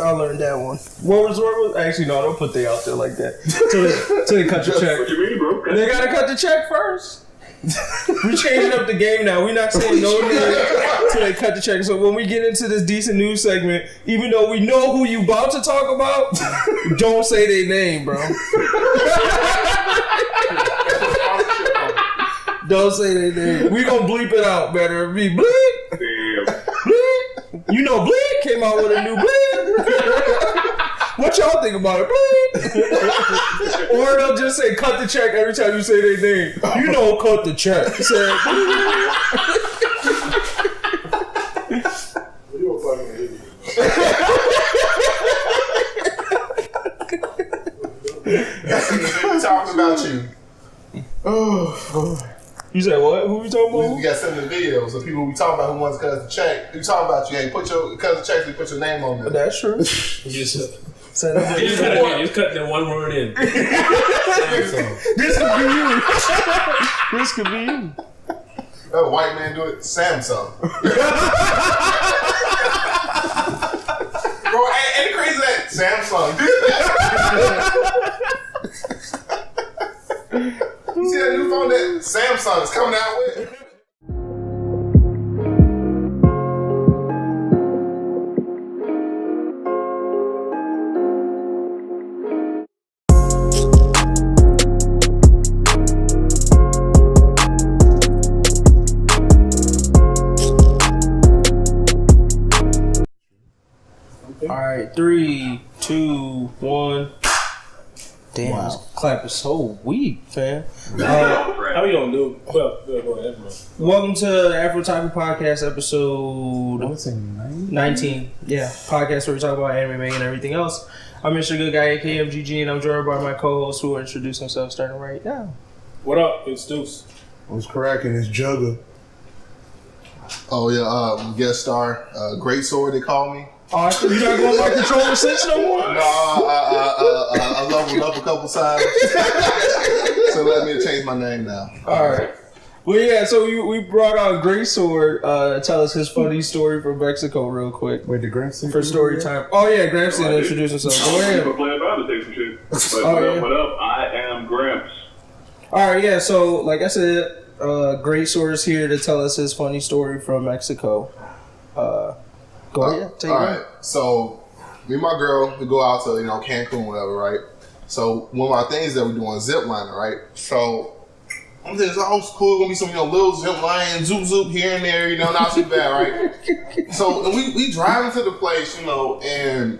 I learned that one. What was actually no, don't put they out there like that. Till they cut the check. What you mean, bro? They gotta cut the check first. We changing up the game now. We're not saying no names till they cut the check. So when we get into this decent news segment, even though we know who you about to talk about, don't say their name, bro. Don't say their name. We gonna bleep it out. Better be bleep. Damn. Bleep. You know, bleep came out with a new bleep. What y'all think about it, bleep? Or they'll just say cut the check every time you say their name. You know, cut the check. Say, You a fucking idiot. Talking about you. oh. You said what? Who we talking about? We got some of the videos of people we talking about who wants to cut the check. We talking about you. Hey, put your cut the check. So you put your name on there. That's true. You just cut that one word in. This could be you. This could be you. Let a white man do it. Samsung. Bro, ain't crazy that Samsung did that. You see that new phone that Samsung is coming out with? All right, 3, 2, 1. Damn, wow. This clap is so weak, fam. How we gonna do? Well, go ahead, bro. Welcome to the AfrOtaku podcast episode 19. Yeah, podcast where we talk about anime, manga, and everything else. I'm Mr. Good Guy, aka MGG, and I'm joined by my co-hosts who will introduce themselves starting right now. What up? It's Deuce. What's cracking? It's Jugger. Oh yeah, guest star, Greatsword they call me. Oh, I think you're not going by controller 6 no more? No, I leveled up a couple times. So let me change my name now. Alright. Well, yeah, so we brought on Greatsword tell us his funny story from Mexico real quick. Wait, the Gramps for story time. Oh, yeah, Gramps didn't introduce himself. Go ahead. I'm playing about to take some shit. But yeah. What up? I am Gramps. Alright, yeah, so like I said, Greatsword is here to tell us his funny story from Mexico. Go ahead. Take it. Alright, so me and my girl, we go out to, Cancun, whatever, right? So one of our things that we're doing is zip lining, right? So I'm thinking, oh, it's cool, gonna be some, little zip line, zoop here and there, not too bad, right? So and we driving to the place, and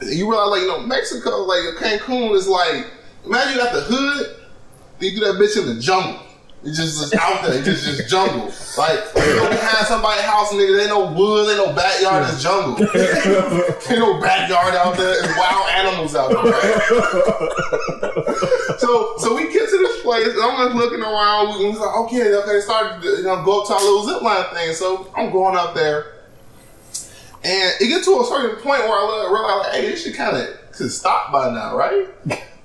you realize, Mexico, Cancun is like, imagine you got the hood, then you do that bitch in the jungle. It's just out there. It's just jungle. Like, behind somebody's house, nigga, there ain't no woods, ain't no backyard, it's jungle. Ain't no backyard out there, there's wild animals out there, right? So we get to this place, and I'm just looking around, we was like, okay, start to go up to our little zip line thing. So I'm going up there, and it gets to a certain point where I realize, hey, this shit kind of could stop by now, right?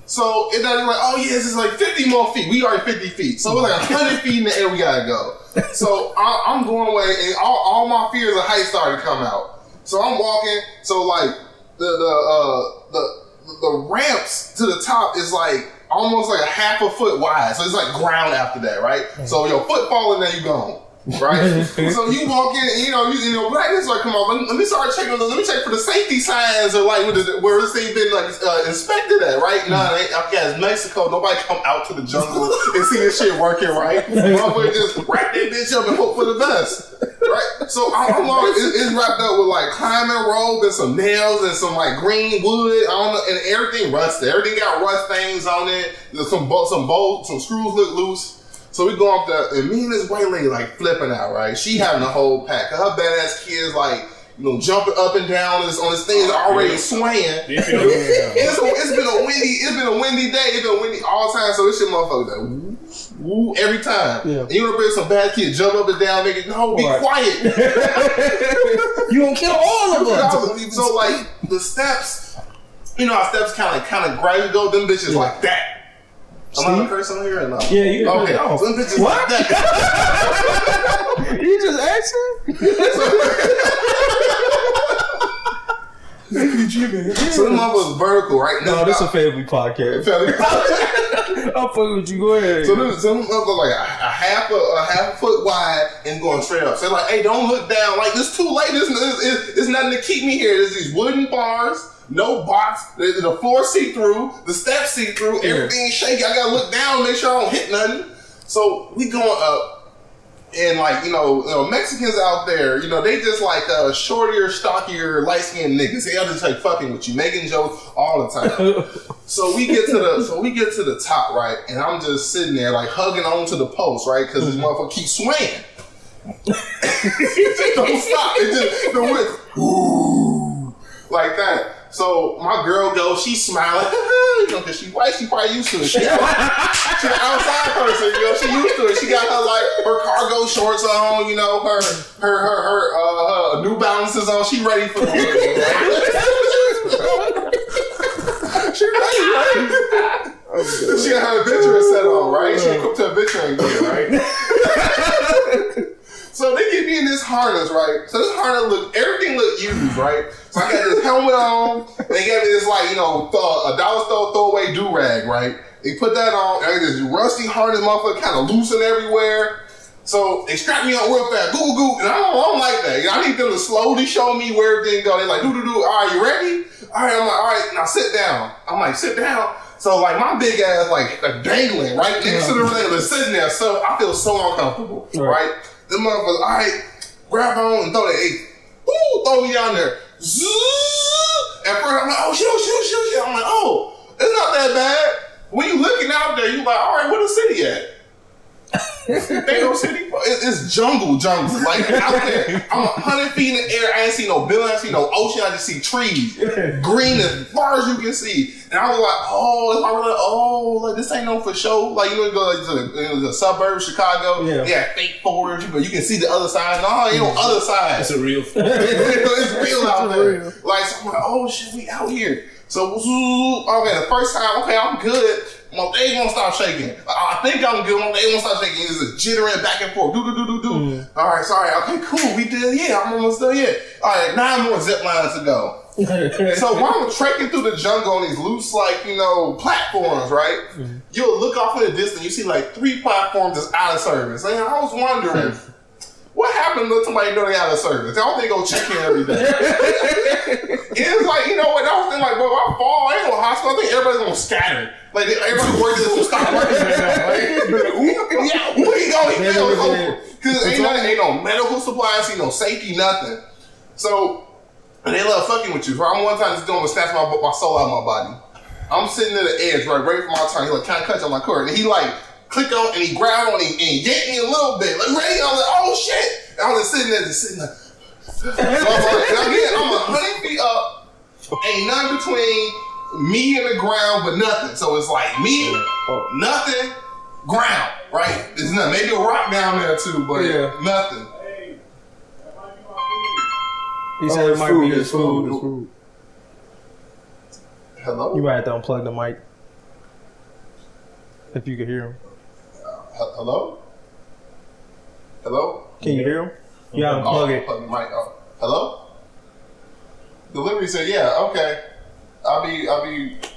So it doesn't like, oh yes, it's like 50 more feet. We are 50 feet. So it's like 100 feet in the air we gotta go. So I'm going away, and all my fears of height started to come out. So I'm walking, so like the ramps to the top is like almost like a half a foot wide. So it's like ground after that, right? So your foot falling, there you gone. Right? So you walk in, and blackness start come on. Let me start checking. Let me check for the safety signs or like where this thing been inspected at, right? No, it's Mexico. Nobody come out to the jungle and see this shit working, right? Motherfucker just wrap that bitch up and hope for the best, right? So it's wrapped up with like climbing rope and some nails and some like green wood. I don't know, and everything rusted. Everything got rust stains on it. There's some bolts, some screws look loose. So we go up there, and me and this white lady like flipping out, right? She having a whole pack. Her badass kids like, jumping up and down on this thing is already swaying. It's been a windy day. It's been windy all the time. So this shit motherfucker like woo every time. Yeah. And you wanna bring some bad kids jump up and down, make it be quiet. You gonna kill all of them. So like the steps, our steps kind of gradually go. Them bitches like that. Am I gonna curse on here or not? Yeah, you can. Okay. Oh. Some bitches what? Like that. You just asking? PG, man. So the motherfucker's vertical, right? No, this is a family podcast. I'm fucking with you. Go ahead. So this motherfucker like a half a foot wide and going straight up. So they're like, hey, don't look down. Like, it's too late. It's nothing to keep me here. There's these wooden bars, no box. The floor see through, the steps see through. Everything's shaky. I gotta look down and make sure I don't hit nothing. So we going up. And like, you know, Mexicans out there, you know, they just like shorter, stockier, light-skinned niggas. They just like fucking with you, making jokes all the time. So we get to the top, right? And I'm just sitting there like hugging onto the post, right? Because this motherfucker keeps swaying. It just don't stop. It just the wind, ooh, like that. So my girl goes, she's smiling, you know, because she's white, she probably used to it. She's an outside person, you know, she used to it. She got her cargo shorts on, you know, her New Balances on. She ready for the world, right? She ready, right? She got her adventure set on, right? She equipped her adventuring gear, right? So they get me in this harness, right? So this harness everything looked used, right? So I got this helmet on. They gave me this like, you know, a dollar store throwaway do-rag, right? They put that on. I got this rusty harness motherfucker kind of loosened everywhere. So they strapped me on real fast. Goo, goo. And I don't like that. You know, I need them to slowly show me where everything go. They're like, do. All right, you ready? All right. I'm like, all right. Now sit down. I'm like, sit down. So like my big ass like dangling right next to the rail, sitting there. So I feel so uncomfortable, right? The motherfucker, all right, grab on and throw that eight. Woo, throw me down there. Zzz. At first I'm like, oh shoot. I'm like, oh, it's not that bad. When you looking out there, you like, all right, where the city at? Ain't no city. It's jungle, like out there. I'm 100 feet in the air. I ain't see no building, I ain't see no ocean. I just see trees, green as far as you can see. And I was like, like this ain't no for show. Like you know, you go like, to the suburbs, Chicago. Yeah, fake forests, but you can see the other side. No, ain't no other side. It's a real. It's real out there. Like so I'm like, oh shit, we out here. So okay, the first time, okay, I'm good. My leg won't stop shaking. I think I'm good. My leg won't stop shaking. It's just jittering back and forth. Do. All right, sorry. Okay, cool. We did. Yeah, I'm almost done. Yeah. All right, 9 more zip lines to go. So while I'm trekking through the jungle on these loose, like, you know, platforms, right? You'll look off in the distance. You see like 3 platforms that's out of service. And I was wondering, what happened to somebody know they out of service? I don't think they go check in every day. It's like, you know what? I was thinking like, bro, if I fall, I ain't no hospital. I think everybody's gonna scatter. Like everybody working will stop working right now. Right? Where you going? Because ain't no medical supplies, ain't no safety, nothing. So and they love fucking with you. So I'm one time just doing snatch my soul out of my body. I'm sitting at the edge, right, ready for my turn. He like kind of cut on my cord, and he like clicked on and he grabbed on and he yanked me a little bit, like ready. I was like, oh shit! And I was just sitting there. So I'm 100 feet up, ain't nothing between me and the ground, but nothing. So it's like me, nothing, ground, right? There's nothing. Maybe a rock down there too, but nothing. He said it might be his food. Hello? You might have to unplug the mic. If you could hear him. Hello? Hello? Can you hear him? You gotta unplug it. Plug the mic off. Hello? Delivery said, yeah, okay. I'll be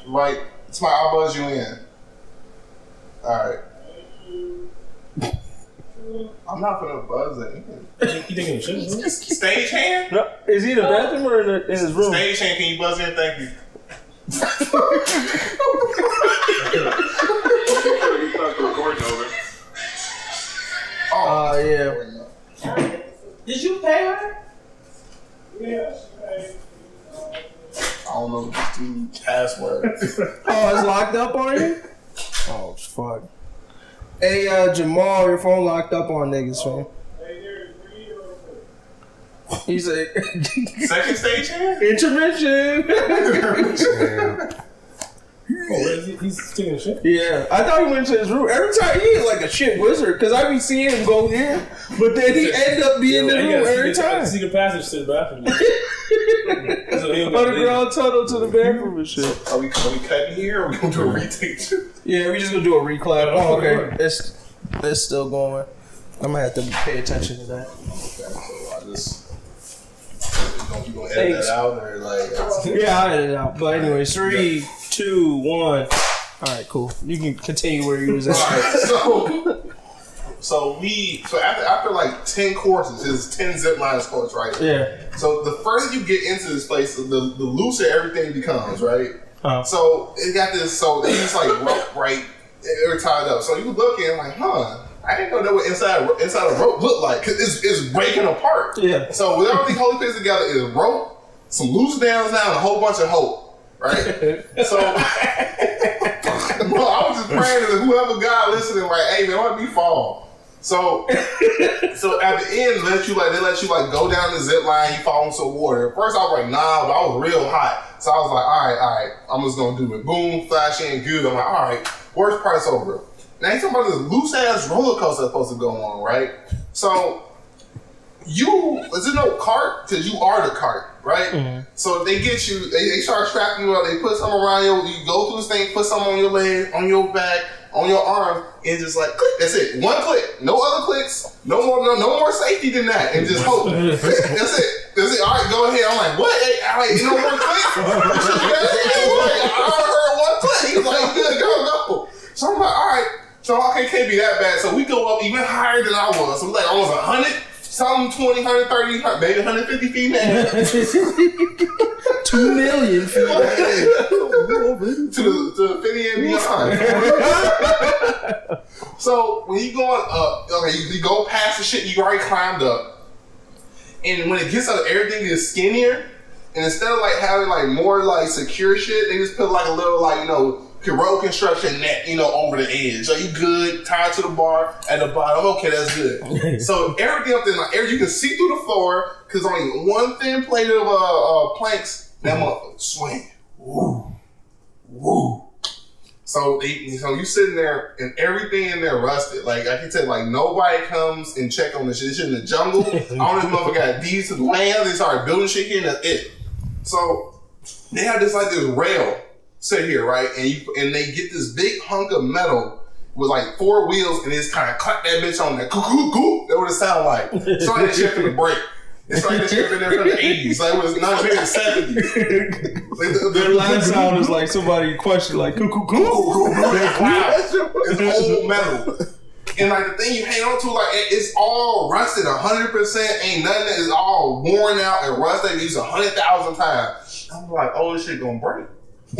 right. I'll buzz you in. Alright. I'm not gonna buzz it. You think it should? Stage hand? No, is he in the bathroom or in his room? Stage hand, can you buzz in? Thank you. Yeah. Did you pay her? Yes. I don't know this dude's password. Oh, it's locked up on you? Oh, fuck. Hey, Jamal, your phone locked up on niggas, man. He said, Second stage hand? intermission. Oh, is he? He's taking a shit? Yeah, I thought he went to his room. Every time he is like a shit wizard, because I be seeing him go here, but then he end up being in the room every time. Secret passage to the bathroom. Underground tunnel to the bathroom and shit. Are we cutting here or are we going to do a retake too? Yeah, we just gonna do a reclap. Oh, okay. It's still going. I'm gonna have to pay attention to that. Okay, so I just... You gonna edit that out or like? Yeah, I'll edit it out. But anyways, 3, 2, 1. All right, cool. You can continue where you was at. All right, so after like 10 courses, it's 10 zip lines course, right? Yeah. So the further you get into this place, the looser everything becomes, right? So it got this. So they use like rope, right? They're tied up. So you look and like, I didn't know what inside a rope looked like because it's breaking apart. Yeah. So with everything holy pieces together is rope, some loose downs now, and a whole bunch of hope, right? So bro, I was just praying that whoever God listening, like, hey man, let me fall. So at the end, they let you go down the zip line, you fall into water. At first I was like, nah, but I was real hot. So I was like, all right, I'm just gonna do it. Boom, flash in, good. I'm like, all right, worst part's over. Now you talking about this loose ass roller coaster that's supposed to go on, right? So is there no cart? Because you are the cart, right? Mm-hmm. So they get you, they start strapping you up, they put something around you go through this thing, put something on your leg, on your back, on your arm, and just like click. That's it. One click. No other clicks. No more safety than that. And just hope. That's it. All right, go ahead. I'm like, what? Hey, no more clicks? I heard one click. He's like, good, go. So I'm like, all right. So okay, can't be that bad. So we go up even higher than I was. So like almost 100, something, 20, 130, maybe 150 feet, man. 2 million feet. to the 50 and beyond. So when you going up, okay, you go past the shit you already climbed up, and when it gets up, everything is skinnier. And instead of like having like more like secure shit, they just put like a little like road construction net, over the edge. Are you good? Tied to the bar at the bottom. Okay, that's good. So everything up there, like you can see through the floor because only one thin plate of planks. That motherfucker swing. Woo. So you sitting there and everything in there rusted. Like I can tell, like nobody comes and check on this shit. This shit in the jungle. I don't know if motherfucker got deeds to the land. They started building shit here and that's it. So they have this rail sit here, right? And they get this big hunk of metal with like 4 wheels and it's kind of clap that bitch on there. That's what it sound like. It's like that shit from the break. It's like that shit been there from the 80s. Like it was not maybe the 70s. Their last sound is like somebody question like cuckoo. It's old metal. And like the thing you hang on to, like it's all rusted 100%. Ain't nothing that is all worn out and rusted. They use 100,000 times. I'm like, oh, this shit gonna break.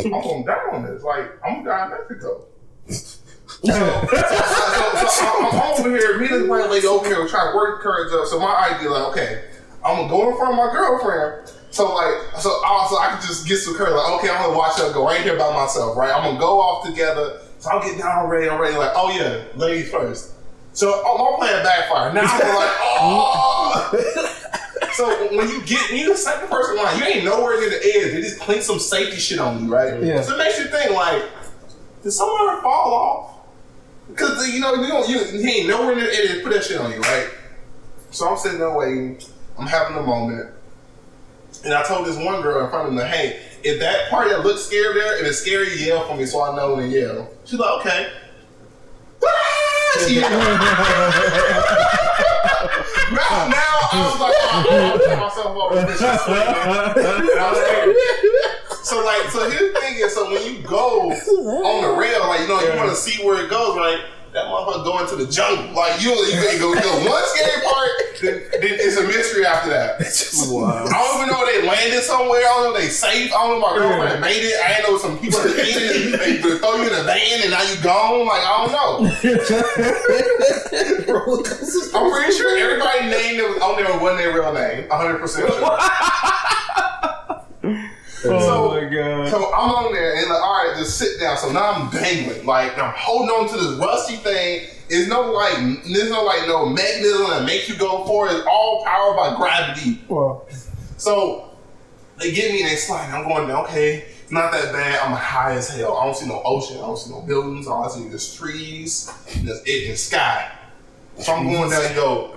I'm gonna die on this. Like, I'm gonna die in Mexico. So I'm over here, me and this white lady over here trying to work the courage up. So my idea, like, okay, I'm gonna go in front of my girlfriend. So I can just get some courage. Like, okay, I'm gonna watch her go right here by myself, right? I'm gonna go off together. So I'll get down already. Like, oh yeah, ladies first. So my plan backfired. Now I'm like, oh. So when you the second person line, you ain't nowhere near the edge. They just clink some safety shit on you, right? Yeah. So it makes you think like, did someone ever fall off? Because you ain't nowhere near the edge to put that shit on you, right? So I'm sitting there waiting. I'm having a moment, and I told this one girl in front of me, hey, if that part that looks scared there, if it's scary, yell for me so I know when to yell. She's like, okay. Now I was like, I'll put myself over. So here's the thing is, so when you go on the rail, like you want to see where it goes, right? That motherfucker go into the jungle. Like you can go one scary part, then it's a mystery after that. Wow. I don't even know if they landed somewhere. I don't know if they safe. I don't know if my girlfriend made it. I ain't know some people that made it. They throw you in a van and now you gone. Like I don't know. I'm pretty sure everybody named that was on there wasn't their real name. 100% sure. Oh my god. So I'm on there and like, all right, just sit down. So now I'm dangling. Like I'm holding on to this rusty thing. There's no mechanism that makes you go forward. It's all powered by gravity. Wow. So they get me and they slide. I'm going down, okay, it's not that bad. I'm high as hell. I don't see no ocean. I don't see no buildings. All I see is trees and the sky. So I'm going down and go,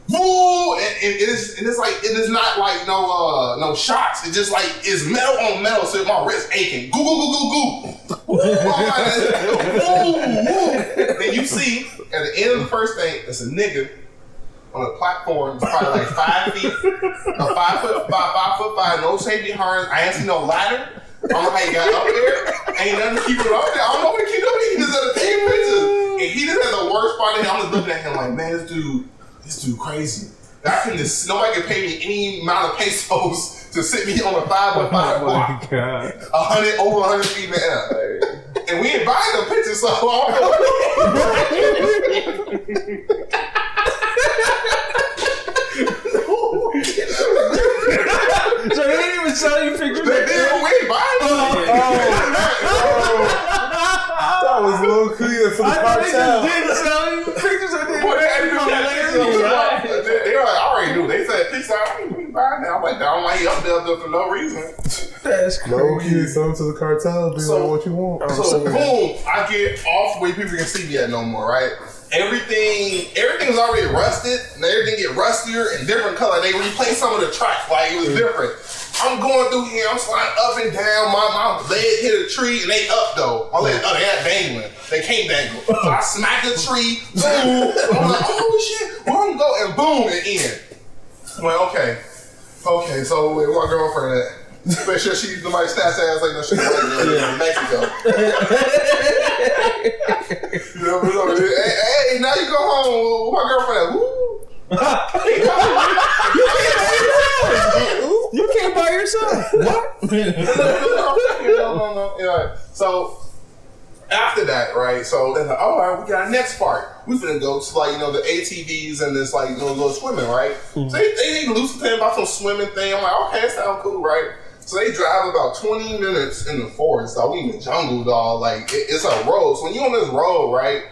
woo! And it's like it is not like no shots. It's just like it's metal on metal, so my wrist aching. Goo goo goo goo goo. Woo! Then you see at the end of the first thing, it's a nigga on a platform, probably like 5 feet, no, 5 foot by 5'5", no safety harness. I ain't seen no ladder. I don't know how he got up there. Ain't nothing to keep it up there. I don't know what to keep it up there. He just had to take pictures. And he just had the worst part of him. I'm just looking at him like, man, this dude crazy. Nobody can pay me any amount of pesos to sit me on a 5x5 block. Over 100 feet in the air. And we ain't buying no pictures, so I So they didn't even sell you pictures? We ain't buying them. That was low key for the cartel. They didn't sell you pictures. They were like, I already knew. They said, peace out. We ain't buying that. I'm like, I don't like you up there for no reason. That's crazy. Low key, sell to the cartel. Be like what you want. So boom, I get off where people can see me at no more, right? Everything's already rusted, and everything get rustier and different color. They replaced some of the tracks, like it was different. I'm going through here, I'm sliding up and down. My leg hit a tree, and they up though. My leg, they not dangling. They can't dangle. So I smacked the tree. Boom. I'm like, oh shit, where I'm going? And boom, it in. I'm like, okay. So where my girlfriend at? Make sure she's nobody stats ass like no shit in Mexico. You know, hey, now you go home. My girlfriend at, woo. You can't by yourself. What? No. Yeah. So after that, right? So then, all right, we got our next part. We finna go to like the ATVs and this like little swimming, right? So they loosen about some swimming thing. I'm like, okay, that sounds cool, right? So they drive about 20 minutes in the forest, dog. We in the jungle, dog. Like it's a road. So when you on this road, right?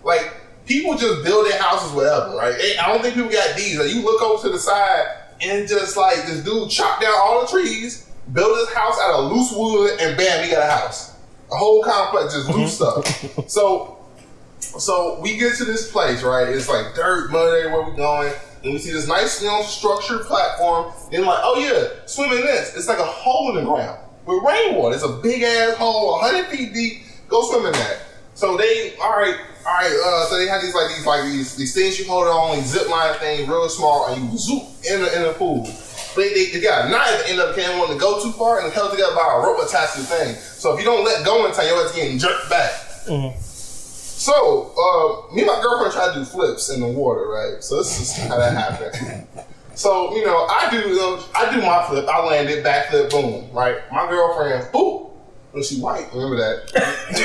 Like people just build their houses wherever, right? I don't think people got these. Like, you look over to the side and just like this dude chopped down all the trees, built his house out of loose wood, and bam, he got a house. A whole complex just loose stuff. So we get to this place, right? It's like dirt, mud everywhere we going. And we see this nice, structured platform. And like, oh yeah, swim in this. It's like a hole in the ground with rainwater. It's a big ass hole, 100 feet deep. Go swim in that. So they, all right. So they have these things you hold on, these zip line things, real small, and you zoop in the pool. But they got a knife that end up can't want to go too far, and it's held together by a rope attached to the thing. So if you don't let go in time, you're getting jerked back. Mm-hmm. So, me and my girlfriend tried to do flips in the water, right? So this is how that happened. So, I do my flip, I landed, backflip, boom, right? My girlfriend, boop. Well, she white, remember that. That's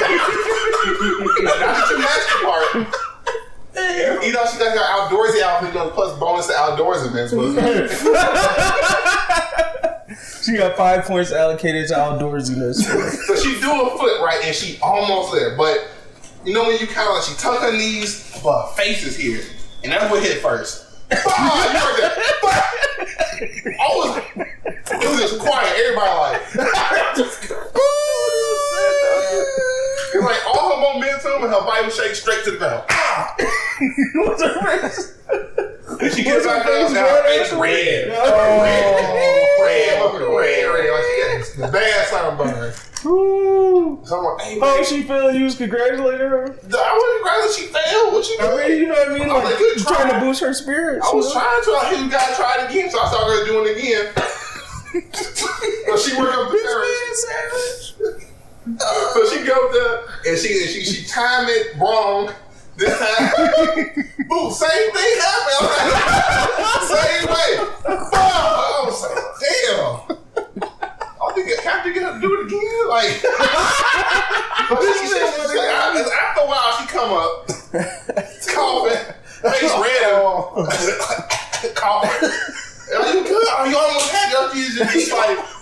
the master part. She got her outdoorsy outfit, plus bonus to outdoors events. She got 5 points allocated to outdoorsiness. So she do a flip, right? And she almost there, but when you kind of she tuck her knees, but her face is here, and that's what hit first. You heard that? It was just quiet. Everybody like, it's like all her momentum and her body was shaking straight to the ground. What's her face? And she gets back up, and her face red. Red. Like she got bad sunburn. So I'm like, hey, how she feel? You was congratulating her? I wouldn't rather she failed. What you doing? I mean, you know what I mean? Like, good trying to boost her spirits. I was trying to. I hear you gotta try it again, so I started her doing it again. So she worked up the courage. So she goes there and she timed it wrong. This time, boom, same thing happened. Same way. I was like, damn. Can I get her to do it again? Like, after a while, she come up, coughing, face red, coughing. Are you good? Are you almost had it?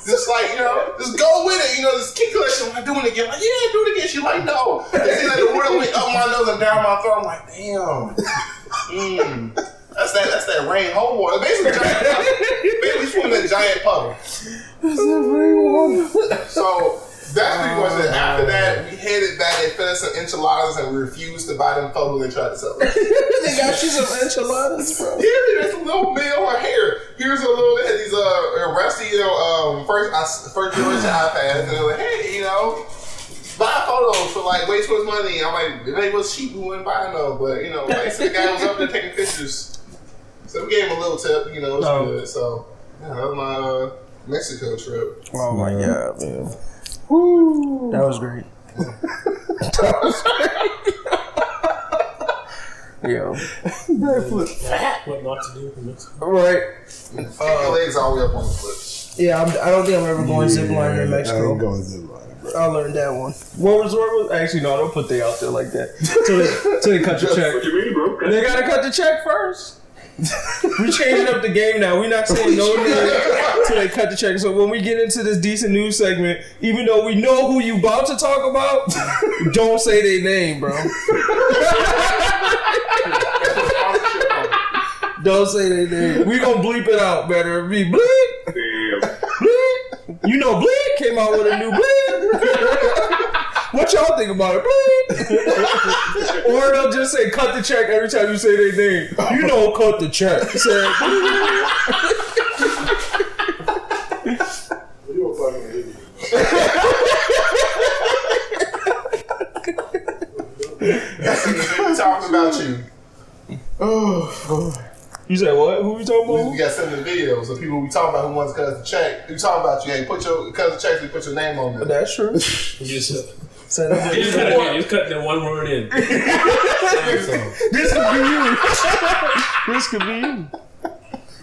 Just go with it. This kick collection. Am I doing it again? Like, yeah, do it again. She's like, no. And see, like the water went up my nose and down my throat. I'm like, damn. That's that rain hole water. Basically, swimming in a giant puddle. That's that rain water. So that's pretty much it. After that, we headed back and finished some enchiladas, and we refused to buy them photos and tried to sell them. They got you some enchiladas, bro. Yeah, there's a little meal on here. Here's a little. They had these rusty, first generation iPads, and they're like, hey, buy photos for like way too much money. I'm like, if they was cheap, we wouldn't buy no. But basically, the guy was up there taking pictures. So we gave him a little tip, you know, it's good. So, yeah, that was my Mexico trip. Oh my god, man. Woo. That was great. That was great. Yo. What not to do in Mexico. Right. Your legs all the way up on the foot. Yeah, I don't think I'm ever going ziplining in I Mexico. ain't going ziplining, bro. I learned that one. What was actually, no, don't put they out there like that. Till they cut the check. What you mean, bro? They gotta cut the check first. We changing up the game now. We're not saying no name till they cut the check. So when we get into this decent news segment, even though we know who you about to talk about, don't say their name, bro. Don't say their name. We gonna bleep it out. Better be bleep. Damn. Bleep. You know bleep came out with a new bleep. What y'all think about it, bleep? Or they'll just say cut the check every time you say their name. You know, cut the check. Say, You a fucking idiot. Talking about you. you said what? Who we talking We about? got some of the videos of people we talking about who wants to cut the check. We talking about you. Hey, put your cut the check. So you put your name on there. That's true. You just Say that. you cut that one word in. This could be you. This could be you.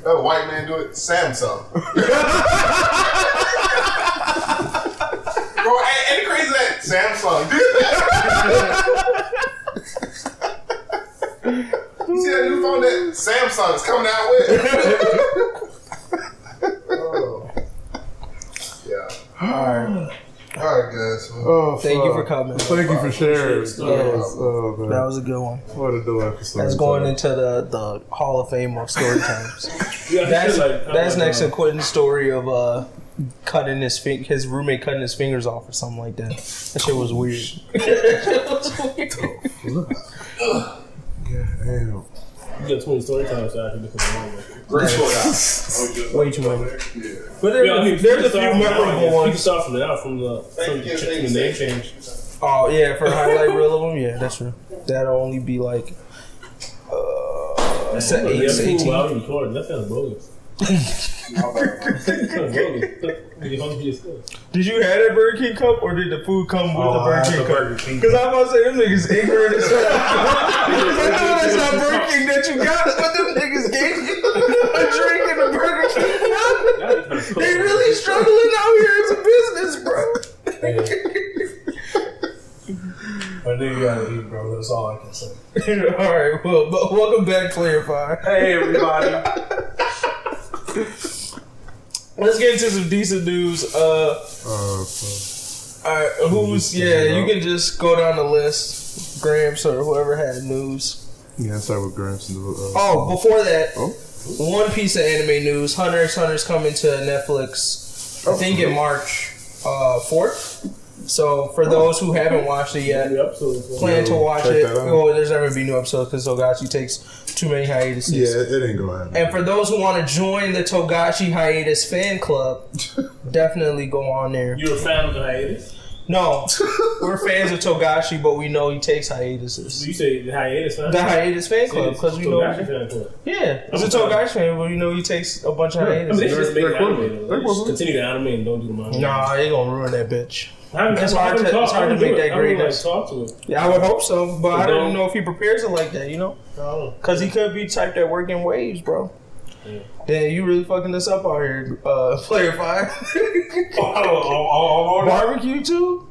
That a white man do it. Samsung. Bro, ain't it crazy that Samsung did that? You see that new phone that Samsung is coming out with? Oh. Yeah. All right, guys. Oh, Thank you for coming. Thank you for sharing. Yes. Oh, man. That was a good one. What a dope episode. That's going into the Hall of Fame of story times. Yeah, That's next to Quentin's story of cutting his roommate cutting his fingers off or something like that. That shit was weird. Yeah, damn. You got 20 story times so I can look at the one. Greatsword. Way too many. Yeah. But there's a few memorable You can ones. start from now, from the name change. Oh yeah, for a highlight reel of them, yeah, that's true. That'll only be like That's 18. Wow, you recording. That sounds bogus. Did you have that Burger King cup or did the food come with the Burger King cup? Because I'm about to say them niggas ignorant as hell. I know that's not Burger King that you got, but them niggas gave you a drink in the Burger King cup. They really struggling out here as a business, bro. I knew you gotta eat, bro. That's all I can say. All right, well, but welcome back, Clarify. Hey, everybody. Let's get into some decent news. All right, you can just go down the list. Gramps or whoever had news. Yeah, I start with Gramps. Before that, one piece of anime news. Hunter x Hunter's coming to Netflix, I think in March 4th. So for those who haven't watched it yet, plan to watch it. Oh, there's never gonna be new episodes because Togashi takes too many hiatuses. Yeah, it ain't gonna happen. And for those who want to join the Togashi hiatus fan club, definitely go on there. You're a fan of the hiatus? No, we're fans of Togashi, but we know he takes hiatuses. You say the hiatus fan? The hiatus fan club, because we know. Togashi fan club. Yeah, it's a Togashi fan, but we know he takes a bunch of I mean, hiatuses. they should just make an They're anime. Though. Just continue the anime and don't do the manga. Nah, they gonna ruin that bitch. It's hard to make that greatness. Talk to it. Yeah, I would hope so, but I don't know if he prepares it like that, you know? Because he could be typed that work in waves, bro. Yeah. Damn, you really fucking this up out here, Player 5. Barbecue too?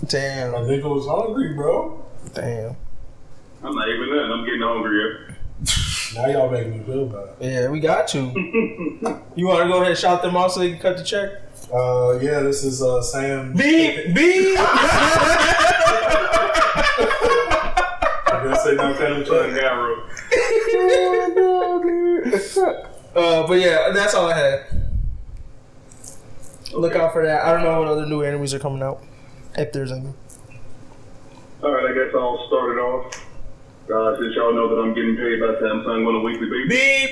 Damn. I think I was hungry, bro. Damn. I'm not even done. I'm getting hungrier. Now y'all making me feel bad. Yeah, we got you. You want to go ahead and shout them out so they can cut the check? Yeah, this is Sam. Beep! I guess they don't cut each other. But yeah, that's all I had. Look out for that. I don't know what other new animes are coming out. If there's any. Alright, I guess I'll start it off. Since y'all know that I'm getting paid by Samsung on a weekly basis. Beep!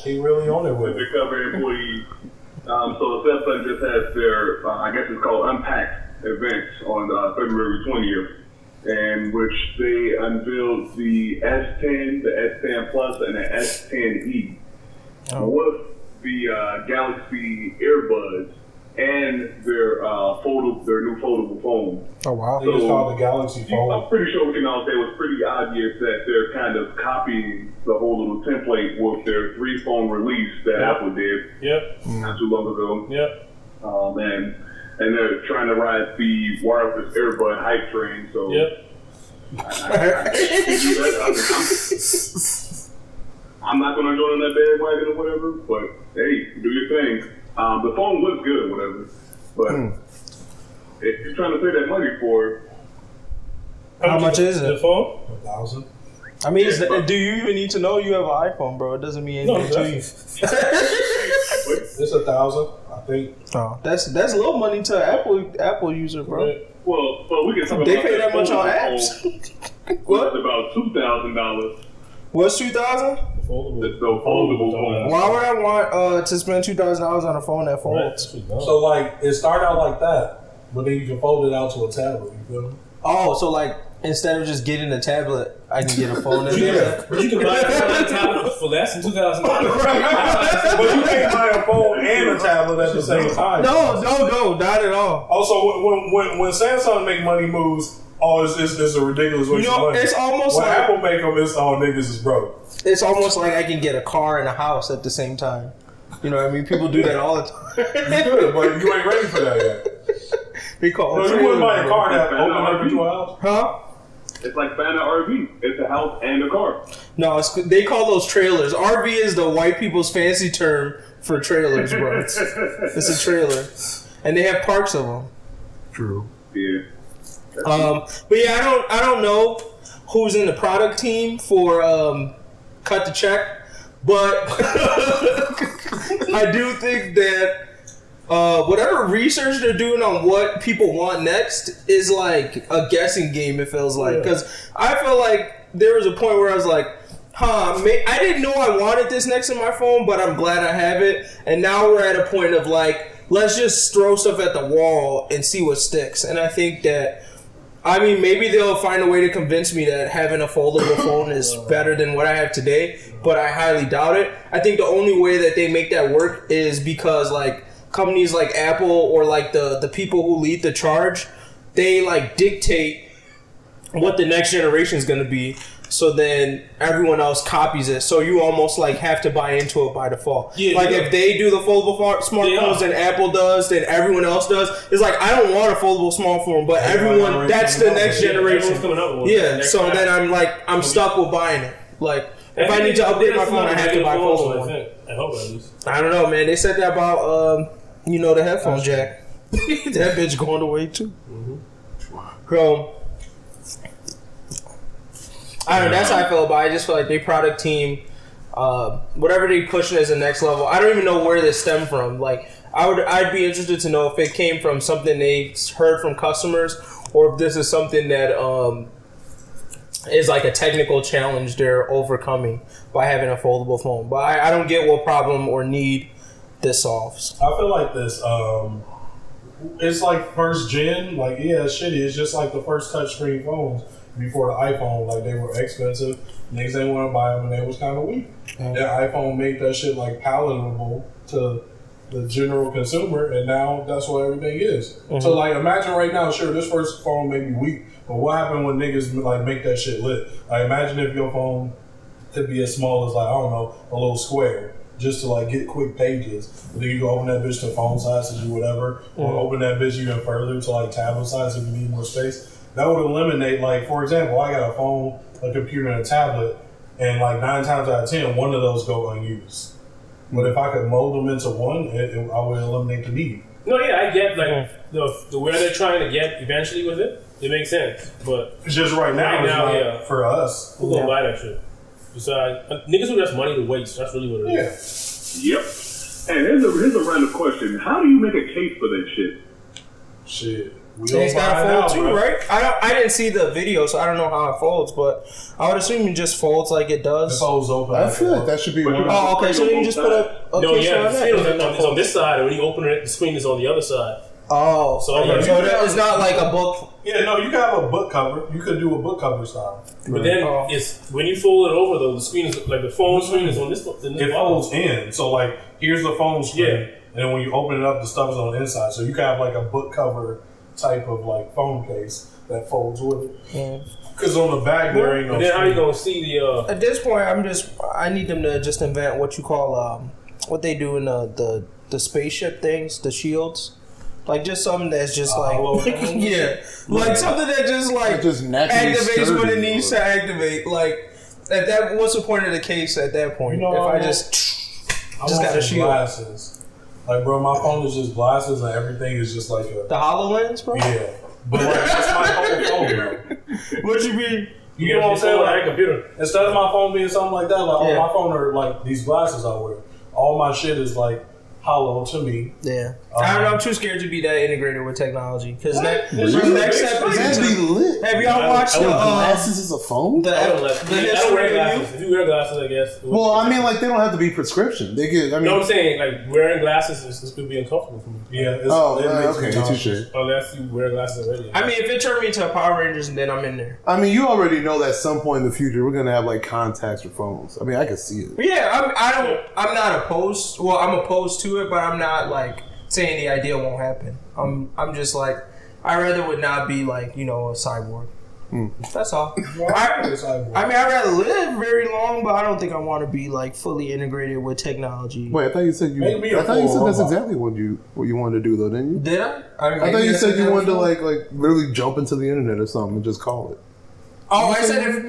He really on it with it. Undercover employees. So Samsung just has their, I guess it's called Unpacked events on February 20th. in which they unveiled the S10, the S10 Plus, and the S10e with the Galaxy earbuds and their new foldable phone. Oh wow! So, it's called the Galaxy phone. I'm pretty sure we can all say it was pretty obvious that they're kind of copying the whole little template with their 3-phone release that Apple did not too long ago. And they're trying to ride the wireless earbud hype train. So I'm not going to join on that bandwagon or whatever, but hey, do your thing. The phone looks good or whatever, but if you're trying to pay that money for, how much is it? The phone? $1,000. I mean, do you even need to know you have an iPhone, bro? It doesn't mean anything to you. It's $1,000, I think. Oh, that's low money to an Apple user, bro. well, we can talk They about pay that much on apps. What? It's about $2,000. What's $2,000? The foldable phone. Why would I want to spend $2,000 on a phone that folds? So like it started out like that, but then you can fold it out to a tablet. You feel me? Oh, so like instead of just getting a tablet, I can get a phone that does that. But you can buy a phone on tablet for less than $2,000. But you can't buy a phone and a tablet at the same time. No, not at all. Also, when Samsung make money moves, it's a ridiculous waste of money. It's almost when like Apple make them, it's all niggas is broke. It's almost like I can get a car and a house at the same time. You know what I mean? People do that all the time. You could, but you ain't ready for that yet. They call No, you wouldn't buy a car that open up into a house. Huh? It's like buying an RV. It's a house and a car. No, they call those trailers. RV is the white people's fancy term for trailers, bro. It's a trailer, and they have parks of them. True. Yeah. But yeah, I don't know who's in the product team for Cut the Check, but I do think that whatever research they're doing on what people want next is like a guessing game. It feels like, because I feel like there was a point where I was like, I didn't know I wanted this next to my phone, but I'm glad I have it. And now we're at a point of like, let's just throw stuff at the wall and see what sticks. And I think that, I mean, maybe they'll find a way to convince me that having a foldable phone is better than what I have today, but I highly doubt it. I think the only way that they make that work is because like companies like Apple or like the people who lead the charge, they like dictate what the next generation is going to be. So then everyone else copies it. So you almost like have to buy into it by default. Yeah, like if they do the foldable smartphones and Apple does, then everyone else does. It's like I don't want a foldable smartphone, but everyone that's the next generation. Yeah. So then I'm stuck with buying it. Like if I need to update my phone, I have to buy a foldable one. I hope at least. I don't know, man. They said that about the headphone jack. That bitch going away too. So I don't know, that's how I feel about it. I just feel like their product team, whatever they pushing as the next level, I don't even know where this stemmed from. Like, I'd be interested to know if it came from something they heard from customers, or if this is something that is like a technical challenge they're overcoming by having a foldable phone. But I don't get what problem or need this solves. I feel like this, it's like first gen, like it's shitty. It's just like the first touchscreen phones. Before the iPhone, like they were expensive, niggas didn't want to buy them, and they was kind of weak. Their iPhone made that shit like palatable to the general consumer, and now that's what everything is. So like, imagine right now, sure, this first phone may be weak, but what happened when niggas like make that shit lit? Like, imagine if your phone could be as small as like, I don't know, a little square, just to like get quick pages. And then you can open that bitch to phone size to do whatever, or open that bitch even further to like tablet size if you need more space. That would eliminate, like, for example, I got a phone, a computer, and a tablet, and like 9 times out of 10, one of those go unused. But if I could mold them into one, I would eliminate the need. No, yeah, I get like the where they're trying to get eventually with it. It makes sense, but it's just right now, for us. Who's gonna buy that shit? Besides, niggas who just money to waste. That's really what it is. Yep. And here's a random question: how do you make a case for that shit? Shit. It's got to fold too, right? I didn't see the video, so I don't know how it folds, but I would assume it just folds like it does. It folds open. I feel like that should be one. Oh, okay. So then you just put a case on that. It's on this side, and when you open it, the screen is on the other side. Oh, So it's not like a book. Yeah, no, you can have a book cover. You could do a book cover style. But then it's when you fold it over though, the screen is like the phone screen is on this. It folds in. So like here's the phone screen, and then when you open it up, the stuff is on the inside. So you can have like a book cover type of like phone case that folds with it. Because on the back there ain't no. Then screen. how you gonna see the? At this point, I need them to just invent what you call what they do in the spaceship things, the shields. Like just something that's just like like something that just like just naturally activates when it sturdy, needs to activate. Like at that, what's the point of the case at that point? You know, if I want got a some shield. glasses. Like bro, my phone is just glasses and everything is just like The HoloLens, bro. Yeah, but like that's my whole phone, bro. What you mean? You know what I'm saying? Like a computer. Instead of my phone being something like that, like my phone are like these glasses I wear. All my shit is like hollow to me. Yeah, I don't know. I'm too scared to be that integrated with technology because next step is That'd be lit. Have y'all watched the glasses as a phone? I don't wear glasses. If you wear glasses, I guess. Well, I mean, like they don't have to be prescription. They could. I mean, No, I'm saying like wearing glasses is could be uncomfortable for me. Yeah. okay, touche. Unless you wear glasses already. I mean, if it turned me into a Power Rangers, then I'm in there. I mean, you already know that at some point in the future we're gonna have like contacts for phones. I mean, I can see it. Yeah, I'm not opposed. Well, I'm opposed to it, but I'm not like saying the idea won't happen. I'm just like I rather would not be like a cyborg. That's all. I mean, I'd rather live very long, but I don't think I want to be like fully integrated with technology. Wait, I thought you said that's exactly what you wanted to do though, didn't you? Did I? I thought you said you wanted to like literally jump into the internet or something and just call it. Oh, I said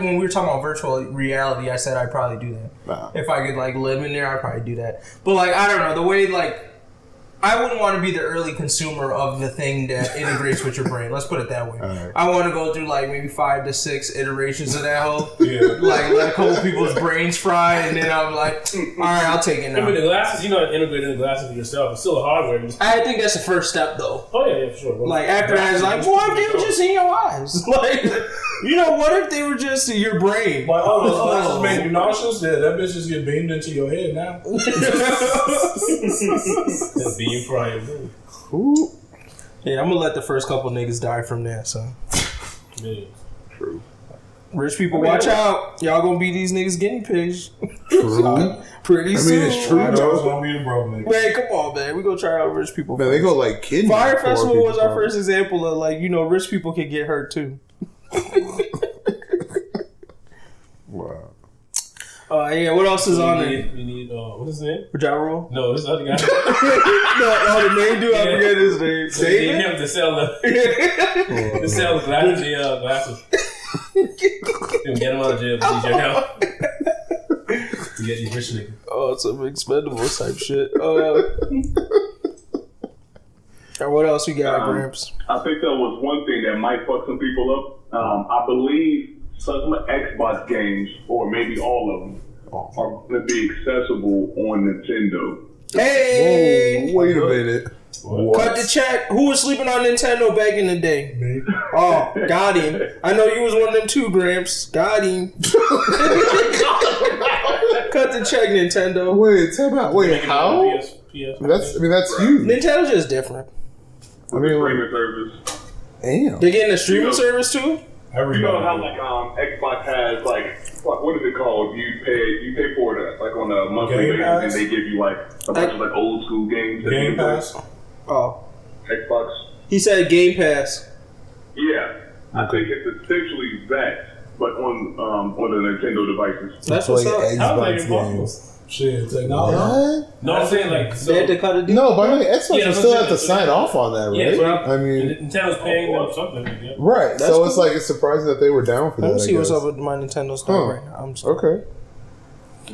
when we were talking about virtual reality, I said I'd probably do that. Nah. If I could like live in there, I'd probably do that. But like I don't know, the way like I wouldn't want to be the early consumer of the thing that integrates with your brain. Let's put it that way. Right. I want to go through like maybe 5 to 6 iterations of that whole Yeah. like a couple people's brains fry, and then I'm like, all right, I'll take it now. I mean, the glasses, you're not integrating the glasses with yourself. It's still a hardware. I think that's the first step, though. Oh yeah, for sure. Bro. Like after that, it's like, what if they were just in your eyes? Like, what if they were just in your brain? Like, those glasses make you nauseous? Yeah, that bitch just get beamed into your head now. That's being frying. Ooh. Yeah, I'm gonna let the first couple niggas die from that. So, Yeah. True. rich people, watch out! Y'all gonna be these niggas guinea pigs. True. Pretty soon. it's true. I know it's gonna be the broke nigga. Man, come on, man. We gonna try out rich people. Man, they go like kidnap. Fire poor Festival people, was our probably. first example of like rich people can get hurt too. Wow. Yeah. What else is on there? We need what is his name? Ja Rule? No, this other guy. No, the main dude. I forget his name. We need David. him to sell the glasses. Get him out of jail, please. To get these rich niggas. Oh, some Expendables type shit. What else we got, Gramps? I think that was one thing that might fuck some people up. I believe some Xbox games, or maybe all of them, are going to be accessible on Nintendo. Hey! Whoa, wait a minute. Cut the check. Who was sleeping on Nintendo back in the day? Me. Oh, got him. I know you was one of them too, Gramps. Got him. Cut the check, Nintendo. Wait, tell me. Wait, how? PS. That's huge. Nintendo's just different. I mean, Streaming service. damn. They getting a streaming service too? You know how like Xbox has like what is it called? You pay for it like on a monthly Game basis, Pass? and they give you like a bunch of like old school games. that Game you can Pass? Oh, play. Xbox. he said Game Pass. Yeah, I think it's essentially that, but on the Nintendo devices. That's what's up. How Xbox is that even games. Shit, technology. What? No, I'm saying like so. They had to cut a deal. No, but I mean, Xbox Yeah, you but still yeah, have to so- sign off on that, right? Yeah, well, I mean, Nintendo's paying them something. Yeah. right. That's So it's cool. like it's surprising that they were down for that. Let me I see what's guess. up with my Nintendo store right now. I'm sorry. Okay.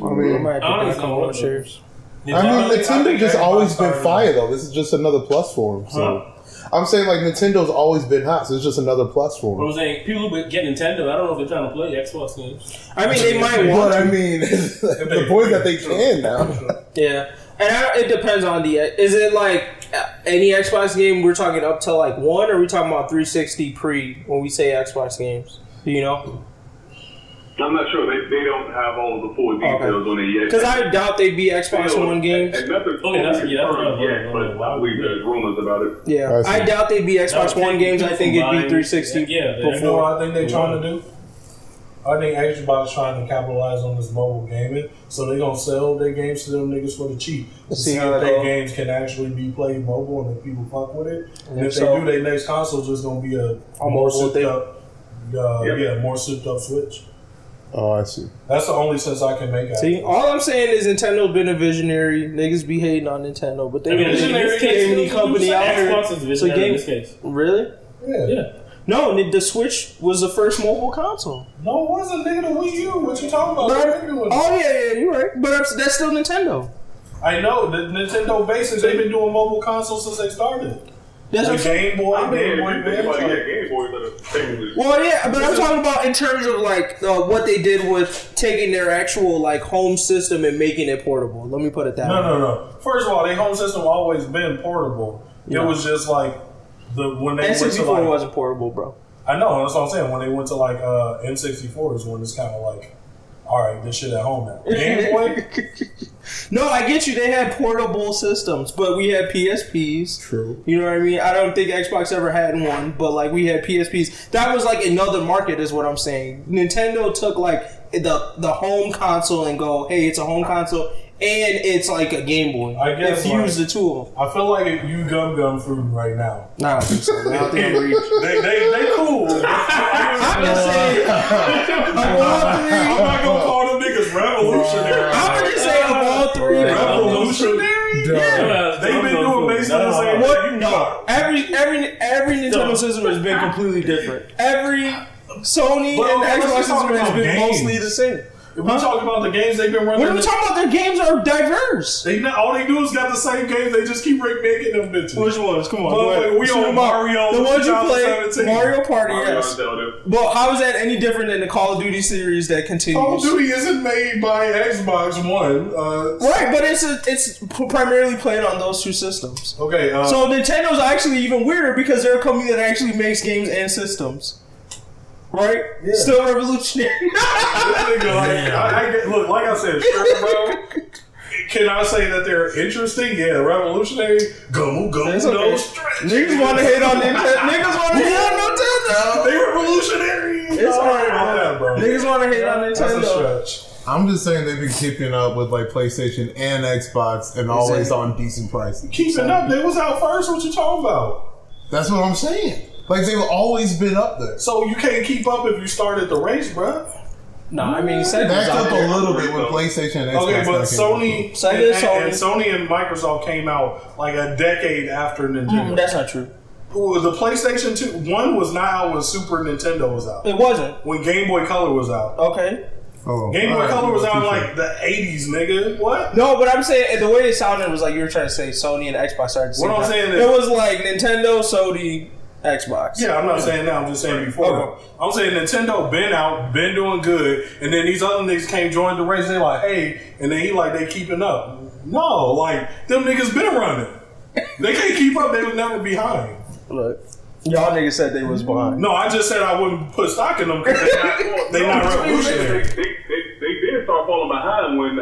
I I mean, might have to I don't buy a know couple what more shares. Nintendo just always been fire though. This is just another plus for them. So I'm saying like Nintendo's always been hot. So it's just another plus for I them. was saying people who get Nintendo. I don't know if they're trying to play Xbox games. I mean, they might want But to. I mean, the point that they can now. Yeah. And it depends on is it like any Xbox game we're talking up to like 1, or are we talking about 360 pre when we say Xbox games? Do you know? I'm not sure. They don't have all of the full details on it yet. Because I doubt they'd be Xbox One games. And nothing's confirmed yet, but I believe there's rumors about it. Yeah, I doubt they'd be Xbox One games. I think it'd be 360. Yeah, before I think they're trying to do. I think Xbox trying to capitalize on this mobile gaming, so they're gonna sell their games to them niggas for the cheap. To see if their games can actually be played mobile and if people fuck with it. And if they do, their next console just gonna be a more souped up, more souped up Switch. Oh, I see. That's the only sense I can make out. See, all I'm saying is Nintendo's been a visionary. Niggas be hating on Nintendo, but they've been a visionary company out here. Xbox is visionary in this case. Really? Yeah. No, the Switch was the first mobile console. No, it wasn't, nigga. The Wii U. What you talking about? Yeah, you're right. But that's still Nintendo. I know. The Nintendo basis, they've been doing mobile consoles since they started. That's the Game Boy, Game Boy Advance. Well, yeah, but I'm talking about in terms of like what they did with taking their actual like home system and making it portable. Let me put it that way. No. First of all, their home system always been portable. Yeah. It was just like when they N64 went to like, wasn't portable, bro. I know, that's what I'm saying. When they went to like N64 is when it's kind of like, all right, this shit at home now. Game Boy. No, I get you. They had portable systems, but we had PSPs. True. You know what I mean? I don't think Xbox ever had one, but like we had PSPs. That was like another market, is what I'm saying. Nintendo took like the home console and go, hey, it's a home console and it's like a Game Boy. I guess fuse the two. I feel like you gum fruit right now. No, I don't think so. I don't think I'm reaching. They cool. I'm just saying. I'm not gonna call them niggas revolutionary. I'm gonna just say of all three, revolutionary. Yeah, they've been doing basically the same thing. No, every Nintendo system has been completely different. Every Sony and Xbox system has been mostly the same. If we talk about the games they've been running, what are we talking about? Their games are diverse. All they do is got the same games. They just keep making them bitches. Which ones? Come on. We on Mario. The ones you play, Mario Party. Yes. Zelda. But how is that any different than the Call of Duty series that continues? Call of Duty isn't made by Xbox One. Right, but it's primarily played on those two systems. Okay. So Nintendo's actually even weirder because they're a company that actually makes games and systems. Right? Yeah. Still revolutionary. Look, like I said, sure, bro. Can I say that they're interesting? Yeah, revolutionary. Go, no stretch. Niggas want to hate on Nintendo. They revolutionary. It's alright, bro. Niggas want to hate on Nintendo. That's a stretch. I'm just saying they've been keeping up with like PlayStation and Xbox and always on decent prices. Keeping up? They was out first. What you talking about? That's what I'm saying. Like, they've always been up there. So you can't keep up if you started the race, bro. No, I mean, Sega backed up a little bit when PlayStation and Xbox. Okay, but Sony and Microsoft came out like a decade after Nintendo. That's not true. The PlayStation 1 was not out when Super Nintendo was out. It wasn't. When Game Boy Color was out. Okay. Oh, Game Boy Color was out in like the 80s, nigga. What? No, but I'm saying the way it sounded was like you were trying to say Sony and Xbox started. What I'm saying is it was like Nintendo, Sony, Xbox. Yeah, I'm not saying that. I'm just saying before. Okay. I'm saying Nintendo been out, been doing good, and then these other niggas came join the race. They're like, hey, and then they keeping up. No, like them niggas been running. They can't keep up. They was never behind. Look, y'all niggas said they was behind. No, I just said I wouldn't put stock in them because they're not revolutionary. They did start falling behind when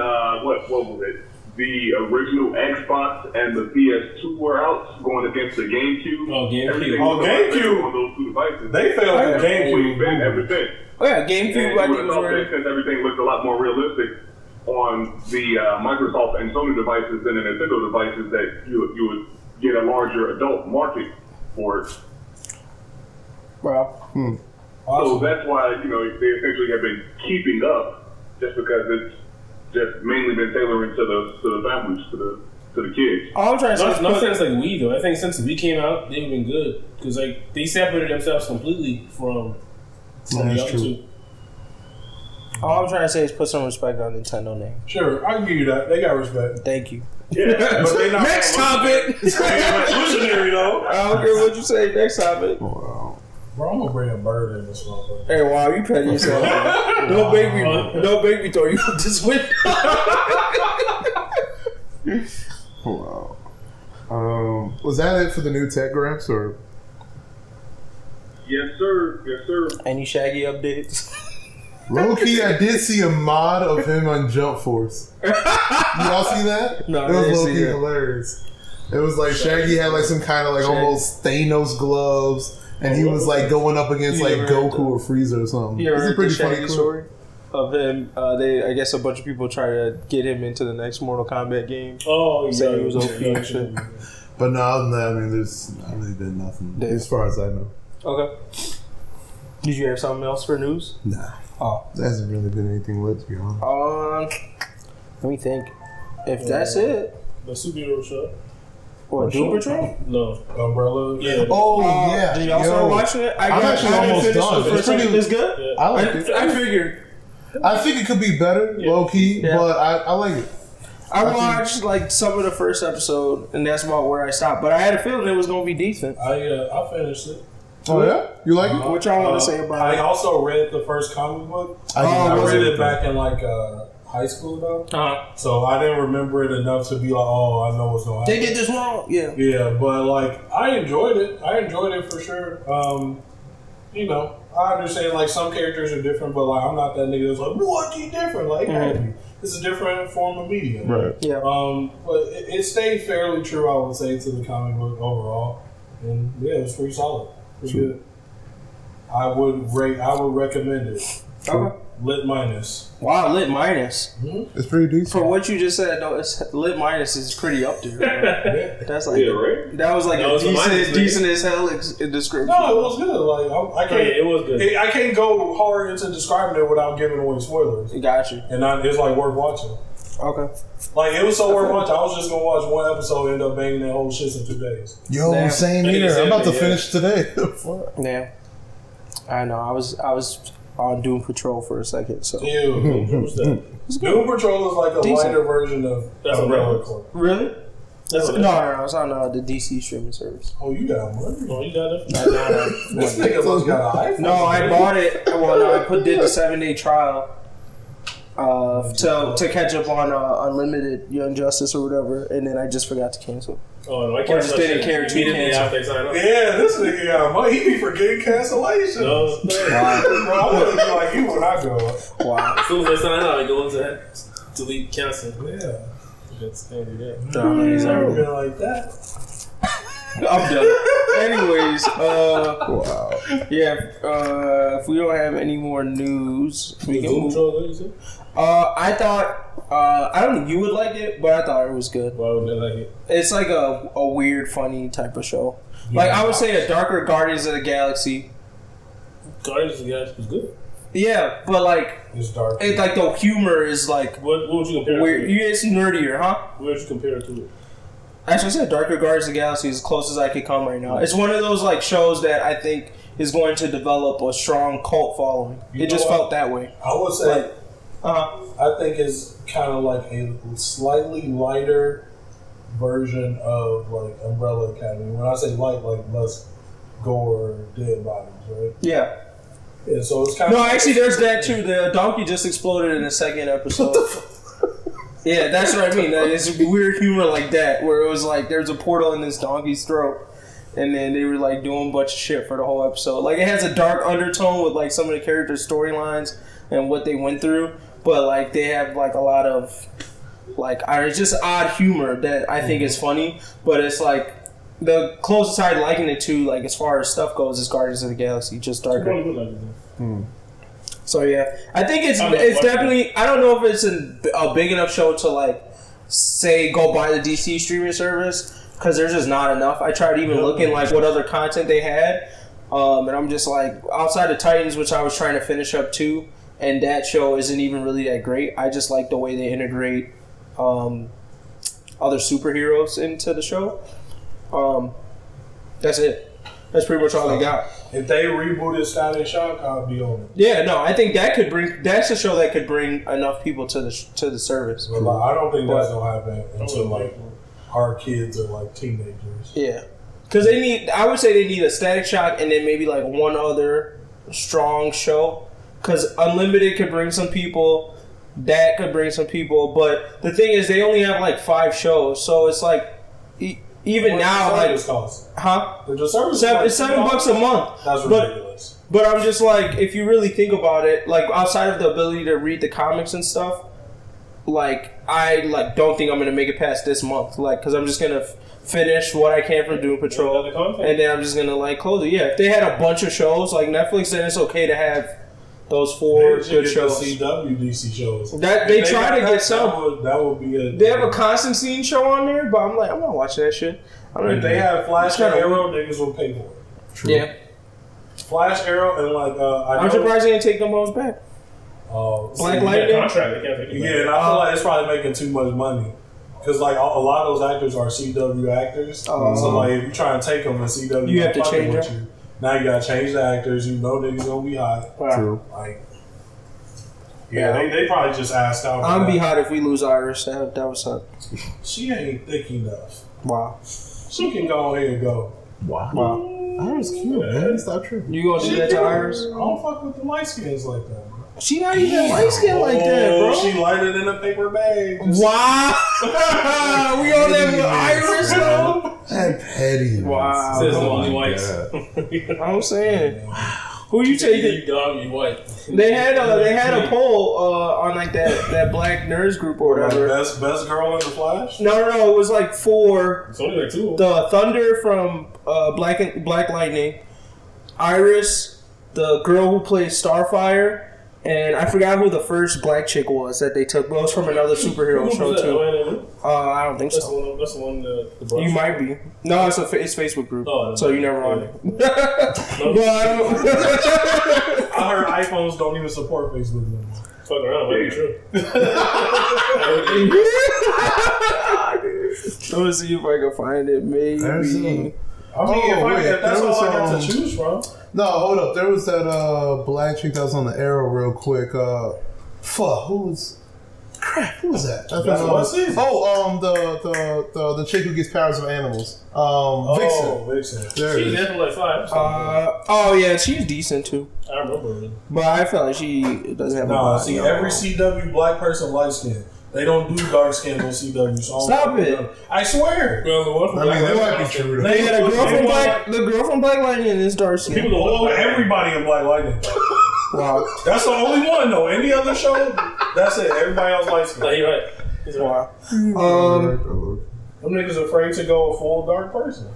what was it? The original Xbox and the PS2 were out, going against the GameCube. GameCube. On those two devices. They failed the GameCube. Everything. Oh yeah, GameCube. I think was ready. Since everything looked a lot more realistic on the Microsoft and Sony devices than the Nintendo devices, that you would get a larger adult market for it. Well, so that's why they essentially have been keeping up, just because it's just mainly been tailoring to the families, to the kids. All I'm trying to say no sense like Wii though. I think since the Wii came out, they've been good because like they separated themselves completely from the other two. All I'm trying to say is put some respect on Nintendo name. Sure, I can give you that. They got respect. Thank you. Yeah, but they not next topic. Revolutionary though. I don't care what you say. Next topic. Wow. Bro, I'm gonna bring a bird in this motherfucker. Hey, wow, you petty yourself. Don't make me throw you out this window. Wow. Was that it for the new tech grabs, or? Yes, sir. Yes, sir. Any Shaggy updates? Low key, I did see a mod of him on Jump Force. Y'all see that? No, it was I didn't low see key that. hilarious. It was like Shaggy had like some kind of like almost Thanos gloves, and he was like going up against like Goku or Frieza or something. You ever It's a heard pretty the funny Shaggy clip. story of him? I guess a bunch of people try to get him into the next Mortal Kombat game. Oh, yeah. Saying he was OP and shit. But no, other than that, I mean, there's not really been nothing as far as I know. Okay. Did you have something else for news? Nah. Oh. There hasn't really been anything lit, to be honest. Let me think. If that's it. The superhero show. What, Doom Patrol? No. Umbrella. Yeah. Oh, yeah. Did y'all start watching it? I'm actually almost done. It's pretty. It's good? Yeah. I like it. I figured. I think it could be better, low key, but I like it. I watched like some of the first episode, and that's about where I stopped. But I had a feeling it was going to be decent. I finished it. Oh, yeah? You like it? What y'all want to say about I it? also read the first comic book. I read it back in like high school though. So I didn't remember it enough to be like, oh, I know what's going on. They did this wrong. Yeah. Yeah, but like I enjoyed it. I enjoyed it for sure. You know, I understand like some characters are different, but like I'm not that nigga that's like, what, you different? Like, it's a different form of media. Right. Yeah. But it stayed fairly true, I would say, to the comic book overall. And yeah, it was pretty solid. Pretty good. I would recommend it. Okay. Lit minus. Wow, lit minus. It's pretty decent. For what you just said, though, it's lit minus is pretty up there. Right? That's like right? that was like That was a decent as hell description. No, it was good. Like I can't. it was good. I can't go hard into describing it without giving away spoilers. Got you. And it's like worth watching. Okay. Like it was so worth watching. I was just gonna watch one episode, and end up banging that whole shit in 2 days. Yo, Damn. same here. I'm about to finish today. Fuck. Yeah. I know. I was on Doom Patrol for a second. So Ew. What was that? Doom Patrol is like a Decent. lighter version of Umbrella Corps. really? No. It's on the DC streaming service. Oh, you got money. Oh, you got it. This nigga must got an iPhone. No, I bought it. Well, no, did the 7-day trial to catch up on Unlimited Young Justice or whatever, and then I just forgot to cancel. Oh, no, I Or can't just didn't care to immediately cancel. after they sign up. Yeah, this nigga got money. He be forgetting cancellations. No. Bro, I want to be like you when I go up. Wow. As soon as they sign up, I go into delete, cancel. Yeah. That's how you do that. No, he's Never already- been like that. I'm done. Anyways, wow. Yeah, if we don't have any more news, we can Doom move. Patrol, what you said? I thought, I don't think you would like it, but I thought it was good. Why would they like it? It's like a weird, funny type of show. Like, I would say a darker Guardians of the Galaxy. Guardians of the Galaxy was good. Yeah, but like, It's dark. it's like the humor is like What would you compare weird. it to? It's nerdier, huh? What would you compare it to? Actually, I said Darker Guardians of the Galaxy is as close as I could come right now. It's one of those like shows that I think is going to develop a strong cult following. You It just know felt that way. I would say, I think it's kind of like a slightly lighter version of like Umbrella Academy. When I say light, like less gore, dead bodies, right? Yeah. Yeah, so it's kind of No, actually, there's that too. The donkey just exploded in the second episode. Yeah, that's what I mean. It's weird humor like that, where it was like there's a portal in this donkey's throat, and then they were like doing a bunch of shit for the whole episode. Like it has a dark undertone with like some of the characters' storylines and what they went through, but like they have like a lot of like it's just odd humor that I think is funny. But it's like the closest I'd liken it to, like as far as stuff goes, is Guardians of the Galaxy, just darker. So yeah, I think it's definitely. I don't know if it's a big enough show to like say go buy the DC streaming service, because there's just not enough. I tried even looking like what other content they had, and I'm just like outside of Titans, which I was trying to finish up too, and that show isn't even really that great. I just like the way they integrate other superheroes into the show. That's it. That's pretty much all they got. If they rebooted Static Shock, I'd be on it. Yeah, no, I think that could bring. That's a show that could bring enough people to the service. But like, I don't think that's gonna happen until like our kids are like teenagers. Yeah, because they need. I would say they need a Static Shock and then maybe like one other strong show. Because Unlimited could bring some people. That could bring some people. But the thing is, they only have like 5 shows, so it's like even now, like, cost? Huh? The service it's $7 a month. That's ridiculous. But I'm just like, if you really think about it, like outside of the ability to read the comics and stuff, like I like don't think I'm gonna make it past this month, like because I'm just gonna finish what I can for Doom Patrol, and then I'm just gonna like close it. Yeah, if they had a bunch of shows like Netflix, then it's okay to have those 4 good shows. The CW DC shows That they try to get some. That would be a. They have a Constantine show on there, but I'm like, I'm not watching that shit. If they have Flash and Arrow, niggas will pay for it. True. Yeah. Flash, Arrow, and like I'm surprised they didn't take them both back. Black Lightning. Contract. They can't take it back. Yeah, and I feel like it's probably making too much money. Because like a lot of those actors are CW actors, so like if you try and take them to CW, you have to change with you. Now you gotta change the actors. You know niggas gonna be hot. True. Like, yeah, they probably just asked out. I'm be hot if we lose Iris. That would suck. She ain't thick enough. Wow. She can go ahead and go. Wow. Iris cute, man. Stop tripping. You gonna do that to Iris? I don't fuck with the light skins like that. She not even light skinned like that, bro. She lighter than a paper bag. Wow. We on that with Iris though. That petty. Wow. Says the only whites. I'm saying. Who you taking? You dog, you white. They had a poll on like that Black Nerds group or whatever. Best girl in the Flash? No, it was like 4. It's only like 2. The Thunder from Black Lightning, Iris, the girl who plays Starfire, and I forgot who the first black chick was that they took. But it was from another superhero show too. I don't think so. That's the one. The you might be. No, it's Facebook group. So you never on it. I heard iPhones don't even support Facebook anymore. Fuck around, might be true. Let me see if I can find it. Maybe. I mean, that's all I got to choose from. No, hold up. There was that black chick that was on the Arrow real quick. Who was that? The chick who gets powers of animals. Vixen. She's definitely like 5. Yeah, she's decent too. I remember her. But I feel like she doesn't have a body. Every CW black person light skin. They don't do dark skin on CW. So stop it! I swear. Well, the one from that might be true. They had a girl from the girl from Black Lightning is dark skin. People don't everybody in Black Lightning. Wow. That's the only one though. Any other show, that's it. Everybody else light skin. No, you're right. He's wow. Them niggas afraid to go a full dark person.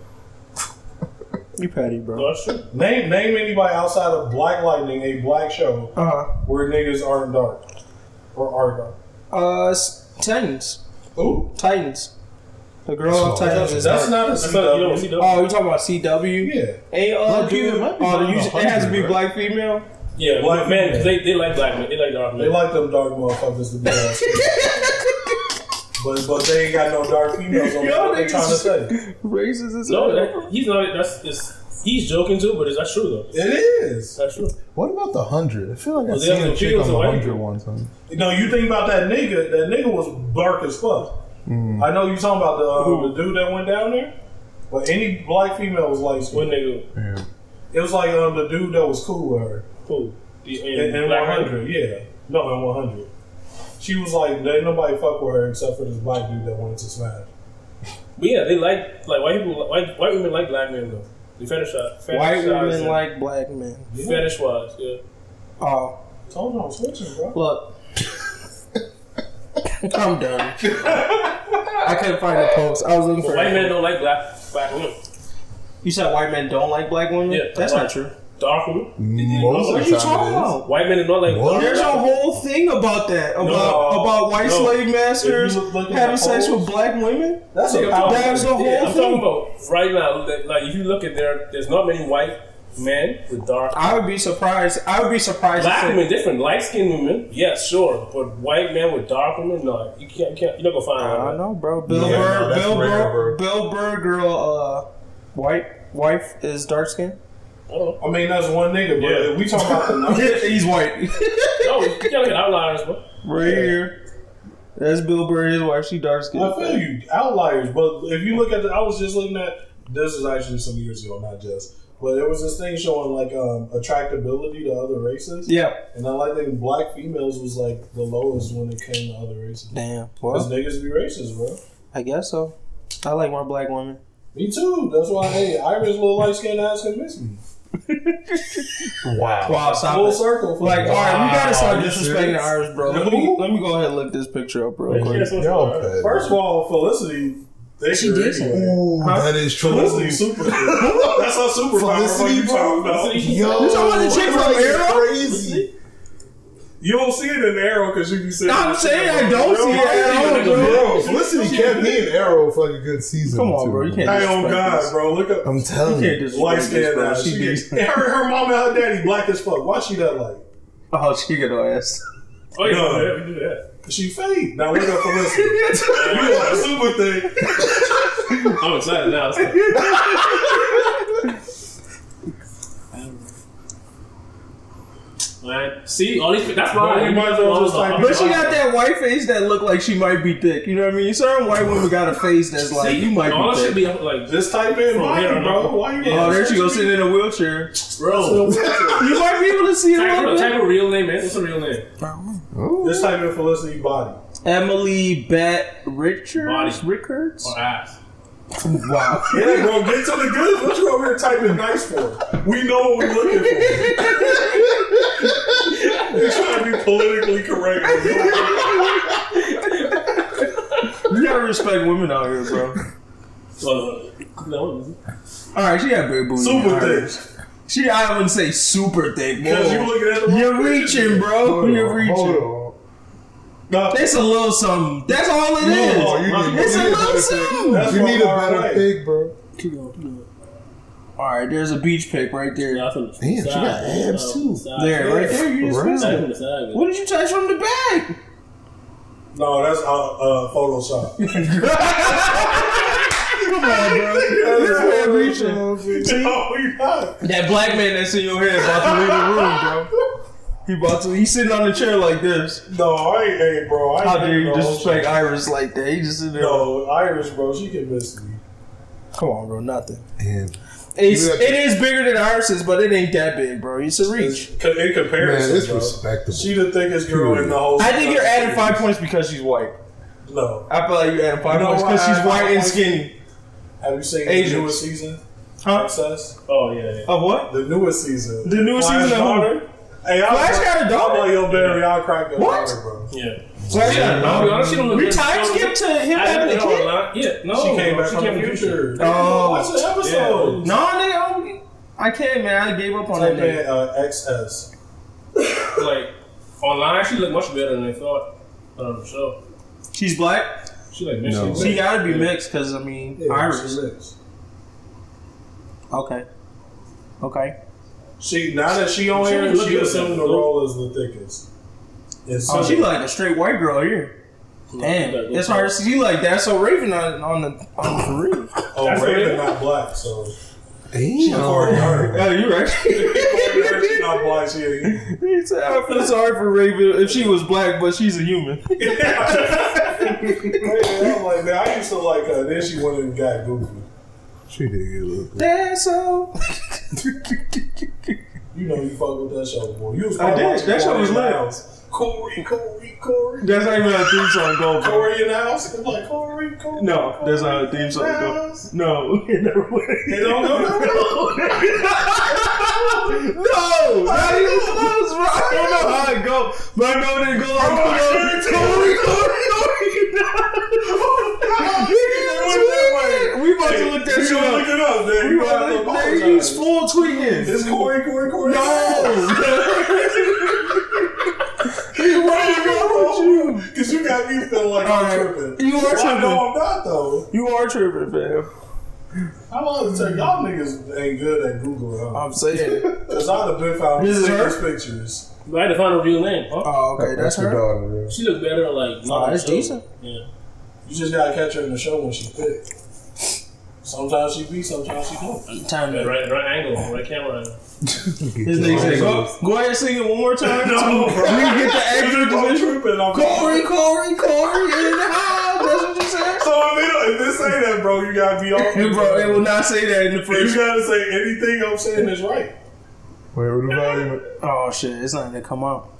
You petty, bro. No, that's true. Name anybody outside of Black Lightning, a black show, where niggas aren't dark or are dark. Titans. Who? Titans. The girl of Titans is that's dark. not a CW. Oh, you talking about CW? Yeah. It has to be black female. Yeah, black men. They like black men. They like dark men. They like them dark motherfuckers to be honest. But they ain't got no dark females on what they trying to say. Racist as no, he's not. He's joking too, but that's true though. It is. That's true. What about the 100? I feel like I seen a chick on the 100 one time. No, you think about that nigga. That nigga was dark as fuck. I know you talking about the dude that went down there, but any black female was light skinned. What nigga? Yeah. It was like the dude that was cool with her. Cool. In 100, yeah. No, in 100. She was like, there ain't nobody fuck with her except for this black dude that wanted to smash. But yeah, they like white people. White women like black men though. They fetishize. White women like black men. Yeah. Fetish wise, yeah. Oh. Told you I'm switching, bro. Look. I'm done. I couldn't find the post. I was looking for white men don't like black women. You said white men don't like black women? Yeah. That's not true. Dark women? Most what of are you the time talking about? White men don't like black. There's a whole thing about that. About white slave masters having sex with black women. That's the whole thing. I'm talking about right now. Like if you look at there's not many white men with dark. I would be surprised. Black women different. Light skinned women, yes, sure, but white men with dark women, no. You can't. You're not gonna find. I don't know, bro. Bill Burr girl, white wife is dark skinned. I mean, that's one nigga, but if we talking about the numbers. He's white. No, you can't look at outliers, bro. Right here. That's Bill Burr, his wife. She dark skinned. I feel you, outliers. But if you look at I was just looking at, this is actually some years ago, not just. But there was this thing showing like attractability to other races. Yeah. And I think black females was like the lowest when it came to other races. Damn. Because niggas be racist, bro. I guess so. I like more black women. Me too. That's why, hey, Iris little light skinned ass can miss me. Wow. Stop Full it. circle. Like, all right, we gotta start Wow, disrespecting Iris, bro. Let me go ahead and look this picture up real quick. First of all, Felicity. She did something. Ooh, that is true. Felicity's super. That's her superpower. Felicity, Bro. Yo, You talking about the chick from Arrow? Crazy. You don't see it in Arrow because you be saying. I'm saying I don't see it at all, Bro, Felicity kept me in Arrow for like a good season. Come on, too. bro. You can't. Hey, on disrespect God, this. bro. Look up. I'm telling you. Light Light skinned ass. Her mom and her daddy black as fuck. Why she that light? Oh, she get her ass. Oh, yeah, No. we do that. She fade. Now look up Felicity. You want a super thing. I'm excited now. Man, see, all these. That's why Well, we might as well just type But she got that white face that look like she might be thick. You know what I mean? Certain white women got a face that's like, you might all be should thick. be like Just type in From Mike, here on bro. out. Why you? Oh, there she goes sitting in a wheelchair. bro. You might be able to see her. Type a real name, man. What's a real name? Just type in Felicity body. Emily Bat Richards? Body. Rickards? Or ass. Wow. Yeah, bro, get to the good. What you over here typing nice for? We know what we're looking for. You're trying to be politically correct. You gotta respect women out here, bro. No. Alright, she got big booty. Super thick. I wouldn't say super thick. Because you looking at the wrong You're reaching, bro. You're reaching. Hold on. No, It's a little something. That's all it is. It's a little something. That's You need a far better away. pig, bro. Keep going. Alright, there's a beach pic right there. Damn, she got abs too. There, right there. You just missed From it. the side. What did you touch from the back? No, that's Photoshop. Come on, bro. This man reaching. No, you're not. That black man that's in your head about to leave the room, bro. He's sitting on the chair like this. No, I ain't, hey, bro. I ain't How dare you no disrespect shit. Iris like that? He just sitting there. No, Iris, bro, she can miss me. Come on, bro. Nothing. And It is bigger than Iris's, but it ain't that big, bro. It's a reach. In comparison, man, it's bro, respectable. she the thickest girl in the whole. I think you're adding 5 points because she's white. No. I feel like you're adding 5 points because she's white and skinny. Have you seen Asians. the newest season? Huh? Access? Oh, yeah. Of what? The newest season. The newest Flash season of daughter? Hey, Flash got a daughter? I'm like, yo, Barry, I'll crack your What? daughter, bro. Yeah. Flash got a daughter? We time skip skipped to him having a kid? Yeah, no. She came back she from came the from future. Oh. Watch the episode. No, nigga, I can't, man. I gave up on Type that in nigga. XS. Like, online, she looked much better than they thought on the show. She's black? She like Michigan. No. She gotta be mixed, because, I mean, Iris. Okay. She now that she on She here, look she good, assumed the though. role is the thickest. Oh, she like a straight white girl here. Damn, it's hard to see like that. So Raven on the career. Oh, That's Raven what not black, so Damn. Courtney Hurd. Oh, you right. Courtney Hurd, she not black. She a human. He said, I feel sorry for Raven if she was black, but she's a human. I'm like, man, I used to like her. Then she went and got goofy. She did get a little bit. That's so. You know you fuck with that show, boy. You was I did. watching That show was Corey in the lit. House. Corey. That's not even how the theme song go, bro. Corey in the house. It's like Corey. No, that's not how the theme song go. No, it never went. It don't go. No, not even close, bro. I don't know how it go, but I know they go like, we about to look that shit Look up. it up, man. You have to apologize. He's full tweaking. It's Corey. No. Because you got me feeling like I'm tripping. You are Well, I tripping. know I'm not, though. You are tripping, fam. How long does it take? Y'all niggas ain't good at Google, huh? I'm saying. Because I'd have been found This is her? six pictures. I had to find a real name. Huh? Oh, okay, that's her her. daughter. Yeah. She looked better, like. Oh, that's decent. Yeah. You just gotta catch her in the show when she fit. Sometimes she be, sometimes she don't. Time to. Right angle, right camera angle. His nigga said, go ahead and sing it one more time. No, bro. We get the extra I'm position. tripping. I'm Corey in the house. That's what you said. So if they say that, bro, you gotta be off. Bro, it will not say that in the You first. gotta say anything I'm saying is right. Where the volume? Oh shit, it's not gonna come out.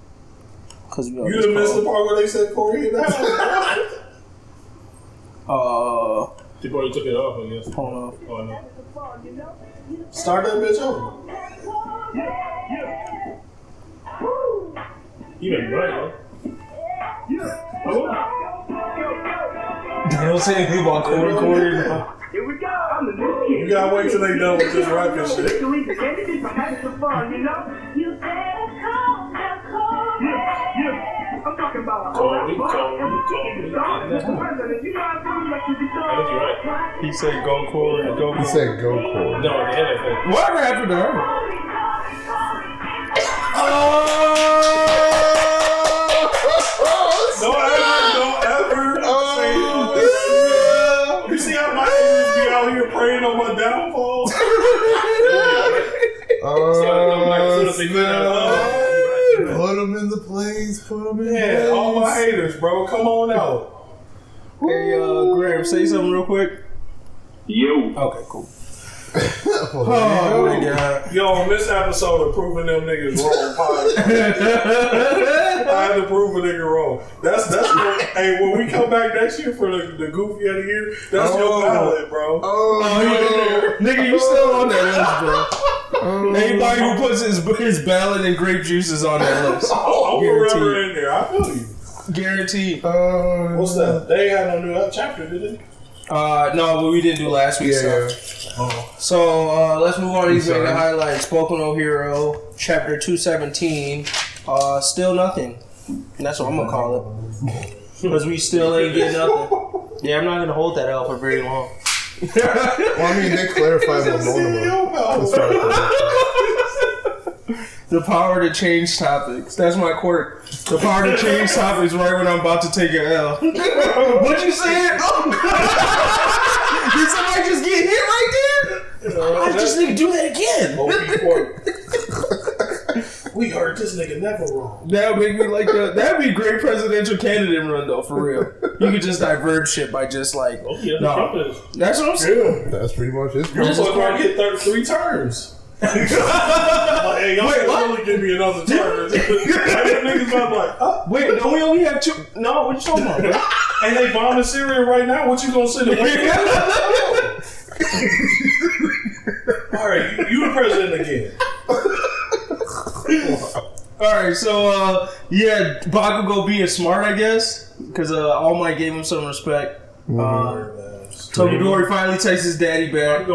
Cause we You done missed the part where they said Corey in the house. She probably took it off, I guess. Hold on. Oh, no. Start that bitch over. You been right, yo. They don't say anything about Corey. Here we go. I'm the new kid. You gotta wait till they done with this rapping shit. Victory, the candidates are having some fun, you know? You said come. I'm talking about Call me. That's the president. You know I feel like you be I think you're right. He said go Corey. Go He said go Corey. No, at the end, I think. Whatever happened to her? Don't ever say you see how my haters be out here praying on my downfall? Put him in the place. Put him in the place. Yeah, all my haters, bro. Come on out. Hey, Graham, say something real quick. Yo. Okay, cool. Oh, my God. Yo, on this episode of Proving Them Niggas Wrong podcast, I had to prove a nigga wrong. That's what, hey, when we come back next year for the goofy of the year, that's your ballot, bro. Nigga, you still on that list, bro. Anybody who puts his ballot and grape juice is on that list. I'm forever in there. I feel you. Guaranteed. What's that? They had no new chapter, did they? No, but we didn't do last week's stuff. So let's move on to these manga highlights. Boku no Hero, chapter 217. Still nothing. That's what I'm gonna call it. Because we still ain't getting nothing. Yeah, I'm not gonna hold that L for very long. Well, I mean, they clarified the The power to change topics. That's my quirk. The power to change topics right when I'm about to take an L. What'd you say? Did somebody just get hit right there? I just need to do that again. We heard this nigga never wrong. That would make me like that. That'd be a great presidential candidate run though, for real. You could just diverge shit by just like, no. That's what I'm saying. Yeah, that's pretty much it. You're supposed to get 3 turns. Like, hey, y'all really give me another turn. Niggas like, wait, don't we only have 2? No, what you talking about, bro? And they bombing Syria right now. What you gonna sit and wait? All right, you the president again. Alright, so, yeah, Bakugo being smart, I guess, because All Might gave him some respect. Togedori finally takes his daddy back.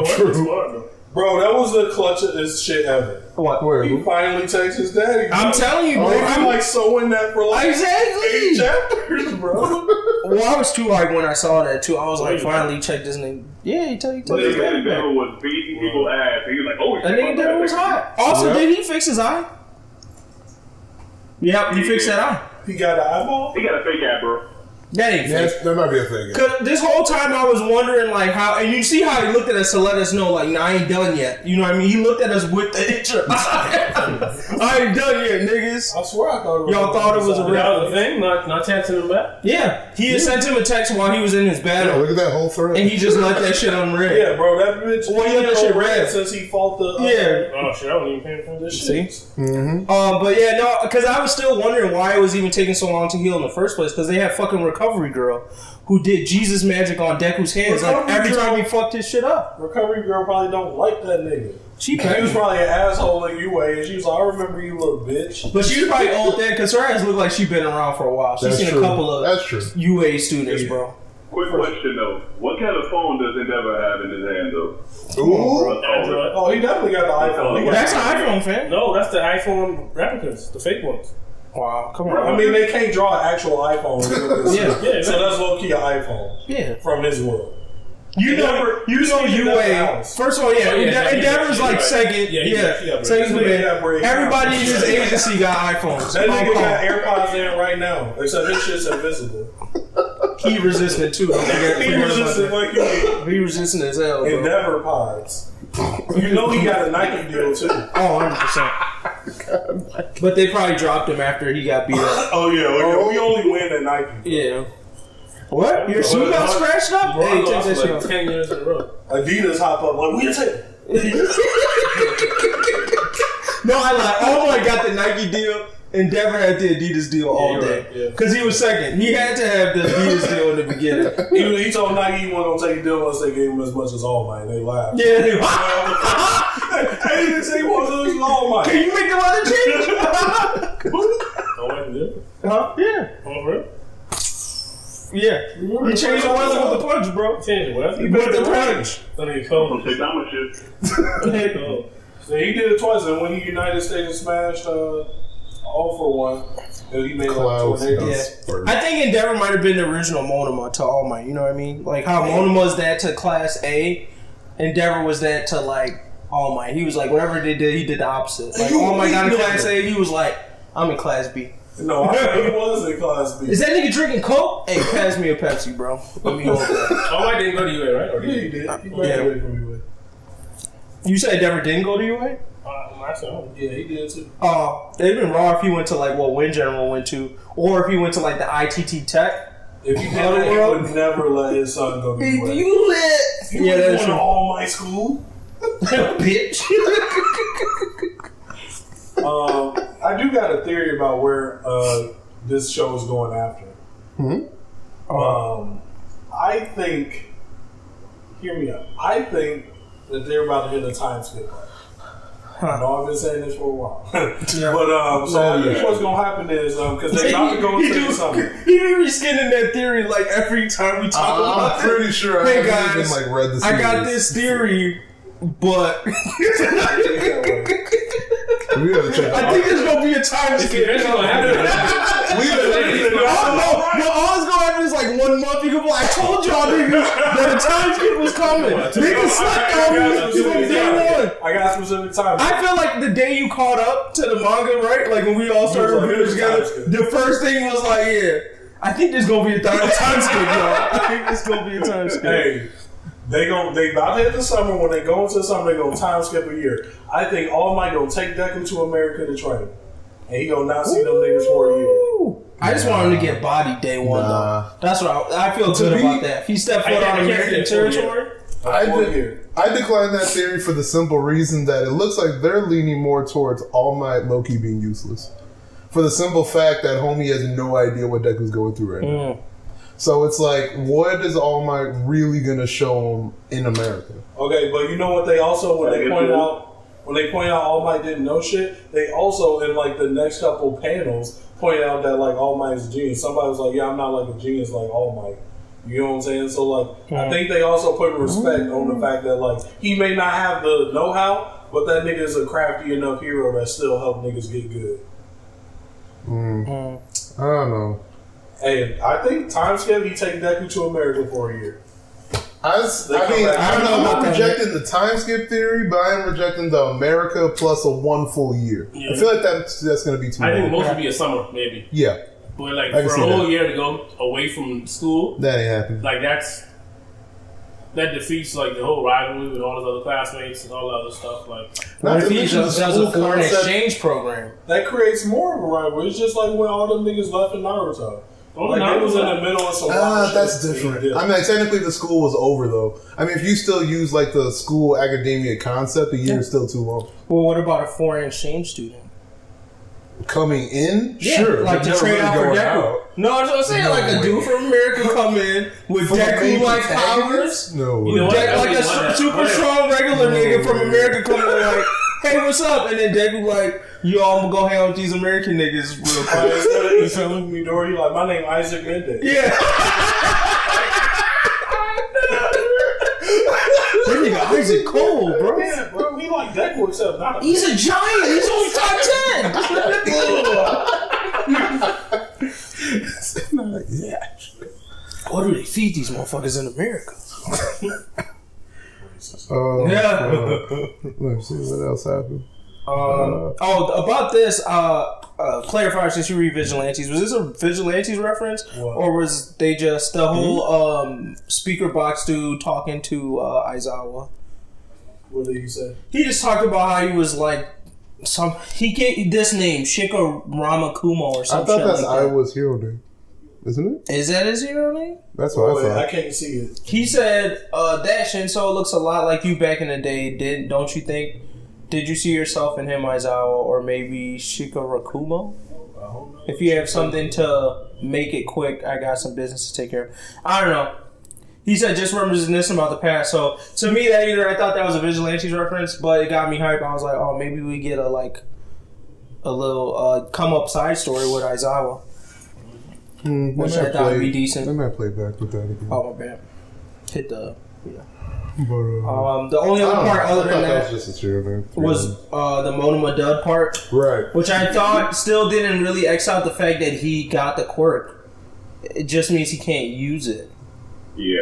Bro, that was the clutchest shit ever. What? Where? He finally takes his daddy back. I'm telling you, bro. I'm like sewing that for like 8 exactly chapters, bro. Well, I was too hyped when I saw that, too. I was like, finally, check this name. Yeah, he took his daddy back. Devil was beating people's ass. He was like, oh, That nigga Devil was hot. Also, did he fix his eye? Yep, he fixed that eye. He got an eyeball? He got a fake eye, bro. That ain't fake. That might be a thing. Cause this whole time I was wondering like how, and you see how he looked at us to let us know like, nah, I ain't done yet. You know what I mean? He looked at us with the intro. I ain't done yet, niggas. I swear I thought it was Y'all thought it was a real thing, not texting him back. Yeah, he had sent him a text while he was in his battle. Yeah, look at that whole thread. And he just let that shit unread. Yeah, bro, that bitch. Well, he let that shit read since he fought the. Yeah. Oh shit, I wasn't even paying attention to this shit. See? But yeah, no, because I was still wondering why it was even taking so long to heal in the first place. Because they had fucking Recovery Girl who did Jesus magic on Deku's hands like every time he fucked his shit up. Recovery Girl probably don't like that nigga. She was probably an asshole in UA, and she was like, I remember you, little bitch. But she was probably old then, because her ass looked like she'd been around for a while. She's seen a couple of UA students, bro. Quick question though. What kind of phone does Endeavor have in his hand though? Android. Oh, he definitely got the iPhone. That's an iPhone, fam. No, that's the iPhone replicas, the fake ones. Wow, come on. I mean, they can't draw an actual iPhone. Yeah. So that's low key an iPhone. Yeah. From his world. You know UA. First of all, Endeavor's like second. Second. Everybody in his agency got iPhones. That nigga got AirPods in right now. Except his shit's invisible. Heat resistant too. Heat resistant like you need. Heat resistant as hell. Bro. Endeavor pods. You know he got a Nike deal too. Oh, 100%. But they probably dropped him after he got beat up. Oh yeah. We only win at Nike. Yeah. What? Your shoe got scratched up? Bro, Hey, take that shit like off. 10 years in a row. Adidas hop up like, we the tape. No, I like. Oh, I got the Nike deal. Endeavor had the Adidas deal all day. Because he was second. He had to have the Adidas deal in the beginning. Even he told Nike he wasn't going to take a deal unless they gave him as much as All Might. They laughed. Yeah. He didn't say he wanted as All Might. Can you make the other change? Huh? Yeah. Yeah. He changed the weather with the punch, bro. Changed the weather? He put the punch. Then he cold. Take that much shit. So he did it twice, and when he United States and smashed All for One, he made Clouds. like tornadoes. Yeah. I think Endeavor might have been the original Monoma to All Might. You know what I mean? Like how Monoma was that to Class A, Endeavor was that to like All Might. He was like whatever they did, he did the opposite. Like All Might got in Class A, he was like, I'm in Class B. No, I think he was in Class B. Is that nigga drinking Coke? Hey, pass me a Pepsi, bro. Let me hold that. All Might didn't go to UA, right? Or Yeah, he did. He graduated from UA. You said Endeavor didn't go to UA? Yeah, he did too. It'd been raw if he went to like what Win General went to, or if he went to like the ITT Tech. If he did, he would never let his son go to UA. You lit? Yeah, that's true. All Might school. Bitch. I do got a theory about where this show is going after. I think, hear me out. I think that they're about to hit a time skip. I know I've been saying this for a while, but I think what's gonna happen is because they're about to go into something. He be reskinning that theory like every time we talk about it. I'm pretty sure Hey I haven't guys, even like read the I series. got this theory, but We gotta check I think there's gonna be a time skip. All it's gonna happen is like 1 month. You can be like, I told y'all niggas that a time skip was coming. Niggas slept on me from day one. I got a specific time. I feel like the day you caught up to the manga, right? Like when we all started reviewing together, the first thing was like, yeah, I think there's gonna be a time skip, y'all. I think there's gonna be a time skip. Hey, they about to hit the summer. When they go into the summer, they gonna time skip a year. I think All Might gonna take Deku to America to train, and he gonna not see them niggas for a year. I just want him to get bodied day one, though. That's what I feel good about that. If he stepped foot on American territory, I decline that theory for the simple reason that it looks like they're leaning more towards All Might Loki being useless. For the simple fact that homie has no idea what Deku's going through right now. So it's like, what is All Might really gonna show him in America? Okay, but you know what they also when they point out All Might didn't know shit, they also in like the next couple panels point out that like All Might is a genius. Somebody was like, yeah, I'm not like a genius like All Might. You know what I'm saying? So like I think they also put respect on the fact that like he may not have the know-how, but that nigga is a crafty enough hero that still help niggas get good. I don't know. Hey, I think time skip he take Deku to America for a year. I don't know. I'm not rejecting the time skip theory, but I am rejecting the America plus a 1 full year. I feel like that's going to be too I long. think most would be a summer, maybe. Yeah. But like for a whole year to go away from school, that ain't happening. Like that defeats like the whole rivalry with all his other classmates and all that other stuff. Like, what if he does a foreign exchange program? That creates more of a rivalry. It's just like when all them niggas left in Naruto. Like they was in the middle of some that's different. I mean, technically the school was over though. I mean, if you still use like the school academia concept, a year is still too long. Well, what about a foreign exchange student? Coming in? Sure. Like to trade out for Deku. No, I was gonna say like a dude from America come in with Deku like powers. No. You know what? Like a super strong regular nigga from America coming in like, hey, what's up? And then Deku like, yo, I'm gonna go hang out with these American niggas real quick. You feel me, Dory? Like, my name Isaac Mendez. Yeah. That nigga Isaac cold, bro. Yeah, bro. He like Deku except not. He's a giant. He's only top 10. Yeah. What do they feed these motherfuckers in America? Let's see what else happened. About this, clarify since you read Vigilantes, was this a Vigilantes reference? What? Or was they just the whole speaker box dude talking to Aizawa? What did he say? He just talked about how he was like he gave this name, Shika Ramakumo or something. I thought that's like that. Aiwa's hero name. Isn't it? Is that his hero name? That's what I thought. I can't see it. He said, that Shinso looks a lot like you back in the day. Don't you think? Did you see yourself in him, Aizawa, or maybe Shikarakumo? If you have something to make it quick, I got some business to take care of. I don't know. He said just reminiscing about the past. So to me, that either I thought that was a Vigilantes reference, but it got me hyped. I was like, oh, maybe we get a little come up side story with Aizawa, which I thought would be decent. They might play back with that again. Oh my bad. Hit the But, the only other part other than that was just a was the Monoma Dud part, right? Which I thought still didn't really X out the fact that he got the quirk. It just means he can't use it. Yeah.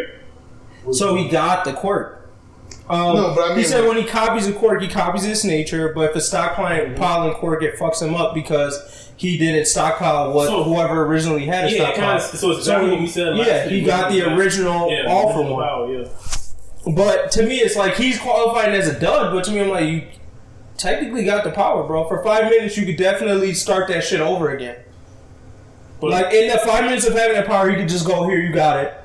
So he got the quirk. No, but I mean, he said when he copies a quirk, he copies its nature. But if a stockpiling quirk, it fucks him up because he didn't stockpile whoever originally had a stockpile. So it's exactly what we said. He got the original offer one. Yeah. But to me, it's like he's qualifying as a dud. But to me, I'm like, you technically got the power, bro. For 5 minutes, you could definitely start that shit over again. But like in the 5 minutes of having that power, he could just go, here, you got it.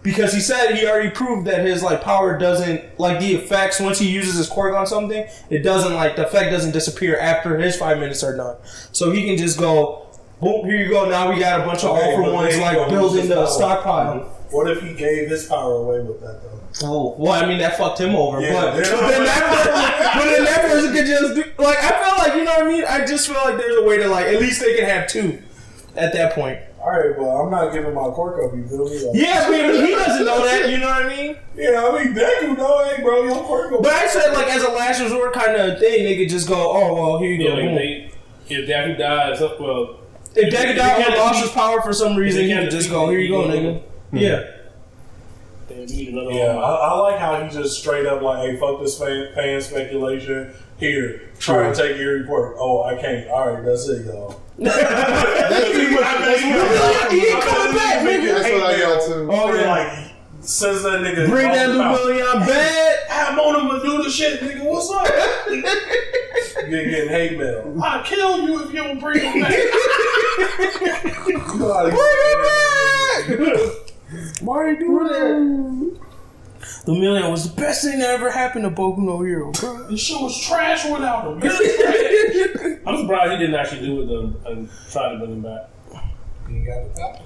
Because he said he already proved that his like power doesn't like the effects once he uses his quirk on something, it doesn't like the effect doesn't disappear after his 5 minutes are done. So he can just go, boom, here you go. Now we got a bunch of offer ones like building the stockpile. What if he gave his power away with that though? Oh, well, I mean that fucked him over. Yeah, but then that person could just do, like I feel like, you know what I mean. I just feel like there's a way to like at least they can have two at that point. Alright, well, I'm not giving my quirk up, you feel me? Like, yeah, I mean, he doesn't know that, you know what I mean? Yeah, I mean, Deku know, hey, bro, your quirk up. But I said, like, as a last resort kind of thing, they could just go, oh, well, here you go. Like if Deku dies, well... If Deku dies or lost his power for some reason, he could just go, here you go, nigga. Mm-hmm. Yeah. Yeah, I like how he just straight up like, hey, fuck this fan speculation. Here, try and take your quirk. Oh, I can't. Alright, that's it, y'all. That's pretty much he ain't coming back, nigga. That's what I got too. Oh, yeah. Like, since that nigga bring that Lumillion back. I'm on him to do the shit, nigga. What's up? You're getting hate mail. I'll kill you if you don't bring him back. Bring him back. Why are you doing that? Lumillion was the best thing that ever happened to Boku no Hero, bro. This shit was trash without him. I'm surprised he didn't actually do it and try to bring him back. He got the power.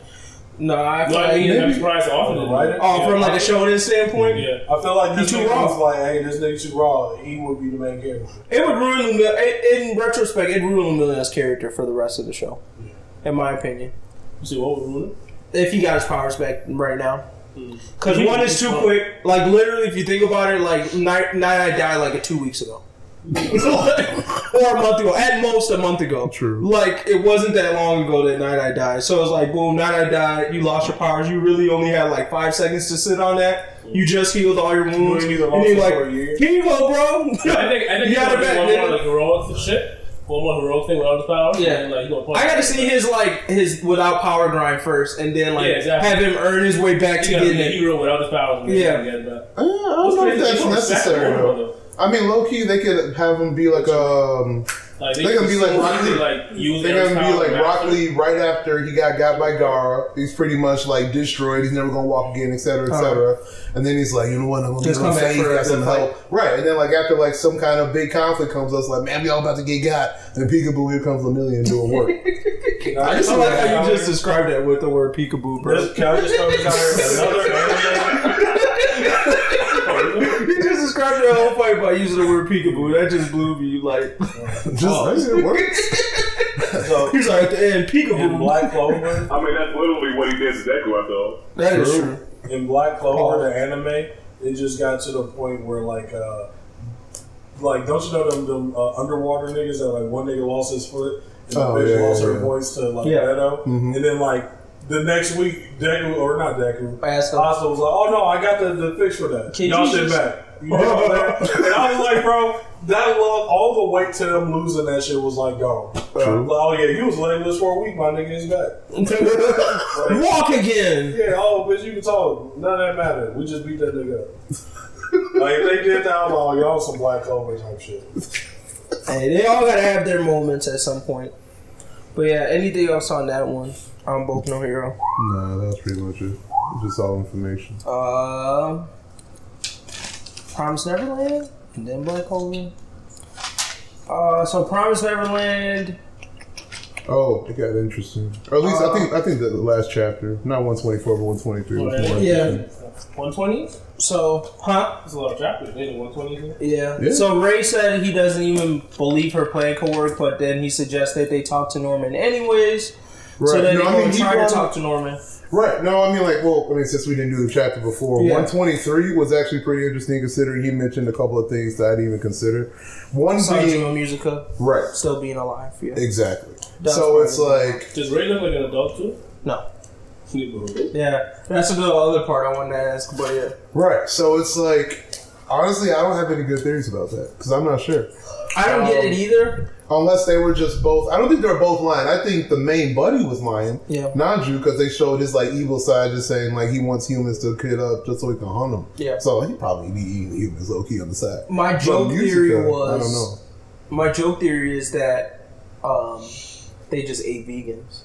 No, I feel like I'm surprised often. From like a shonen standpoint? Yeah. I feel like this too nigga raw. was like, hey, this nigga too raw. He would be the main character. It would ruin in retrospect, it'd ruin Lumillion's character for the rest of the show. In my opinion. You see what would ruin it? If he got his powers back right now. Because one is too quick. Like, literally, if you think about it, like, Night Eye died like 2 weeks ago. Or a month ago. At most, a month ago. True. Like, it wasn't that long ago that Night Eye died. So it's like, boom, Night Eye died. You lost your powers. You really only had like 5 seconds to sit on that. You just healed all your wounds. And you're like, here you go, bro. I think you got it back, one more like heroic shit. One more heroic thing without his powers. Yeah, and, like, I got to see his without power grind first, and then have him earn his way back to getting it. Hero without his powers. Yeah, I don't know if that's necessary though. I mean, low key, they could have him be like they can be like Rock Lee. They're gonna be like Rock Lee right after he got by Gaara. He's pretty much like destroyed. He's never gonna walk again, etc., etc. And then he's like, you know what? I'm gonna just come back for some help. Right, and then like after like some kind of big conflict comes up, it's like, man, we all about to get got. And peekaboo, here comes Lumillion doing work. I just like how you just described that with the word peekaboo, bro. Can I just throw this out here? Another You just described your whole fight by using the word peekaboo. That just blew me. Like, it works. So, he's like at the end, peekaboo. In Black Clover. I mean, that's literally what he did to Deku, I thought. That is true. In Black Clover, the anime, it just got to the point where like don't you know them underwater niggas that like one nigga lost his foot and the bitch lost her voice to like Beto, and then like the next week Asta was like, oh no, I got the fix for that. Y'all sit back. You know what I'm saying? And I was like, bro, all the weight to them losing that shit was like gone. Oh yeah, you was laying for a week, my nigga is back. Walk again. Yeah, bitch, you can talk. None of that matter. We just beat that nigga up. Like if they did that, y'all some Black Clover type shit. Hey, they all gotta have their moments at some point. But yeah, anything else on that one? I'm Boku no Hero. Nah, that's pretty much it. Just all information. Promised Neverland, and then Black Clover. So Promised Neverland. Oh, it got interesting. Or at least I think the last chapter, not 124, but 123 was more interesting. 120? So, It's a lot of chapters. 120? Yeah. So Ray said he doesn't even believe her plan could work, but then he suggested they talk to Norman anyways. Right. So then they try to talk to Norman. Right. No, I mean, since we didn't do the chapter before, 123 was actually pretty interesting considering he mentioned a couple of things that I didn't even consider. One being Musica. Right. Still being alive. Yeah. Exactly. So it's like... Does Ray look like an adult too? No. Yeah. That's the other part I wanted to ask, but yeah. Right. So it's like... Honestly, I don't have any good theories about that because I'm not sure. I don't get it either. Unless they were just both. I don't think they were both lying. I think the main buddy was lying. Yeah. Nanju, because they showed his like evil side, just saying like he wants humans to kid up just so he can hunt them. Yeah. So he probably be eating humans low key on the side. My joke theory was. I don't know. My joke theory is that they just ate vegans.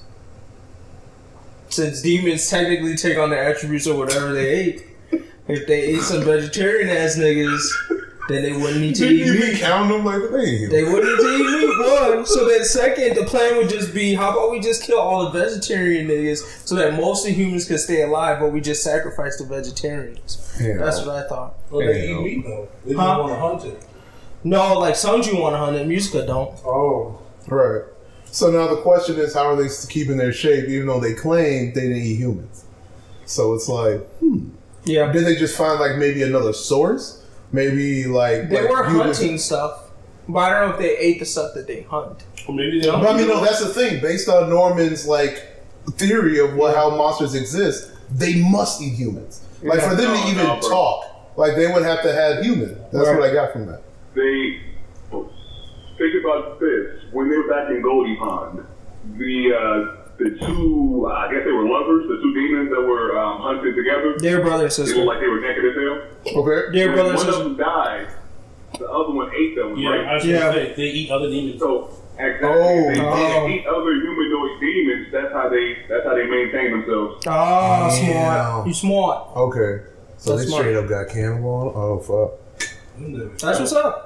Since demons technically take on the attributes of whatever they ate, if they ate some vegetarian ass niggas, then they wouldn't need to eat meat. Count them like they wouldn't need to eat meat, one. So then second, the plan would just be, how about we just kill all the vegetarian niggas so that most of the humans could stay alive, but we just sacrifice the vegetarians. That's what I thought. Well, they eat meat though. They just want to hunt it. No, like Sunju want to hunt it, Musica don't. Oh. Right. So now the question is, how are they keeping their shape even though they claim they didn't eat humans? So it's like, Yeah. Did they just find like maybe another source? Maybe like they were humans hunting stuff, but I don't know if they ate the stuff that they hunt. Or maybe they don't. But I mean, no, that's the thing. Based on Norman's like theory of how monsters exist, they must eat humans. Like for them to even talk, like they would have to have humans. That's what I got from that. They think about this. When they were back in Goldie Pond, the two, I guess they were lovers, the two demons that were hunted together. They're brother and sister. They looked like they were naked as hell. Okay. They're brother and sister. sister. One of them died. The other one ate them. Yeah, right? I was gonna say, they eat other demons. So exactly, they eat other humanoid demons. That's how they maintain themselves. Oh, smart. You smart. Okay. So That's they straight up got cannibal. Oh fuck. That's what's up.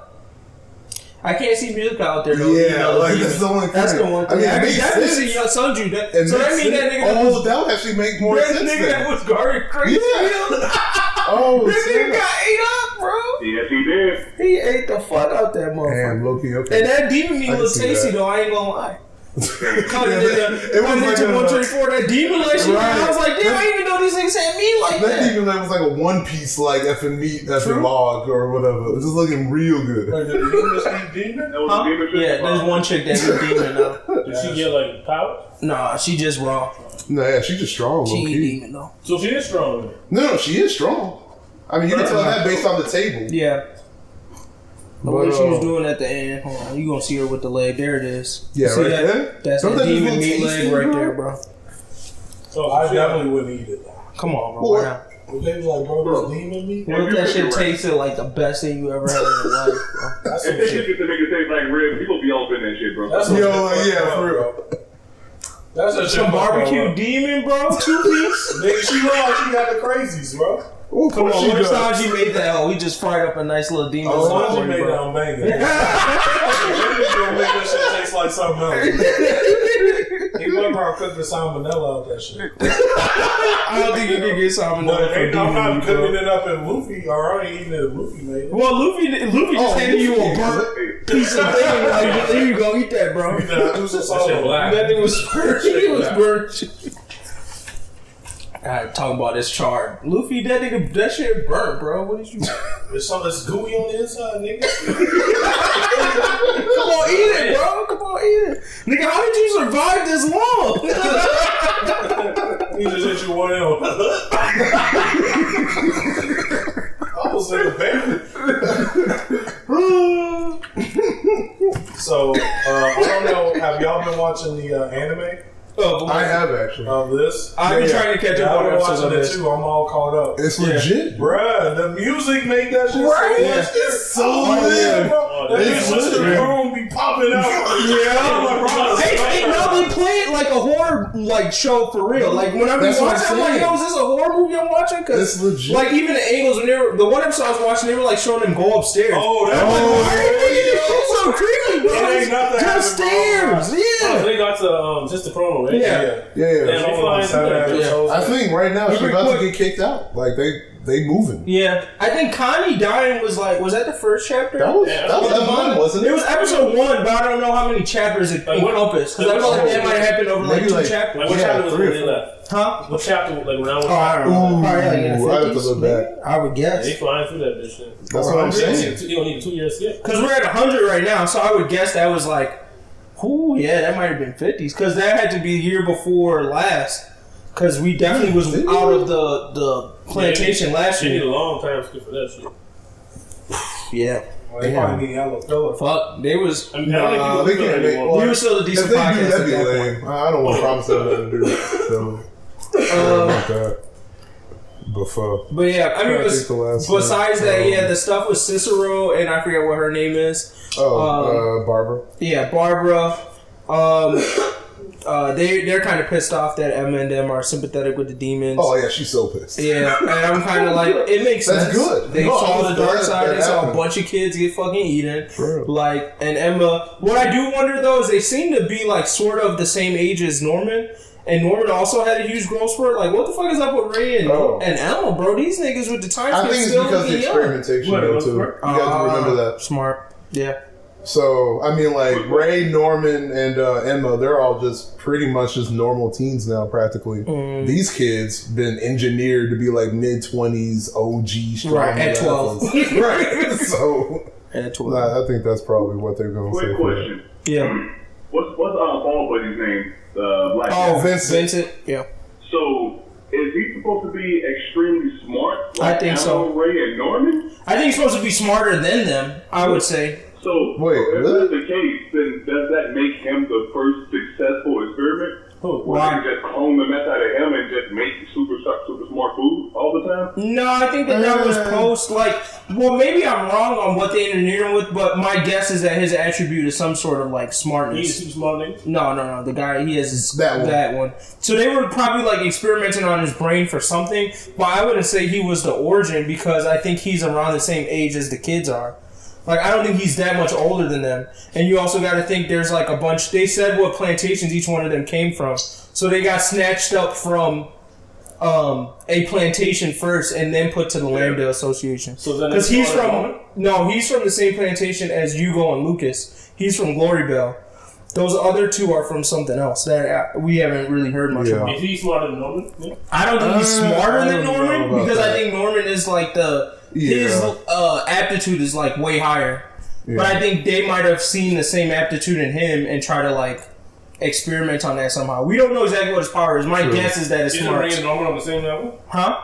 I can't see Musica out there though. Yeah, like that's the only thing. That's the one thing. I mean, I it can definitely see Sunju. So that means that nigga oh, that would actually make more sense. That nigga then. that was guarding crazy. Oh, that nigga got ate up, bro. Yes, he did. He ate the fuck out that motherfucker. Damn, Loki. Okay. And that demon meat was tasty though. I ain't gonna lie. Coming into 124, that demon like shit. I was like, damn, I didn't even know these niggas had meat like that. That demon was like a one piece, like effing meat, effing log or whatever. It was just looking real good. Wait, did the demons eat demon? Huh? Yeah, there's one chick that eat demon though. Did she get like power? Nah, she just raw. No, yeah, she's just strong. She Low eat key. demon though. So she is strong. No, she is strong. I mean, you can tell that based on the table. Yeah. The way she was doing at the end, hold on, you gonna see her with the leg. There it is. Yeah, see right that? there. That's Don't the that demon just meat look leg tasty, right bro? there, bro. So I definitely wouldn't eat it. Come on, bro. Well, Why not? They was like, bro, this demon meat? What if that shit tasted like the best thing you ever had in your life, bro? That's If some they shit. get to make it taste like ribs, people be all up in that shit, bro. That's some Yo, shit yeah, fucked for up, real. bro. That's a Some shit barbecue fucked up, demon, bro. 2 piece. bro. Nigga, she raw. She got the crazies, bro. Oh, Come on, she which does. time she made that? Oh, we just fried up a nice little demon. Oh, sauce so for she you, made that bro. on Manga. Niggas gonna make that shit taste like something else. He went around cooking salmonella out that shit. I don't think you can get salmonella But from I'm not demon meat, cooking bro. it up in Luffy, or I ain't eating it in Luffy, man. Well, Luffy just handed you a burnt piece of thing. Like, here you go, eat that, bro. You know, do some That salt. shit black. That thing was burnt. It was burnt. Talking about this chard. Luffy, that shit burnt, bro. What did you... There's something that's gooey on the inside, nigga. Come on, eat it, bro. Come on, eat it. Nigga, how did you survive this long? He just hit you one L. I was in the bed. So, I don't know, have y'all been watching the anime I have actually. of this? I've been trying to catch up I've on been episodes of watching it this. too. I'm all caught up. It's legit. Bruh, the music made that shit Right? so Yeah. much. It's so Oh, lit, yeah. bro. That It's bitch Mr. lit. Chrome be popping out. Hey, no, they play it like a horror like show for real. Like when I be That's what watching, I'm I'm like, saying. yo, is this a horror movie I'm watching? Cause It's legit. like even the angles when the one episode I was watching, they were like showing them go upstairs. Oh, that was so creepy, bro. It ain't nothing. Just stairs. Yeah. They got to just the promo, right? Yeah. I think right now she's about to get kicked out. Like they moving. Yeah, I think Connie dying was that the first chapter? That was episode 1, wasn't it? It was episode 1, but I don't know how many chapters it encompassed. Because I feel like that might have happened over like 2 chapters. Like, what chapter was when they left? Huh? What chapter? Like when I was. I don't know. Probably like in the 50s. I have to look back. I would guess. They flying through that bitch. That's what I'm saying. You don't need a 2-year skip. Because we're at 100 right now, so I would guess that was like, that might have been 50s. Because that had to be the year before last. Because we definitely was out of the plantation last year. You need a long time skip for that shit. Yeah. Well, they probably need yellow filler. Fuck, they was. They can't make. We were still a decent podcast. That'd be lame. I don't want to promise them nothing to do with filler. Like that. But yeah, I mean, besides that, the stuff with Cicero and I forget what her name is. Barbara. Yeah, Barbara. They're kind of pissed off that Emma and them are sympathetic with the demons. Oh yeah, she's so pissed. Yeah, and I'm kind of like, it makes sense. That's good. They saw the dark side. They saw a bunch of kids get fucking eaten. Like, and Emma. What I do wonder though is they seem to be like sort of the same age as Norman. And Norman also had a huge growth spurt. Like, what the fuck is up with Ray and Emma, bro? These niggas with the time I think it's because of the experimentation, though, too. You got to remember that. Smart. Yeah. So, I mean, like, Ray, Norman, and Emma, they're all just pretty much just normal teens now, practically. These kids been engineered to be, like, mid-20s, OG, strong. Right, at 12. Right. So, at 12. I think that's probably what they're going to say. Quick question. Yeah. What's Paul Buddy's name? Black Vincent. Yeah. So, is he supposed to be extremely smart? Like I think so. Ray and Norman? I think he's supposed to be smarter than them, I would say. So, if that's the case, then does that make him the first successful experiment? Why? They just clone the mess out of him and just make super smart food all the time? No, I think that was post, maybe I'm wrong on what they engineered him with, but my guess is that his attribute is some sort of, like, smartness. He's super smart, nigga? No. The guy, he has that one. So they were probably, like, experimenting on his brain for something, but I wouldn't say he was the origin because I think he's around the same age as the kids are. Like, I don't think he's that much older than them. And you also got to think there's, like, a bunch... They said what plantations each one of them came from. So they got snatched up from a plantation first and then put to the Lambda Association. Because he's from... No, he's from the same plantation as Hugo and Lucas. He's from Glory Bell. Those other two are from something else that we haven't really heard much about. Is he smarter than Norman? Yeah. I don't think he's smarter than Norman because I think Norman is, like, his aptitude is like way higher, but I think they might have seen the same aptitude in him and try to like experiment on that somehow. We don't know exactly what his power is. My guess is that it's smart. Is Ray and Norman on the same level? Huh?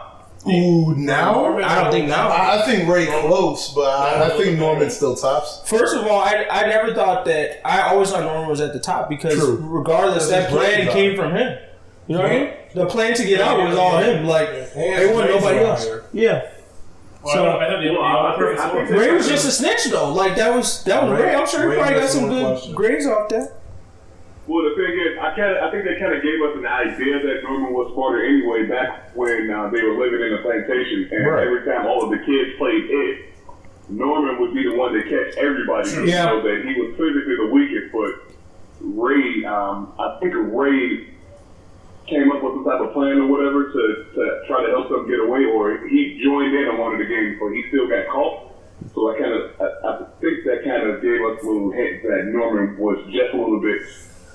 Ooh, now? I don't think now. I think Ray close, but I think Norman still tops. First of all, I never thought that. I always thought Norman was at the top because regardless, that plan came from him. You know what I mean? The plan to get out was all him. Like it wasn't nobody else. Yeah. So Ray was just a snitch though. Like that was Ray. I'm sure he probably got some good grades off that. Well, the thing is, I think they kind of gave us an idea that Norman was smarter anyway back when they were living in the plantation, and every time all of the kids played it, Norman would be the one to catch everybody, so that he was physically the weakest. But Ray, I think Ray came up with some type of plan or whatever to try to help them get away, or he joined in on one of the games, but he still got caught. So I think that kind of gave us a little hint that Norman was just a little bit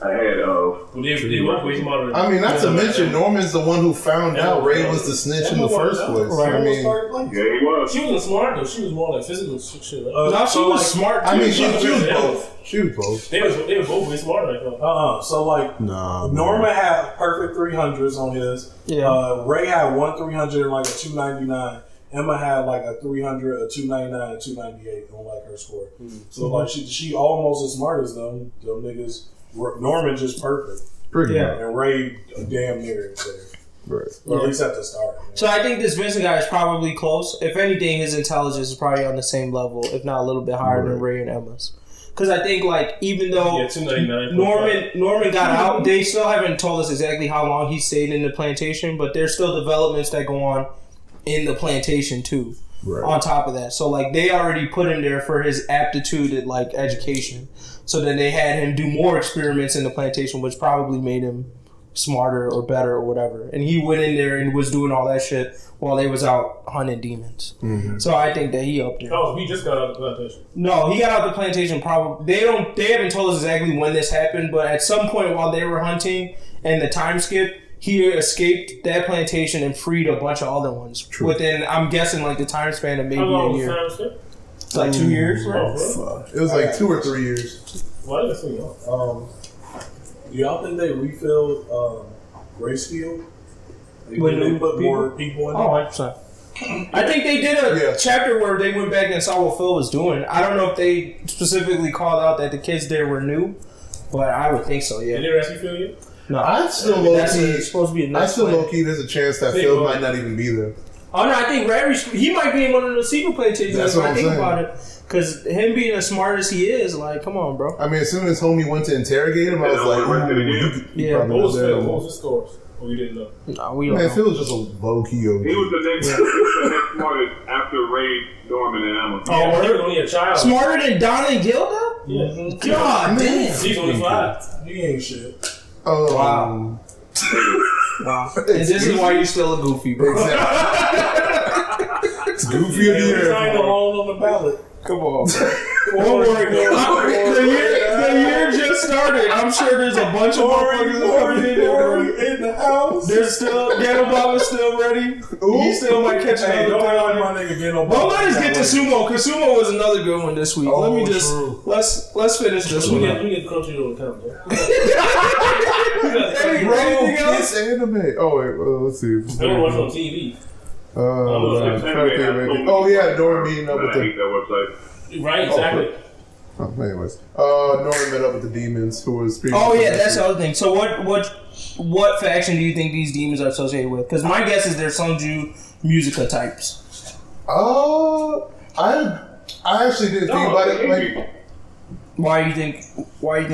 ahead of. I mean, not to mention Norman's the one who found out Ray was the snitch in the first place. Right. I mean, yeah, he was. She wasn't smart though. She was more like physical shit. No, she was smart. I mean, she was both. She was both. They were both way smarter. So like, Norman had perfect 300s on his. Yeah. Ray had 1 300 and like a 299. Emma had like a 300, a 299, and 298 on like her score. So like she almost as smart as them niggas. Norman just perfect. Pretty much. And Ray damn near there. Right. Or at least at the start. Yeah. So I think this Vincent guy is probably close. If anything, his intelligence is probably on the same level, if not a little bit higher than Ray and Emma's. Because I think, like, even though Norman got out, they still haven't told us exactly how long he stayed in the plantation, but there's still developments that go on in the plantation, too. on top of that. So like they already put him there for his aptitude at like education. So then they had him do more experiments in the plantation, which probably made him smarter or better or whatever. And he went in there and was doing all that shit while they was out hunting demons. Mm-hmm. So I think that he up there. Oh, he just got out of the plantation. No, he got out of the plantation probably. They haven't told us exactly when this happened, but at some point while they were hunting and the time skip, he escaped that plantation and freed a bunch of other ones. True. Within, I'm guessing, like the time span of maybe a year. Time skip? It's like 2 years, right? Oh, it was like 2 or 3 years. Why did I say y'all? Do y'all think they refilled Gracefield? When they put more people in there? 100%. I think they did a chapter where they went back and saw what Phil was doing. I don't know if they specifically called out that the kids there were new, but I would think so, yeah. Did they rescue Phil yet? No. I still low-key, supposed to be low-key there's a chance that Phil might not even be there. Oh no, I think he might be in one of the secret plantations. That's what I'm saying. About it. Because him being as smart as he is, like, come on, bro. I mean, as soon as homie went to interrogate him, I was like, yeah. What was Phil? What was his scores? Oh, we didn't know. No, we don't know. Phil was just a low-key OG. He was the next smartest after Ray, Norman, and Emma. Oh, he was only a child. Smarter than Don and Gilda? Yeah. God damn. He's only 5. He ain't shit. Oh, wow. Wow. And this is why you're still a goofy, bro. Exactly. It's goofy of the year. Trying to hold on the ballot. Come on. Don't worry. The year just started. I'm sure there's a bunch of motherfuckers coming in the house. There's still, Ghetto Bob is still ready. He still might catch another don't my nigga Ghetto Bob. Well, let us get to Sumo, because Sumo was another good one this week. Let me just, let's finish this one. We get Crunchyroll account, bro. Anything else? Anime. Oh, wait, let's see. They don't watch on TV. Oh, yeah, Norman meeting up with I hate that website. Right, exactly. Anyways, Norman met up with the demons who was. Oh yeah, that's the other thing. So what faction do you think these demons are associated with? Because my guess is they're Sunju Musica types. I actually didn't think about it. Like, why do you think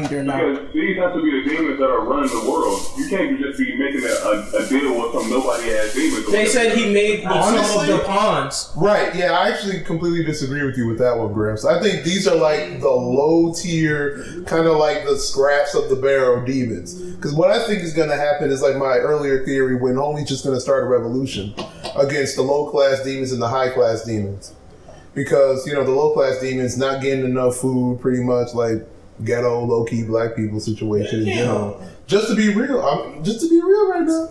they're not? Because these have to be the demons that are running the world. You can't just be making a deal with some nobody ass demons. They said he made some of the pawns. Right, yeah, I actually completely disagree with you with that one, Gramps. I think these are like the low tier, kind of like the scraps of the barrel demons. Because what I think is going to happen is like my earlier theory when homie's just going to start a revolution against the low class demons and the high class demons. Because, the low-class demons not getting enough food, pretty much like ghetto, low-key black people situation in general. Just to be real right now.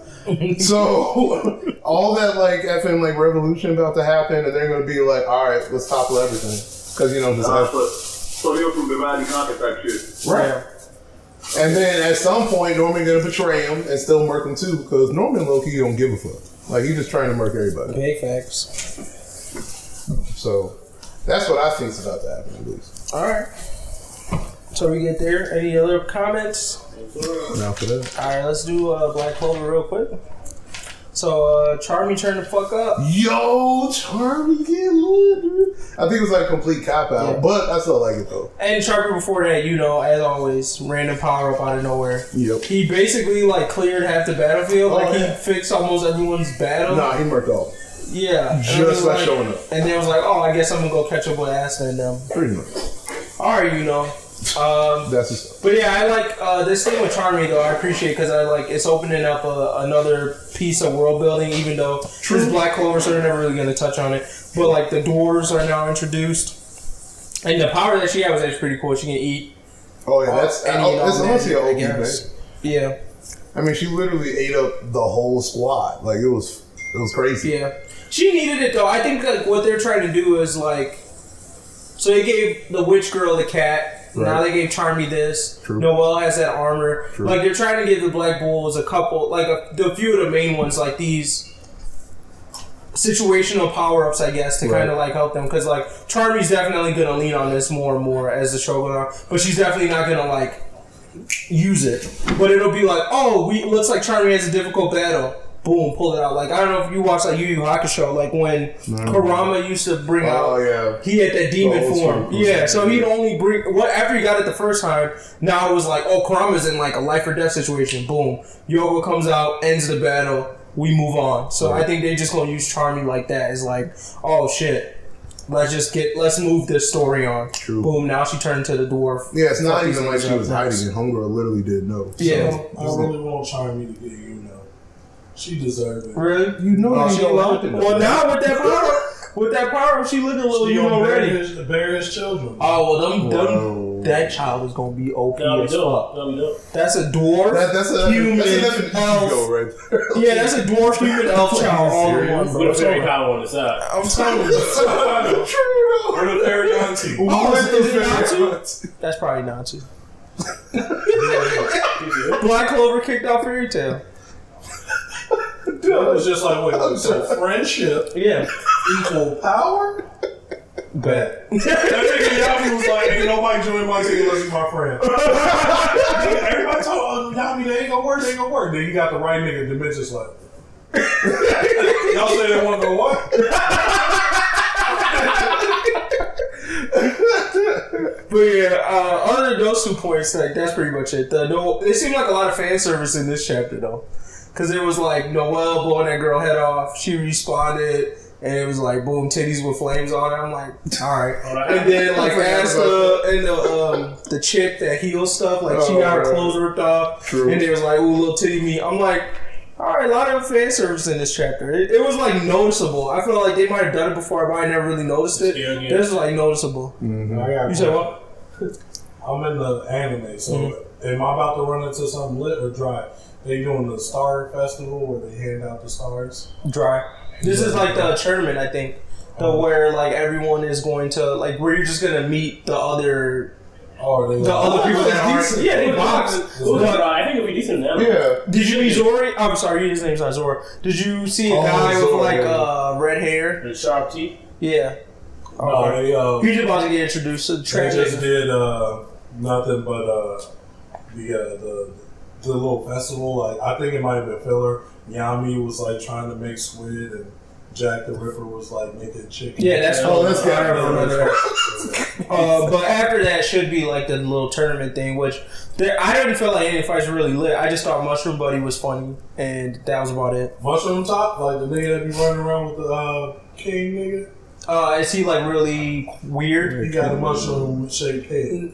So, all that like effing like revolution about to happen, and they're going to be like, all right, let's topple everything. Because, so he'll from divide and conquer type shit. Right. And then at some point, Norman going to betray him and still murk him too, because Norman low-key don't give a fuck. Like, he's just trying to murk everybody. Big facts. So, that's what I think's about to happen, at least. Alright. So we get there. Any other comments? Now for that. Alright, let's do Black Clover real quick. So, Charmy turned the fuck up. Yo, Charmy get lit, dude. I think it was like a complete cop-out, but I still like it, though. And Charmy before that, as always, random power-up out of nowhere. Yep. He basically, cleared half the battlefield. He fixed almost everyone's battle. Nah, he murked all. Yeah. Just by showing up. And they was like, I guess I'm going to go catch up with Asta and them. Pretty much. Alright, That's the stuff. But yeah, I like this thing with Charmy though. I appreciate because it's opening up another piece of world building. Even though this is Black Clover, so they're never really going to touch on it. But the doors are now introduced, and the power that she has was actually pretty cool. She can eat. Oh yeah, that's honestly an OP thing. Yeah. I mean, she literally ate up the whole squad. Like it was crazy. Yeah. She needed it though. I think what they're trying to do is so they gave the witch girl the cat. Right. Now they gave Charmy this. True. Noelle has that armor. True. They're trying to give the Black Bulls a couple, the few of the main ones, these situational power-ups, I guess, to kind of help them. Because Charmy's definitely going to lean on this more and more as the show goes on. But she's definitely not going to use it. But it'll be looks like Charmy has a difficult battle. Boom, pull it out. I don't know if you watch Yu Yu Hakusho, when Kurama used to bring out, he had that demon form. Yeah, so he'd only bring, after he got it the first time, now it was Kurama's in a life or death situation. Boom. Yoga comes out, ends the battle, we move on. So I think they just gonna use Charmy like that. It's like, oh shit. Let's move this story on. True. Boom, now she turned to the dwarf. Yeah, it's not even like she was hiding it. Homegirl literally didn't know. Yeah. So, I really want Charmy to get, she deserved it. Really? You know she loved it. Well, now with that power, she looking a little, ready. Bear his children. Oh, well, that child is gonna be OP as fuck. That's a dwarf, that's a human, elf. Right there. Yeah, that's a dwarf, human, elf child all in one. With a fairy power on the side. I'm telling you. Or the fairy auntie. Oh, is it Natsu? That's probably Natsu. Black Clover kicked out Fairy Tail. It was just like, wait, so friendship equal power? Bet. That nigga Yami was like, ain't nobody join my team unless you my friend. Everybody told Yami they ain't gonna work. Then you got the right nigga, Dementia's like. Y'all say they wanna go what? But yeah, other than those 2 points, like that's pretty much it. It seemed like a lot of fan service in this chapter though. Cause it was like Noelle blowing that girl head off. She responded, and it was like boom, titties with flames on it. I'm like, all right. And then like Asta and the chick that heals stuff, like she got her clothes ripped off. True. And there was like, ooh, little titty meat. I'm like, all right, a lot of fan service in this chapter. It was like noticeable. I feel like they might have done it before, but I never really noticed it. Yeah. This is like noticeable. Mm-hmm. You said what? I'm in the anime, so am I about to run into something lit or dry? They doing the Star Festival where they hand out the stars? Dry. This is like the tournament, I think. Where like everyone is going to like where you're just gonna meet the other other people that aren't. Yeah, they box. I think it'll be decent now. Yeah. Did you meet Zori? I'm sorry, his name's not Zora. Did you see a guy with like red hair and sharp teeth? Yeah. Okay. He's just about to get introduced to the They just did nothing but the little festival. Like I think it might have been filler. Yami was like trying to make squid, and Jack the Ripper was like making chicken. Yeah, that's this guy. But after that should be like the little tournament thing, which I didn't feel like any fights were really lit. I just thought Mushroom Buddy was funny, and that was about it. Mushroom Top, like the nigga that be running around with the king nigga. Is he like really weird? He got a mushroom shaped head.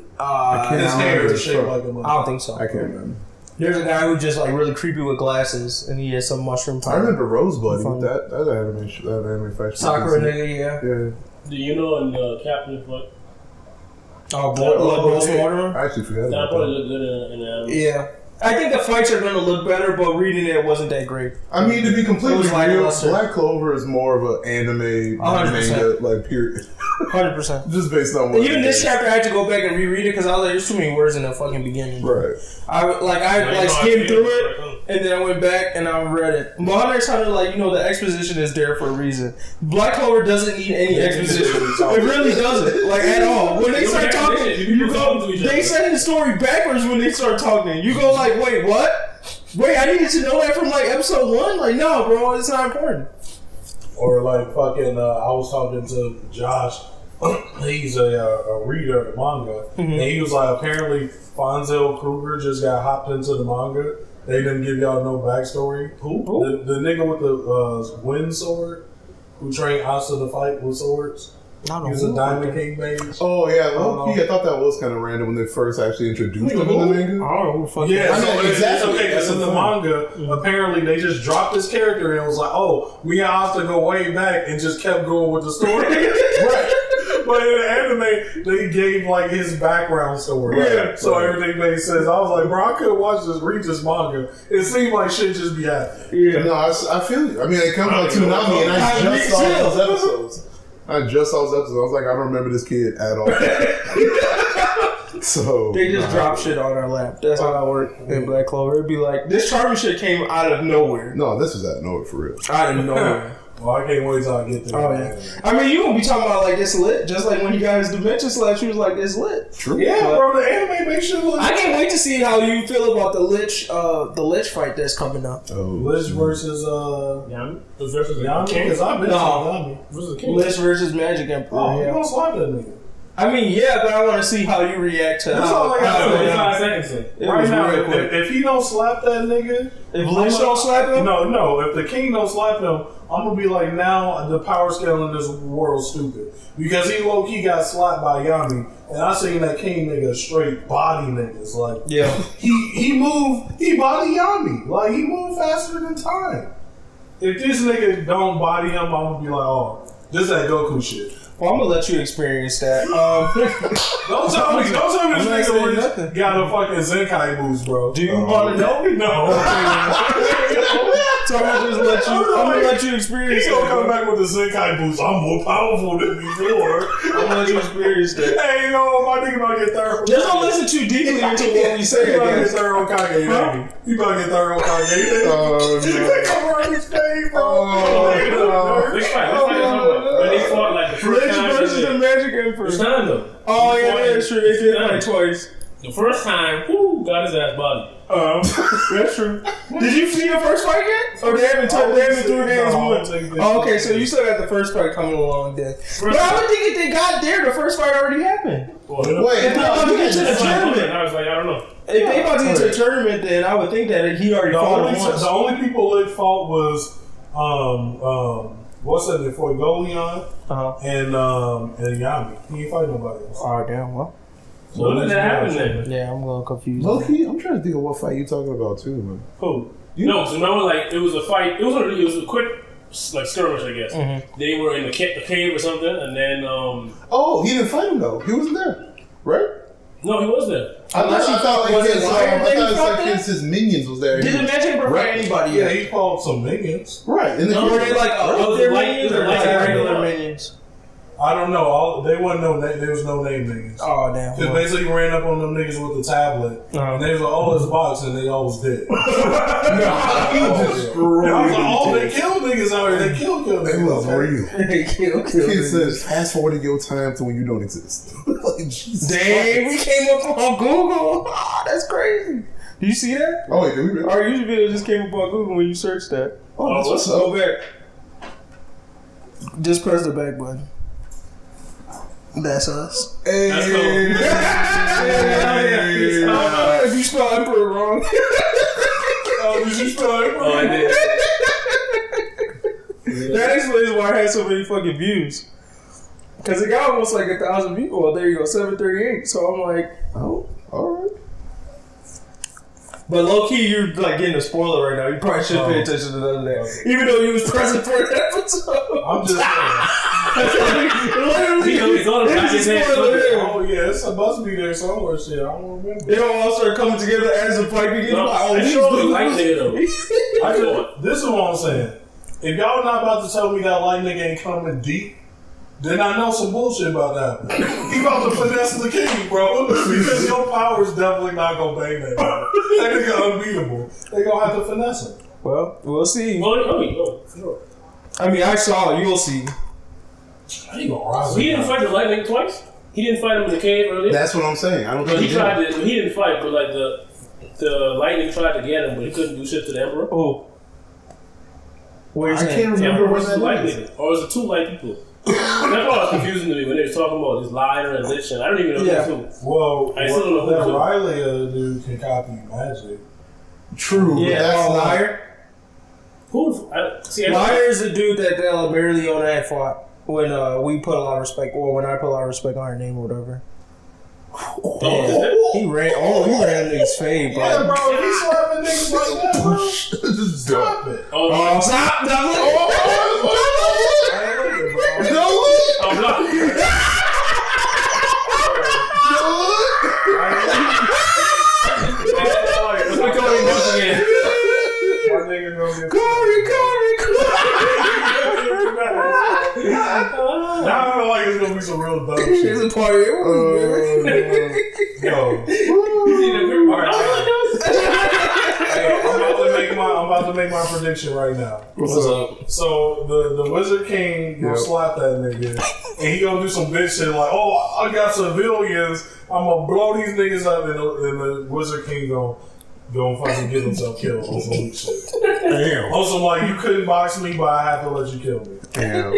His hair is shaped like a mushroom. I don't think so. I can't remember. There's a guy who's just like really creepy with glasses, and he has some mushroom power. I remember Rosebud. That anime fashion. Sakura nigga, yeah. Yeah. Do you know in Captain Foot? Rose Mortimer? I actually forgot That about probably that. look good in the anime. Yeah. I think the fights are going to look better, but reading it wasn't that great. I mean, to be completely real, lackluster. Black Clover is more of an anime manga, like period. 100%. Just based on what even this chapter, I had to go back and reread it because I was like, there's too many words in the fucking beginning. Right. I skimmed through it, and then I went back and I read it. But Hunter x Hunter, like, the exposition is there for a reason. Black Clover doesn't need any exposition. It really doesn't, like, at all. When they start talking, they say the story backwards when they start talking. You go like, wait, what? Wait, I needed to know that from like episode 1? Like, no, bro, it's not important. Or like fucking, I was talking to Josh. He's a reader of manga, and he was like, apparently Fonzel Kruger just got hopped into the manga. They didn't give y'all no backstory. Who? The nigga with the wind sword who trained Asta to fight with swords. He was a Diamond King mage. Oh yeah, I thought that was kind of random when they first actually introduced him in the manga. I don't know who the fuck. Yeah, so exactly. Okay, because in the manga, apparently they just dropped this character and was like, "Oh, we got Asta go way back," and just kept going with the story. Right. But in the anime, they gave like his background story. Yeah. So everything made sense. I was like, bro, I could read this manga. It seemed like shit just be happening. Yeah. No, I feel you. I mean, it comes like Tsunami, and I just saw those episodes. I was like, I don't remember this kid at all. So they just drop shit on our lap. That's how I work in Black Clover. It'd be like, this Charmy shit came out of nowhere. No, this was out of nowhere for real. Out of nowhere. Well, I can't wait till I get there. Oh, yeah. I mean, you gonna be talking about like it's lit, just like when you guys Dimension Slash, you was like it's lit. True. Yeah, bro, the anime makes shit look. I can't wait to see how you feel about the Lich fight that's coming up. Lich versus Yami versus Yami, because I've been Yami versus Lich versus Magic Emperor. Oh, you don't slap that nigga. I mean, yeah, but I want to see how you react to That's how. all I got. It's 5 seconds. Right now, if he don't slap that nigga, If Lish don't slap him, no. If the king don't slap him, I'm gonna be like, now the power scale in this world stupid because he low key got slapped by Yami, and I seen that king nigga straight body niggas like. yeah. He body Yami like he moved faster than time. If this nigga don't body him, I'm gonna be like, oh, this that Goku shit. Well, I'm gonna let you experience that. Don't tell me this nigga got a fucking Zenkai boost, bro. Do you want to know? No. So I'm gonna let you experience He's that. gonna come back with the Zenkai boost. I'm more powerful than before. I'm gonna let you experience that. Hey, my nigga about to get third. Just don't listen too deeply into what we say. He about to get Again. third Hokage, baby. He about to get third Hokage. He come around his face, bro. Which fight? When they fought like the first Lish time. versus the Magic Emperor. First time though. Oh yeah, that's true. They did fight twice. The first time, whoo, got his ass body. That's true. Did you see the first fight yet? Or they haven't threw games once? Oh, okay, so you still got the first fight coming along then. But I would think if they got there, the first fight already happened. Wait, If they about to get to the tournament, I was like, I don't know. if they about to get to the tournament, then I would think that he already fought him once. The only people Lick fought was what's that before Goleon and Yami. He ain't fight nobody else. Oh damn, well. So when did that happen then? Yeah, I'm a little confused. Low-key, I'm trying to think of what fight you talking about too, man. Who? No, so remember, like, it was a fight. It was a quick, like, skirmish, I guess. Mm-hmm. They were in the cave or something, and then, Oh, he didn't fight him though. He wasn't there, right? no, he was there. Unless you thought was it Liar that he fought there? his minions was there. Did the Magic Emperor fight anybody Yeah, yet? he fought some minions. Right. And Were they like up their Like- minions or like like regular regular minions? I don't know. They wasn't there was no name niggas. Oh damn. Because basically he ran up on them niggas with the tablet, and they was like, oh, it's box, and they all was dead. I was like, oh, they killed niggas out here. They killed They was niggas. real. Kid says, fast forwarding your time to when you don't exist. Like, Jesus Dang, we Christ. came up on Google. Ah, that's crazy. Do you see that? Oh, wait, did we really? Our YouTube video just came up on Google when you searched that. Oh, that's what's Go up. back. Just press the back button. That's us. Hey. That's cool. If you spell Emperor wrong. Oh, did you spell it? Oh, I did. That explains why I had so many fucking views. Because it got almost like 1,000 views. Well, there you go, 738. So I'm like, oh, alright. But low key, you're like getting a spoiler right now. You probably should pay attention to the other day. Even though you was present for an episode. I'm just Literally, It's on the back of his head. oh, yeah, it's supposed to be there somewhere. Shit, I don't remember. they don't all start coming together as a fight begins. No, Like, oh, I these sure dudes. like nigga though. This is what I'm saying. If y'all not about to tell me that light nigga ain't coming deep, then I know some bullshit about that. He about to finesse the king, bro. Because your power is definitely not gonna bang that nigga. That nigga unbeatable. They gonna have to finesse him. Well, we'll see. Well, I mean, I saw. You'll see. He gonna rise. he didn't fight the lightning twice. He didn't fight him in the cave earlier. That's what I'm saying. I don't But think he tried to. He didn't fight, but like the lightning tried to get him, but he couldn't do shit to the emperor. Oh. Where's I that? can't remember what Versus the light that is. nigga. Or was it two light people? That's why it was confusing to me when they were talking about this liar and this shit. I don't even know Yeah. who. Well, I still don't know that who. Riley dude can copy magic. True, but Yeah, that's not. Liar. See, Liar is the dude that Mary Leona had fought when we put a lot of respect, or when I put a lot of respect on her name or whatever. He ran niggas' fade, bro. Yeah, bro, if he's slapping niggas like that, bro, stop it. Oh, stop! I ain't with it, bro. I'm not. Let's go again. My nigga gonna get Corey. Now I feel like it's gonna be some real dumb shit. It's a party. Yo. Alright. Hey, I'm about to make my prediction right now. What's up? So the Wizard King gonna slap that nigga, and he gonna do some bitch shit like, "Oh, I got civilians. I'm gonna blow these niggas up," and the Wizard King gonna fucking get himself killed on some weak shit. Damn. Also, like, you couldn't box me, but I have to let you kill me. Damn.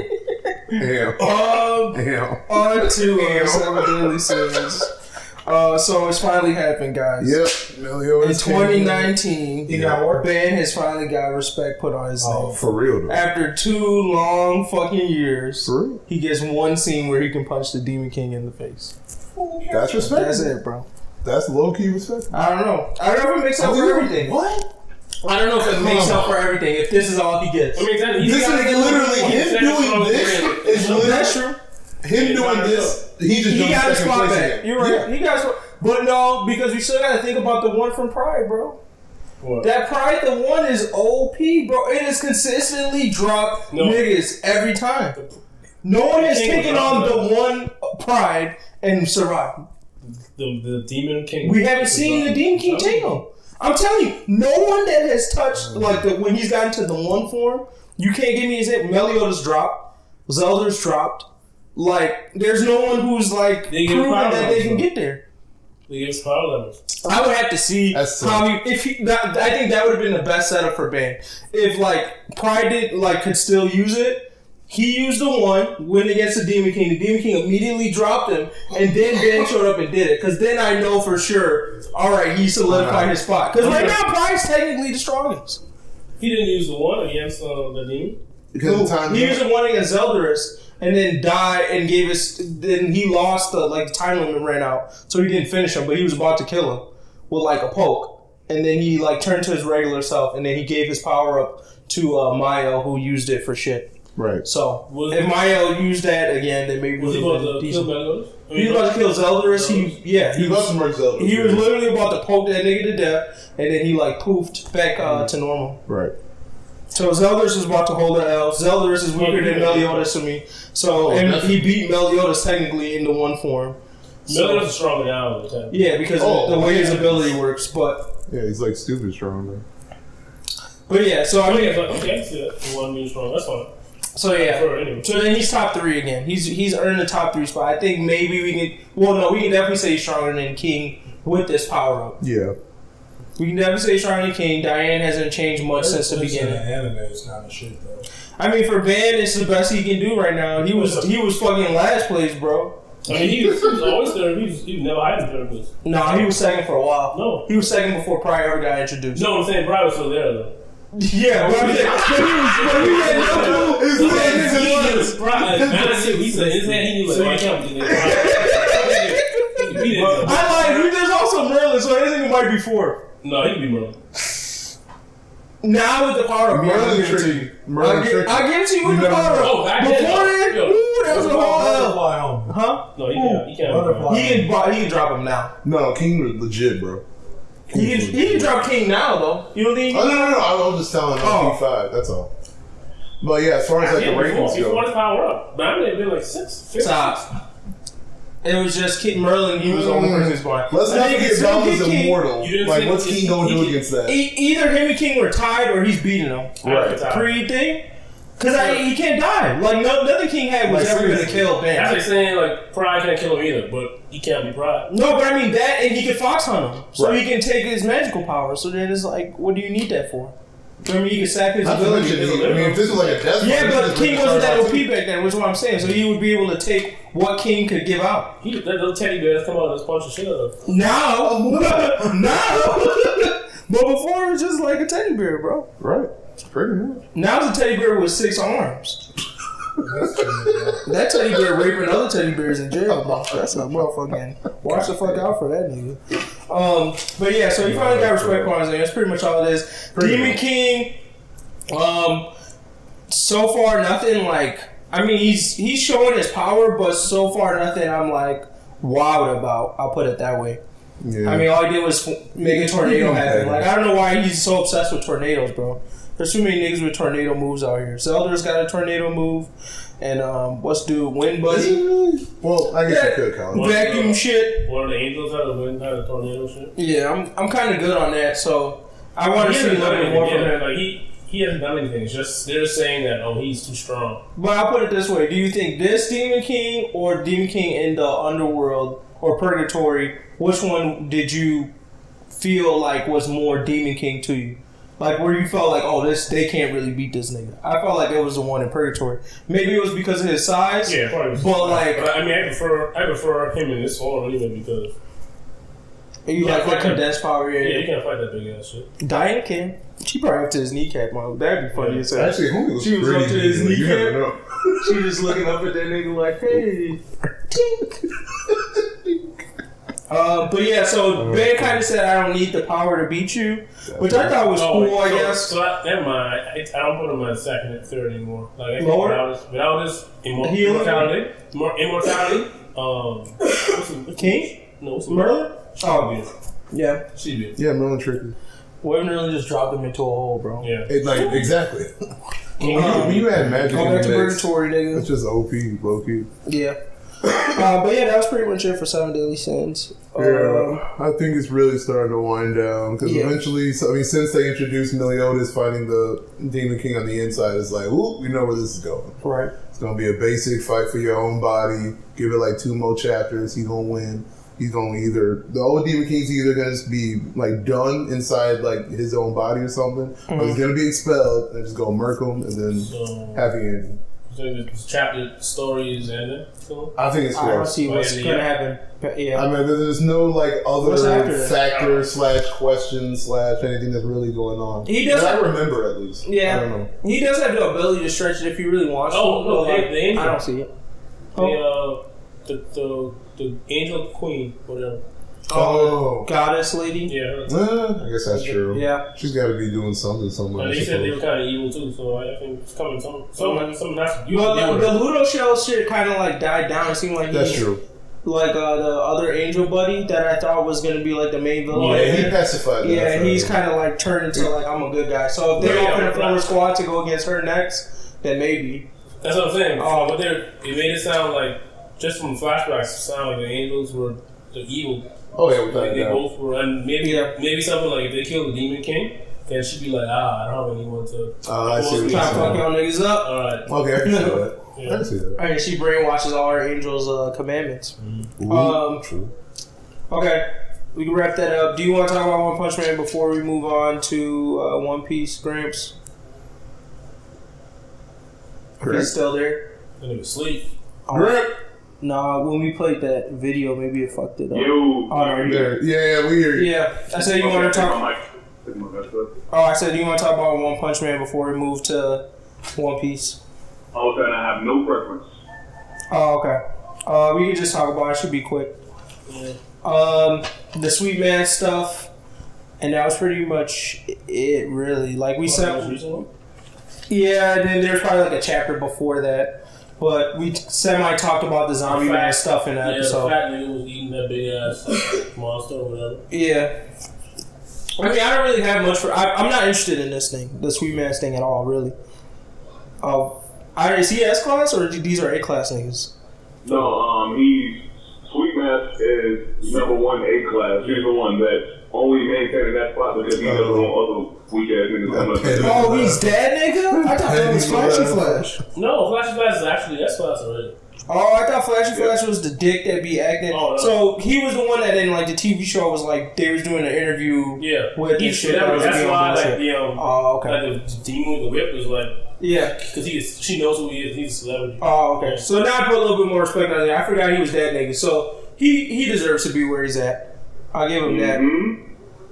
Damn. On to 7 Daily Sins. So it's finally happened, guys. Yep. Meliodas in 2019, he got work. Ben has finally got respect put on his name. For real, though. After 2 long fucking years, For real? he gets one scene where he can punch the Demon King in the face. That's respect. That's it, bro. That's low-key respect. I don't know. I don't know if it makes up for everything. What? I don't know if it makes up for everything. If this is all he gets. I mean, This is literally him doing this. Is literally That's true. him doing this. He just He got his second spot place back. again. You're right. Yeah. He got his spot. But no, because we still got to think about the one from Pride, bro. What? That Pride, the one is OP, bro. It has consistently dropped niggas every time. No one has taken on the one Pride and survived. The Demon King. We haven't seen the Demon King take him. I'm telling you, no one that has touched when he's gotten to the one form. You can't give me his name. Meliodas dropped. Zelda's dropped. Like, there's no one who's like proven that they can get there. They give us power levels. I would have to see how he. I think that would have been the best setup for Ben. If Pride could still use it, he used the one, went against the Demon King. The Demon King immediately dropped him, and then Ben showed up and did it. Because then I know for sure. All right, he solidified his spot. Because right now, Pride's technically the strongest. He didn't use the one against the Demon. Because he used the one against Zeldarus. And then died and gave us. Then he lost the time limit ran out, so he didn't finish him. But he was about to kill him with a poke, and then he turned to his regular self, and then he gave his power up to Mayo, who used it for shit. Right. So if Mayo used that again, then maybe was he about to kill Meliodas? He was about to kill Zeldarus. He was to murder Zeldarus. He was literally about to poke that nigga to death, and then he poofed back to normal. Right. So Zeldarus is about to hold an L. Zeldarus is weaker than Meliodas to me. So and he beat Meliodas technically in the one form. Meliodas is stronger now. Yeah, because of the way his ability works. But yeah, he's stupid strong though. But yeah, so I mean, okay, I see that. The one being strong, that's fine. So yeah, so then he's top 3 again. He's earned the top 3 spot. I think maybe we can. Well, no, we can definitely say he's stronger than King with this power up. Yeah. We can never say stronger than King. Diane hasn't changed much since the beginning. The anime is kind of shit though. I mean, for Ben, it's the best he can do right now. He was fucking last place, bro. I mean, he was always third. He was never hiding third place. No, he was second for a while. No, he was second before Pride ever got introduced. No, I'm saying Pride was still there though. Yeah, but he had no clue. He said his head. He knew I can't. I lied. There's also Merlin, so I think it might be 4. No, he can be Merlin. Now with the power of Merlin, I'll give it to you. I'll give it to you with the power of. Before that, that was a whole huh? No, he can't. He can drop him now. No, King was legit, bro. He can drop King now though. You don't think? Oh no! I was just telling him King 5. That's all. But yeah, as far as the rankings go, he won his power up. But I mean, it'd been 6. Stop. It was just King Merlin. He was the only person who's blind. Let's not forget Zelda's immortal. What's King gonna do against that? Either him and King were tied, or he's beating him. Right. Creed thing. Because he can't die. Nothing King had was ever going to kill Ben. That's like saying Pride can't kill him either, but he can't be Pride. No, but I mean that, and he can fox hunt him, so he can take his magical power. So then it's what do you need that for? I mean, he can sack his ability. If this was a death, yeah, but King wasn't that OP back then, which is what I'm saying. So he would be able to take what King could give out. Those teddy bears come out and just punch the shit out of him. Now, but before it was just like a teddy bear, bro. Right. Pretty much. Now it's a teddy bear with 6 arms. That teddy bear raping other teddy bears in jail, bro. That's a motherfucking. Watch the fuck out for that nigga. But yeah, so he finally got respect for his name. That's pretty much all it is. Demon King. So far nothing I mean, he's showing his power, but so far nothing I'm wowed about. I'll put it that way. Yeah. I mean, all he did was make a tornado happen. I don't know why he's so obsessed with tornadoes, bro. There's too many niggas with tornado moves out here. Zelda's got a tornado move, and Wind Buddy. Well, I guess you could call it vacuum shit. One of the angels had a tornado shit. Yeah, I'm kind of good on that, so I want to see a little bit more from him. He hasn't done anything. It's just they're just saying that he's too strong. But I'll put it this way: do you think this Demon King or Demon King in the underworld or purgatory? Which one did you feel was more Demon King to you? Like where you felt like, oh, they can't really beat this nigga. I felt like it was the one in Purgatory. Maybe it was because of his size. Yeah, probably. But like, I mean, I prefer him in this form even because you like that condensed power. Yeah, you can't fight that big ass shit. Diane can. She probably up to his kneecap, man. That'd be funny as hell. Actually, homie was She was pretty up to his big. You never kneecap. know. She just looking up at that nigga like, hey, tink. But yeah, so Ben kind of said, I don't need the power to beat you, which I thought was cool, I guess. So never mind. I don't put him in second and third anymore. Like, Lower? Without this immortality. What's King? No, what's Merlin? Oh, yeah. She did. Yeah, Merlin tricky. Women really just dropped him into a hole, bro. Yeah. Exactly. When you add magic go in back the to mix, Purgatory, nigga. it's just OP, low-key. Yeah. But yeah, that was pretty much it for 7 Deadly Sins. Yeah, I think it's really starting to wind down because eventually, since they introduced Meliodas fighting the Demon King on the inside, it's like, ooh, we know where this is going. Right. It's gonna be a basic fight for your own body. Give it like 2 more chapters. He's gonna win. He's gonna the old Demon King's either gonna just be like done inside like his own body or something, or he's gonna be expelled and just go murk him and then happy ending. So the chapter story is ending. So I think it's I don't close. see what's gonna happen. Yeah. I mean, there's no like What's other after that? factor / question / anything that's really going on. He does. That I remember at least. Yeah. I don't know. He does have the ability to stretch it if he really wants to. no, But, the angel. I don't see it. The angel queen, whatever. Oh, Goddess lady. Yeah. I guess that's true. Yeah. She's got to be doing something somewhere. They said they were kind of evil too, so I think it's coming. Something that's Well, the Ludo Shell shit kind of like died down. It seemed like That's true. Like the other angel buddy that I thought was gonna be like the main villain. Yeah, he pacified. Yeah, he's kind of like turned into like I'm a good guy. So if they open a forward squad to go against her next, then maybe. That's what I'm saying. But it made it sound like just from flashbacks, it sounded like the angels were the evil. Oh yeah, without they both were, and maybe something like if they killed the Demon King, then she'd be like, I don't have anyone to. I see what you're try to fuck saying. y'all niggas up. All right. Okay, I can see that. Yeah. I can see that. And she brainwashes all her angels' commandments. True. Okay, we can wrap that up. Do you want to talk about One Punch Man before we move on to One Piece, Gramps? He's still there. And he was asleep. Nah, when we played that video, maybe it fucked it up. Yeah, we hear you. Yeah, I said you want to talk. I said you want to talk about One Punch Man before we move to One Piece. I was saying I have no preference. Oh, okay. We can just talk about it. It should be quick. The Sweet Man stuff, and that was pretty much it, really. Like we said, yeah. And then there's probably like a chapter before that. But we semi-talked about the Zombie Man stuff in that episode. The fat nigga was eating that big ass monster or whatever. Yeah. I mean, I don't really have much for... I'm not interested in this thing, the Sweet Man's thing at all, really. Is he S-Class or these are A-Class niggas? No, Sweet Mass is number 1 A-Class. He's the one that only maintained that spot because he doesn't want other weak-ass niggas. Oh, he's dead, nigga? I thought that was Flashy Flash. No, Flashy Flash is actually S-Class already. Oh, I thought Flashy Flash was the dick that be acting. Oh, no. So he was the one that in like the TV show was like they was doing an interview with the shit. That's why like okay. Like the demon with the whip was like because she knows who he is. He's a celebrity. Oh, okay. So now I put a little bit more respect on it. I forgot he was that nigga. So he deserves to be where he's at. I'll give him that.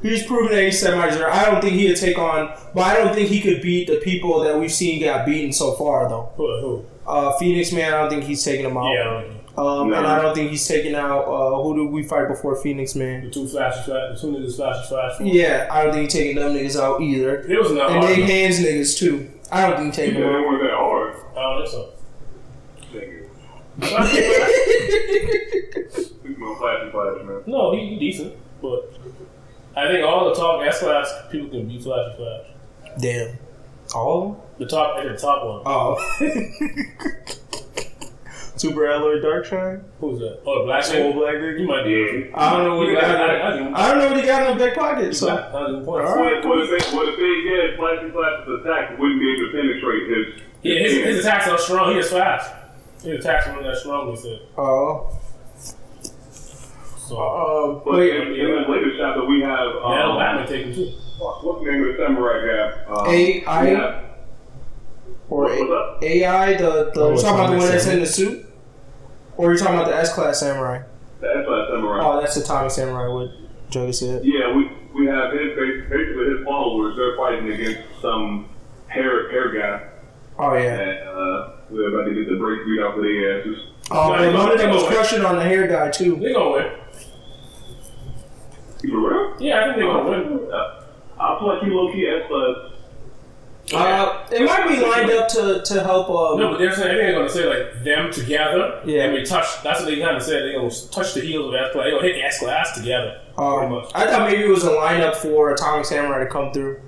He's proven that he's semi-deserved. I don't think he'd take on, but I don't think he could beat the people that we've seen got beaten so far, though. Who? Phoenix Man, I don't think he's taking him out. Yeah. And I don't think he's taking out, who did we fight before Phoenix Man? The two niggas Flash. Yeah, I don't think he's taking them niggas out either. It was not and hard. they hands niggas, too. I don't think he's taking them out. They weren't that hard. I don't think so. Flash, man. No, he decent, but I think all the top S-Class people can beat Flashy Flash. Damn. All? The top one. Oh. Super Alloy Darkshine? Who's that? Oh, the black Old nigga? black nigga? You might be. I don't know what he got. I don't know what he got in the back pocket. So. Alright. What if they get Flashy Flash's attack wouldn't be able to penetrate his... Yeah, his attacks are strong. He is fast. His attacks are that strong, he said. Oh. So So, but in the latest chapter, we have Batman taken too. What's the name of the samurai guy? AI or AI? The you talking about the one that's in the suit, or you talking about the S-Class samurai? The S-Class samurai. Oh, that's the Atomic Samurai. What Joker said. Yeah, we have basically his followers. They're fighting against some hair guy. Oh yeah. And they're about to get the break beat out of their asses. Oh, and one of them was crushing on the hair guy too. They gonna win. You for real? Yeah, I think they gonna win. I feel like he low-key S-Class. It might be lined up to help. No, but they're saying, I think they're gonna say like them together. Yeah. And we touch. That's what they kind of said. They're gonna touch the heels of S-Class. They're gonna hit S-Class together. Pretty much. I thought maybe it was a lineup for Atomic Samurai to come through.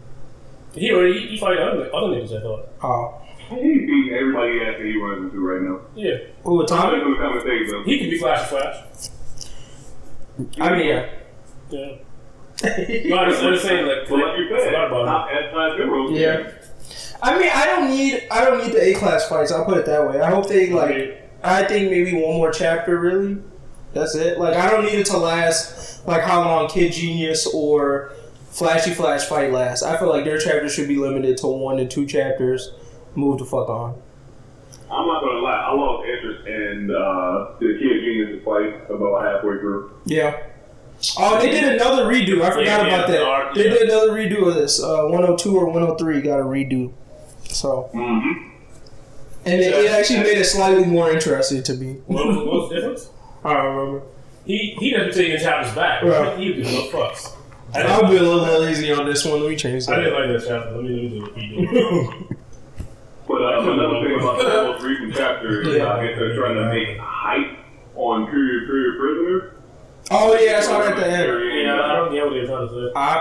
He fight other niggas. I thought. Oh. He's beating everybody ass that he runs into right now. Yeah. Who, Atomic? He could be Flash. I mean, yeah. Yeah. No, I'm just saying, like you said, top S-Class heroes. Yeah. I mean, I don't need the A-Class fights. I'll put it that way. I hope they I think maybe one more chapter. Really, that's it. Like, I don't need it to last like how long Kid Genius or Flashy Flash fight lasts. I feel like their chapters should be limited to 1 to 2 chapters. Move the fuck on. I'm not gonna lie. I lost interest in the Kid Genius fight about halfway through. Yeah. Oh, they did another redo. I forgot about that. They did another redo of this. 102 or 103 got a redo. So. Mm-hmm. And it actually made it slightly more interesting to me. What was the difference? I don't remember. He doesn't take your chapters back. Right. He gives no fucks. I'll be a little lazy on this one. Let me change that. I didn't like that chapter. Let me do what he did. But another thing about the most recent chapter is I guess they're trying to make hype on period prisoners. Oh yeah, I saw that at the end. Yeah, I don't get what they're trying to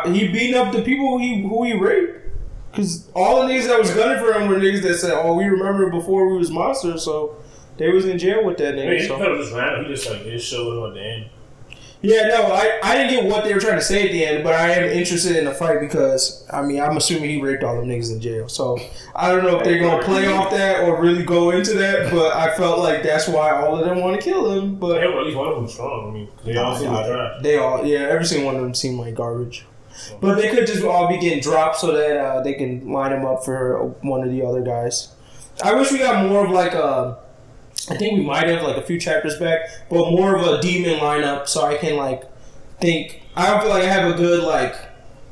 say. He beating up the people who he raped. Cause all the niggas that was gunning for him were niggas that said, "Oh, we remember before we was monsters," so they was in jail with that nigga. I mean, he so. could have just ran. He just showed him at the end. Yeah, no, I didn't get what they were trying to say at the end, but I am interested in the fight because, I mean, I'm assuming he raped all them niggas in jail. So, I don't know if they're going to play off that or really go into that, but I felt like that's why all of them want to kill him. But at least one of them strong. I mean, they all seem like trash. They all, yeah, every single one of them seem like garbage. But they could just all be getting dropped so that they can line them up for one of the other guys. I wish we got more of like I think we might have like a few chapters back, but more of a demon lineup so I can like think. I don't feel like I have a good like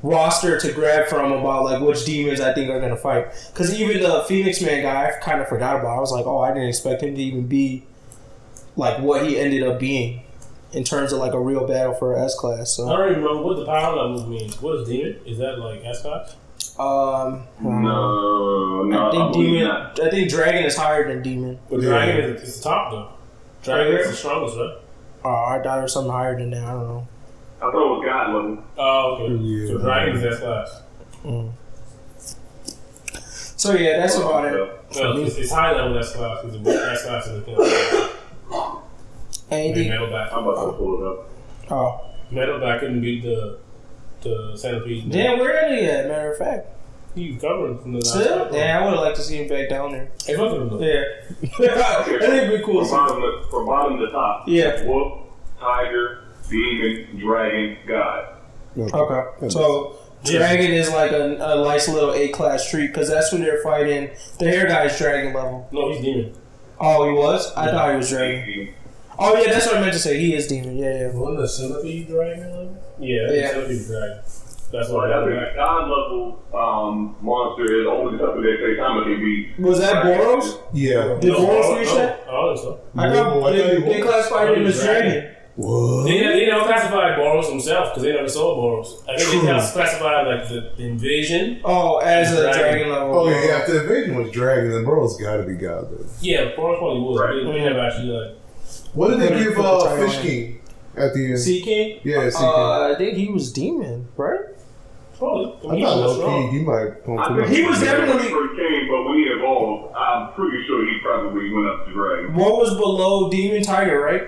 roster to grab from about like which demons I think are gonna fight. Because even the Phoenix Man guy, I kind of forgot about. I was like, oh, I didn't expect him to even be like what he ended up being in terms of like a real battle for S-Class. So I don't even remember what the power level means. What is demon? Is that like S-Class? No, I think demon. I think dragon is higher than demon. But dragon is the top though. Dragon is the strongest, right? I thought it was something higher than that. I don't know. I thought it was God level. Oh, okay. Yeah. So dragon is S-Class. So yeah, that's about it. Well, it's high level S-Class because the S-Class is the thing. Anything? Metalback. I'm about to pull it up. Oh. Metalback couldn't beat the centipede. Damn, where are they at? Matter of fact. He covered from the still? Yeah, I would have liked to see him back down there. Hey, fuck him though. Yeah. I think it'd be cool. From bottom to top. Yeah. Wolf, tiger, demon, dragon, god. Okay. So dragon is like a nice little A-class treat because that's who they're fighting. The hair guy is dragon level. No, he's demon. Oh, he was? I thought he was dragon. Oh yeah, that's what I meant to say. He is demon. Yeah. Wasn't the centipede dragon? Yeah. Centipede dragon. That's what I think god level monster is only something that say Tama can beat. Was that Boros? Yeah. Did Boros reach that? I don't think so. I thought they classified him as dragon. What? They never classified Boros himself because they never saw Boros. I think they classified like the invasion. Oh, as a dragon level. Oh yeah, if the invasion was dragon, then Bro's got to be god then. Yeah, Boros probably was. Right. They never actually like. What did they give Fish King at the end? Sea King? Yeah, Sea King. I think he was demon, right? Probably. I thought low key he might come I think he was definitely king, but when he evolved, I'm pretty sure he probably went up to dragon. What was below demon tiger, right?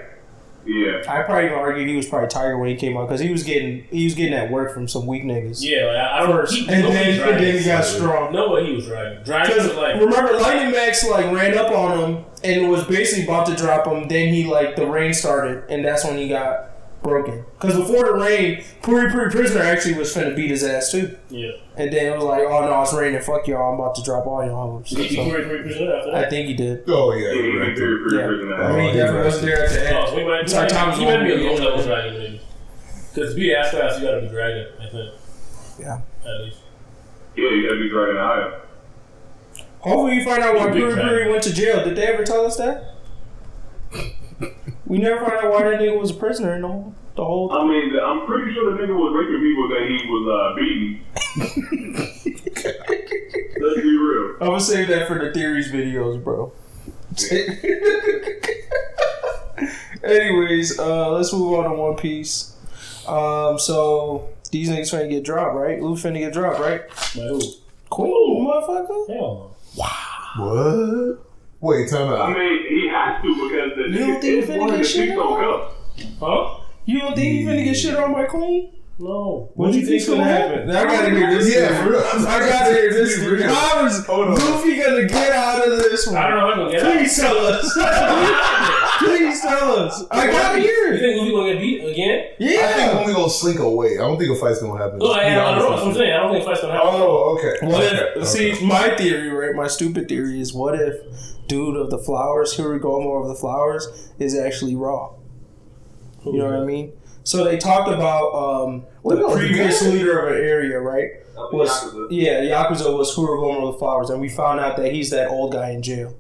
Yeah. I probably even argue he was probably tiger when he came out because he was getting that work from some weak niggas. Yeah, like, I don't. First, and then he got strong. No way he was dragon. Dragon was like. Remember, Lightning Max like ran up on him and was basically about to drop him. Then he like the rain started, and that's when he got broken. Because before the rain, Puri Prisoner actually was finna beat his ass too. Yeah. And then it was like, oh no, it's raining. Fuck y'all. I'm about to drop all y'all hoes. Did he beat Puri Prisoner after that? I think he did. Oh yeah. He beat Puri Prisoner. I mean, he definitely wasn't there at the end. Oh, so he might be a low level dragon maybe. Because to be ass fast, you gotta be dragon, I think. Yeah. At least. Yeah, you gotta be dragon higher. Hopefully you find out why Puri went to jail. Did they ever tell us that? We never found out why that nigga was a prisoner in the whole I mean, I'm pretty sure the nigga was raping people that he was beating. Let's be real. I'm gonna save that for the theories videos, bro. Anyways, let's move on to One Piece. So these niggas finna get dropped, right? Luffy finna get dropped, right? By who? Queen, motherfucker. Hell no. What? Wait, time out. I mean, he has to because the You don't think he finna get shit on? Huh? You don't think he finna get shit on by Queen? No. What do you think's gonna happen? I gotta hear this. Yeah, for real. I gotta hear this. How is Luffy gonna get out of this one? I don't know how I'm gonna get out. Please tell us. Please tell us. I gotta hear You it. think Luffy gonna get beat again? I think Yeah. only gonna slink away. I don't think a fight's gonna happen. No, I don't know. That's what I'm saying. I don't think a fight's gonna happen. Oh, okay. See, my theory, right? My stupid theory is, what if dude of the flowers, Hirigomo of the flowers, is actually Raw? You know what I mean? So they talked about the previous leader of an area, right? Yakuza was Hirigomo of the flowers, and we found out that he's that old guy in jail.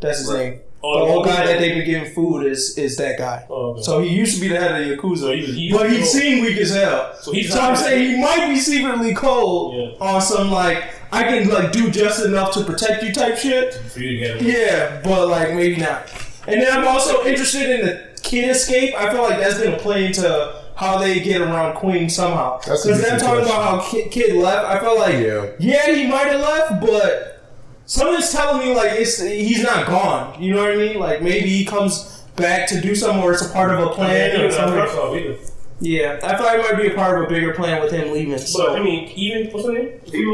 That's his name. The old guy that they've been giving food is that guy. Oh, okay. So he used to be the head of the Yakuza, but he seemed weak as hell. So I'm saying he might be secretly cold on some like, I can like do just enough to protect you type shit. Yeah, but like maybe not. And then I'm also interested in the Kid escape. I feel like that's gonna play into how they get around Queen somehow. Because they're talking about how Kid left. I felt like he might have left, but something's telling me like he's not gone. You know what I mean? Like maybe he comes back to do something, or it's a part of a plan. Or something. Yeah, I feel like it might be a part of a bigger plan with him leaving. So I mean, even what's her name? He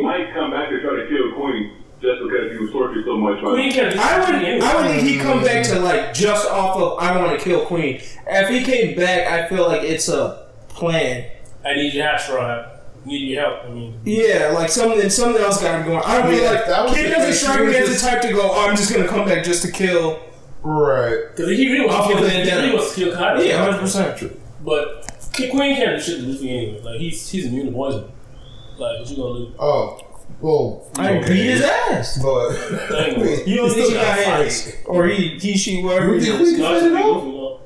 might come back and try to kill Queen just because he was tortured so much. Queen I would think he'd come back to like just off of I want to kill Queen. If he came back, I feel like it's a plan. I need your help, Straw. Need your help. I mean, yeah, like something else got him going. I don't feel like Kid doesn't strike me as the type to go, oh, I'm just gonna come back just to kill. Right. Because he really wants to kill Kaido. Yeah, 100% true. But Queen can't do shit to Luffy anyway. Like he's immune to poison. Like what you gonna do? Oh. Well, I beat his ass. But you don't think he got hands, or she, whatever. You think we can fight it out?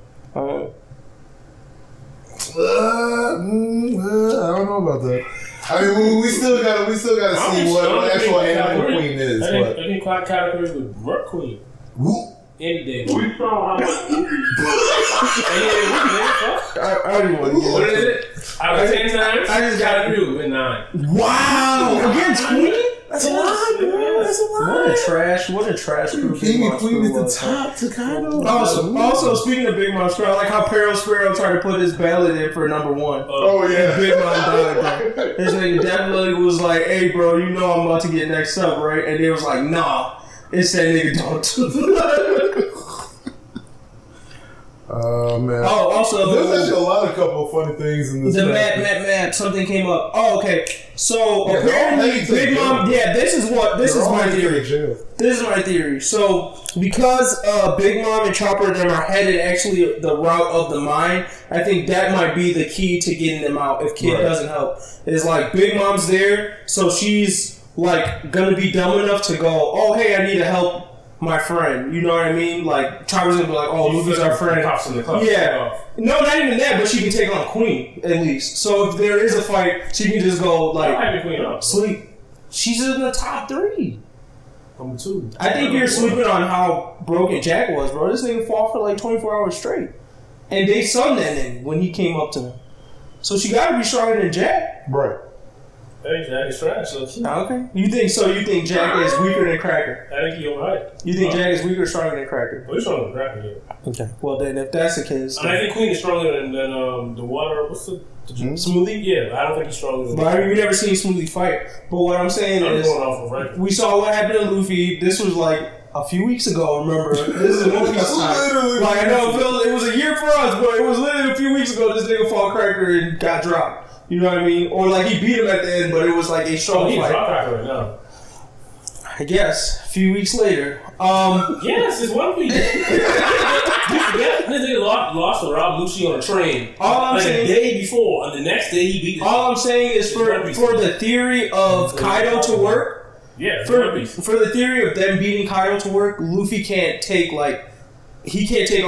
I don't know about that. I mean, we still gotta see what the actual animal Queen is. I think Cloud category with Merc Queen. Any day. We saw how much I don't even want to get what is it? Out of 10 times, I just got to do with 9. Wow! Against Queen? That's a lot, bro. That's a lot. What a trash group. King and Queen at the top to kind of. Also, speaking of Big Mom Sparrow, I like how Peril Sparrow tried to put his ballot in for number 1. Oh, yeah. Big Mom died, bro. His nigga definitely was like, hey, bro, you know I'm about to get next up, right? And they was like, nah. It's that nigga don't. Oh man. Oh, also there's actually a couple of funny things in this. The map. Something came up. Oh, okay. So apparently, Big Mom. Yeah, this is my theory. This is my theory. So because Big Mom and Chopper and them are headed actually the route of the mine, I think that might be the key to getting them out. If Kid doesn't help, is like Big Mom's there, so she's like gonna be dumb enough to go, oh hey, I need to help my friend. You know what I mean? Like Chopper's gonna be like, oh, Luffy's our friend. Yeah. No, not even that, but she can take on Queen at least. So if there is a fight, she can just go like sleep. She's in the top 3. Number 2. I think you're sleeping on how broken Jack was, bro. This nigga fought for like 24 hours straight, and they sunned that nigga when he came up to them. So she got to be stronger than Jack, right? I think Jack is trash. So okay. You think Jack is weaker than Cracker? I think he's alright. You think Jack is weaker or stronger than Cracker? He's stronger than Cracker, yeah. Okay. Well, then, if that's the case... I think Queen is stronger than the water... What's the Smoothie? Yeah, I don't think he's stronger than... But we never seen Smoothie fight. But what I'm saying is... We saw what happened to Luffy. This was like a few weeks ago, remember? This is One Piece time. Like, I know it it was a year for us, but it was literally a few weeks ago. This nigga fought Cracker and got dropped. You know what I mean? Or like he beat him at the end, but it was like a strong fight. Cracker right now. I guess a few weeks later. Yes, it's one week. This nigga lost to Rob Lucci on a train. All I'm saying, a day before, and the next day he beat. All I'm saying is for the theory of Kaido to work. Yeah, for the theory of them beating Kaido to work, Luffy can't take on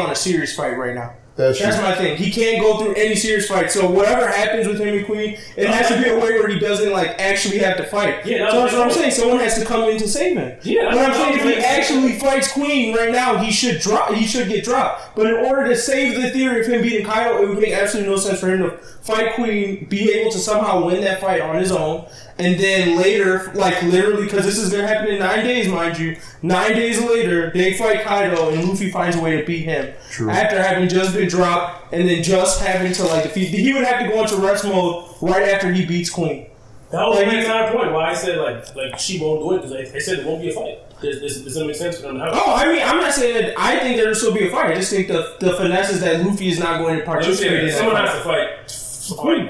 a serious fight right now. That's my thing. He can't go through any serious fight. So whatever happens with him and Queen, it has to be a way where he doesn't like actually have to fight. Yeah, so that's what I'm saying. Someone has to come in to save him. Yeah, but I'm saying if he actually fights Queen right now, he should get dropped. But in order to save the theory of him beating Kaido, it would make absolutely no sense for him to fight Queen, be able to somehow win that fight on his own, and then later, like literally, because this is going to happen in 9 days, mind you, 9 days later, they fight Kaido and Luffy finds a way to beat him. True. After having just been dropped and then just having to like defeat, he would have to go into rest mode right after he beats Queen. That was the entire point why I said like she won't do it, because they said it won't be a fight. This doesn't make sense for them to have. Oh, I mean, I'm not saying that I think there will still be a fight. I just think the finesse is that Luffy is not going to participate in that someone has to fight. Someone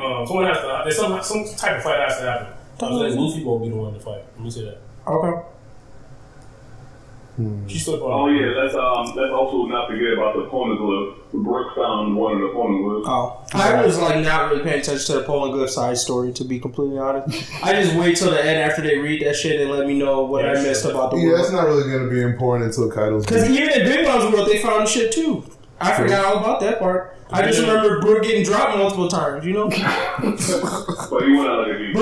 has to. There's some type of fight has to happen. Luffy won't be the one to fight. Let me say that. Okay. Oh yeah, let's also not forget about the Poneglyph. Brooks found one of the Poneglyphs. Oh, I was like not really paying attention to the Poneglyph side story, to be completely honest. I just wait till the end after they read that shit and let me know what I missed about the world. Yeah, that's not really going to be important until Kaido's. Because even in Big Mom's world, they found shit too. I forgot all about that part. I just remember Brook getting dropped multiple times, you know? But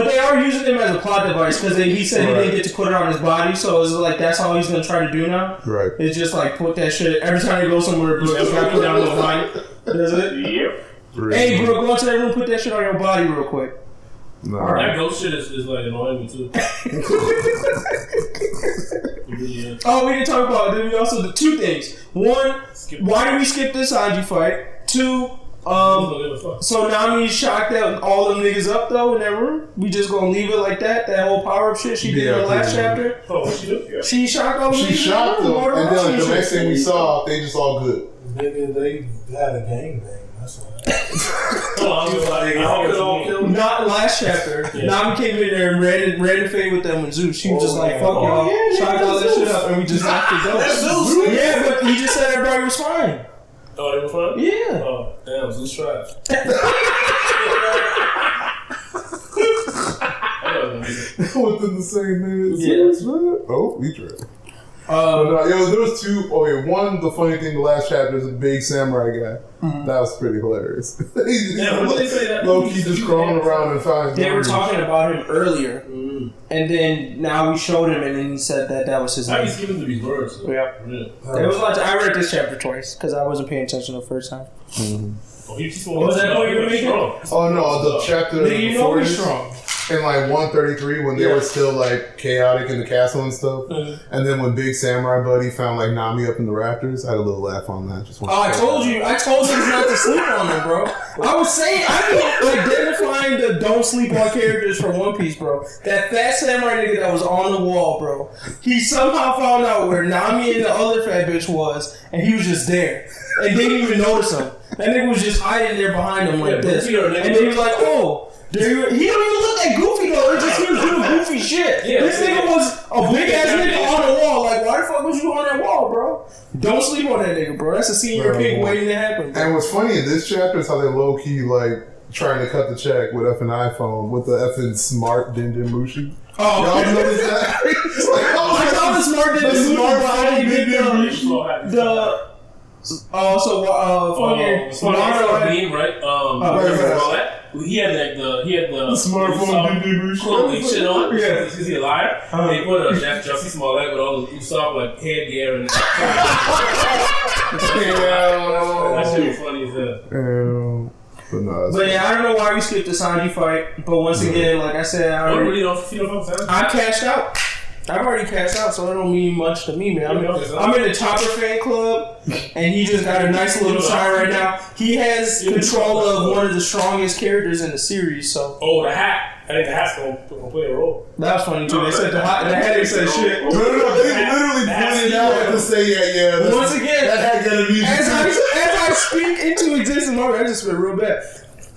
they are using him as a plot device because he said he didn't get to put it on his body, so it's like that's all he's going to try to do now. Right. It's just like put that shit, every time he goes somewhere, Brook has got to put it on his body. Does it? Yep. Hey, Brook, go into that room, put that shit on your body real quick. No. Right. That ghost shit is like annoying me too. Oh, we didn't talk about it. We also the two things. One, why did we skip the Sanji fight? Two, so Nami's shocked that all them niggas up though in that room. We just gonna leave it like that? That whole power up shit she did in the last chapter. Oh, what she do? Yeah. She shocked all them niggas. She shocked them, and then like, the next thing we saw, they just all good. Nigga, they had a gangbang. That's why. Not last chapter. Nami came in there and ran the fade with them with Zeus. She was just like, fuck y'all. Shocked all that shit up and we just knocked it down. That's Zeus. Yeah, but he just said everybody was fine. Oh, they were fine? Yeah. Oh, damn, Zeus tried. Within the same minute. Yeah. Oh, we tried. There was two. Okay, one, the funny thing, the last chapter is a big samurai guy. Mm-hmm. That was pretty hilarious. Low-key just crawling around and finding. They were talking about him earlier, and then now we showed him, and then he said that was his name. I was giving to these words. So. Yeah. It was like I read this chapter twice because I wasn't paying attention the first time. Mm-hmm. Was that all you were making? Oh no, the chapter before this. In like 133 when they were still like chaotic in the castle and stuff, and then when Big Samurai Buddy found like Nami up in the rafters, I had a little laugh on that. I told you not to sleep on them, bro. I was saying identifying the don't sleep on characters from One Piece, bro. That fat samurai nigga that was on the wall, bro. He somehow found out where Nami and the other fat bitch was, and he was just there, and they didn't even notice him. That nigga was just hiding there behind him like this, and then he was like, oh. He don't even look that goofy though. It's just he was doing goofy shit. Yeah, this nigga was a big ass nigga on the wall. Like, why the fuck was you on that wall, bro? Don't sleep on that nigga, bro. That's a senior pig waiting to happen. Bro. And what's funny in this chapter is how they low key like trying to cut the check with effing iPhone with the effing smart Mushi. Oh, y'all notice that? It's like, I saw the smart Mushi. Right? He had the smartphone clothing shit on. Yeah, is he a liar? They put a Jussie Smollett with all the Usopp like headgear and that shit was funny as hell. But yeah, I don't know why we skipped the Sanji fight. But once again, like I said, I cashed out. I've already cashed out, so it don't mean much to me, man. I'm in the Chopper fan club, and he just got a nice little shine right now. He has control of one of the strongest characters in the series, so. Oh, the hat. I think the hat's gonna play a role. That was funny too. They said the hat didn't say shit. No, they literally pointed out to say, yeah. Once again, that hat gotta be. As I speak into existence, I just spit real bad.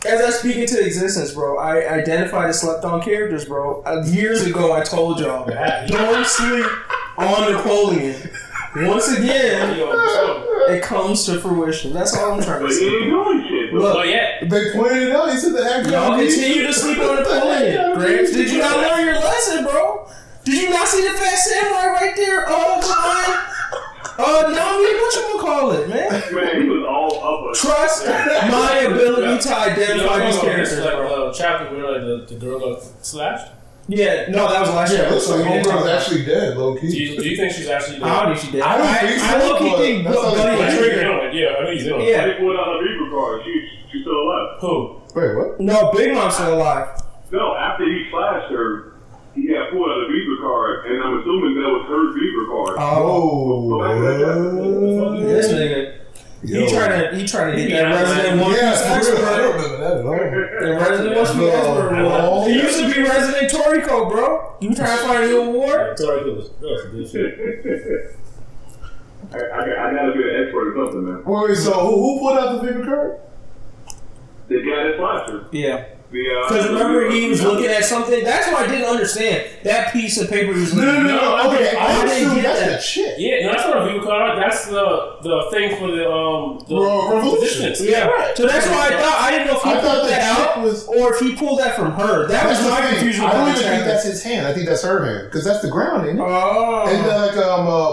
As I speak into existence, bro, I identify the slept-on characters, bro. Years ago, I told y'all, don't sleep on Napoleon. Once again, it comes to fruition. That's all I'm trying to say. Look, they pointed it out. He said the actor. Y'all continue to sleep on Napoleon. Gramps, did you not learn your lesson, bro? Did you not see the fat samurai right there? Nami, whatchamacallit, man? Man, he was all up. Trust my ability to identify these characters, bro. Chapter where like the girl got slashed. Yeah, no, that was last year. It looks like Homegirl's actually dead, low key. Do you think she's actually dead? I don't think she's dead. I don't think so. I low-key think Buddy and Trigger. Yeah, I think he's ill. Yeah. They pulled out her Beaver card. She's still alive. Who? Wait, what? No, Big Mom's still alive. No, after he slashed her, he had pulled out a Beaver card, and I'm assuming that was her Beaver card. This nigga. He trying to get that Resident One Piece expert. I don't remember that at all. The Resident One Piece expert. He used to be Resident Toriko, bro. You trying to find a new award? Toriko was good shit. I gotta be an expert or something, man. Wait, so who pulled out the favorite card? The guy that slashed her. Yeah. Because remember, he was looking at something. That's what I didn't understand. That piece of paper he was looking at. No. Okay, I didn't get that. Shit. Yeah, no, that's not a view card. That's the thing for the Revolution. Yeah. Right. So that's why I thought. I didn't know if he pulled that out or if he pulled that from her. That was my confusion. I don't even think that's his hand. I think that's her hand because that's the ground, ain't it? Oh. And like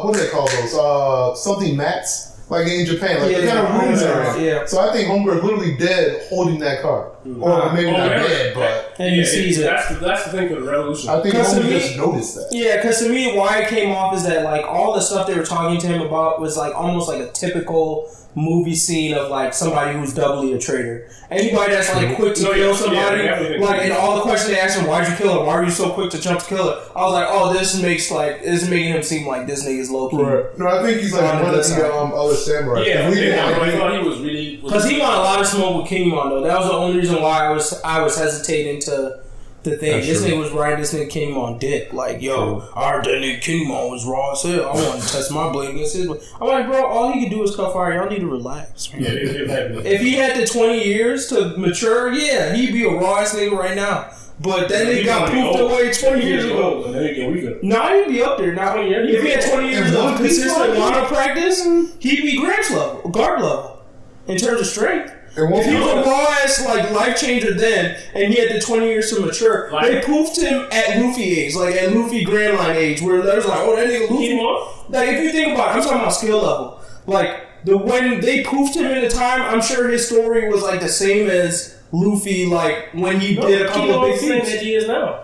what do they call those? Something mats. Like in Japan, like they kind of runes around. Yeah. So I think Homegirl is literally dead holding that card. Or maybe not dead, but... And he sees it. That's the thing for the revolution. I think Homegirl just noticed that. Yeah, because to me, why it came off is that like all the stuff they were talking to him about was like almost like a typical movie scene of like somebody who's doubly a traitor. Anybody that's like quick to kill somebody, like and all the questions they asked him, why'd you kill her? Why are you so quick to jump to kill her? I was like, oh, this is making him seem like this nigga's low key. Right. No, I think he's like one of the other samurai. Yeah, I thought he was really... Because he got a lot of smoke with Kinemon though. That was the only reason why I was hesitating to the thing. This nigga was riding this nigga Kinemon dick. Like, yo, I heard that nigga Kinemon was raw as hell. I want to test my blade against his blade. I'm like, bro, all he can do is cut fire. Y'all need to relax. Yeah, if he had the 20 years to mature, yeah, he'd be a raw ass nigga right now. But that nigga got poofed away 20 years ago. Nah, he'd be up there now. If he had 20 years of consistent mono practice, he'd be Gramps level, guard level, in terms of strength. If he was a raw ass like life changer then, and he had the 20 years to mature, they poofed him at Luffy age, like at Luffy Grand Line age, where there's like, oh, that nigga Luffy. Like if you think about it, I'm talking about skill level. Like when they poofed him in the time, I'm sure his story was like the same as Luffy, like when he did a couple of big things. That he is now.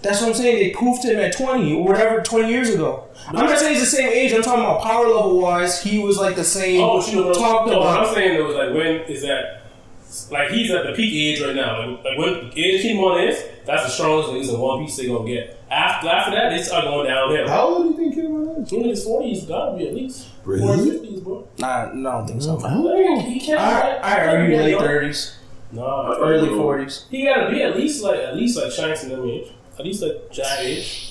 That's what I'm saying. They poofed him at 20 or whatever 20 years ago. I'm not saying he's the same age. I'm talking about power level wise. He was like the same. What I'm saying though is like when is that? Like he's at the peak age right now. Like when the age Kinemon is, that's the strongest he's in One Piece they're gonna get. After that, they start going downhill. How old do you think Kinemon is? In his 40s, gotta be at least. Really? 40s, 50s, bro. Nah, I don't think so. He can't. I argue late 30s. No, early 40s. He gotta be at least like Shanks in them age. At least like Jack age.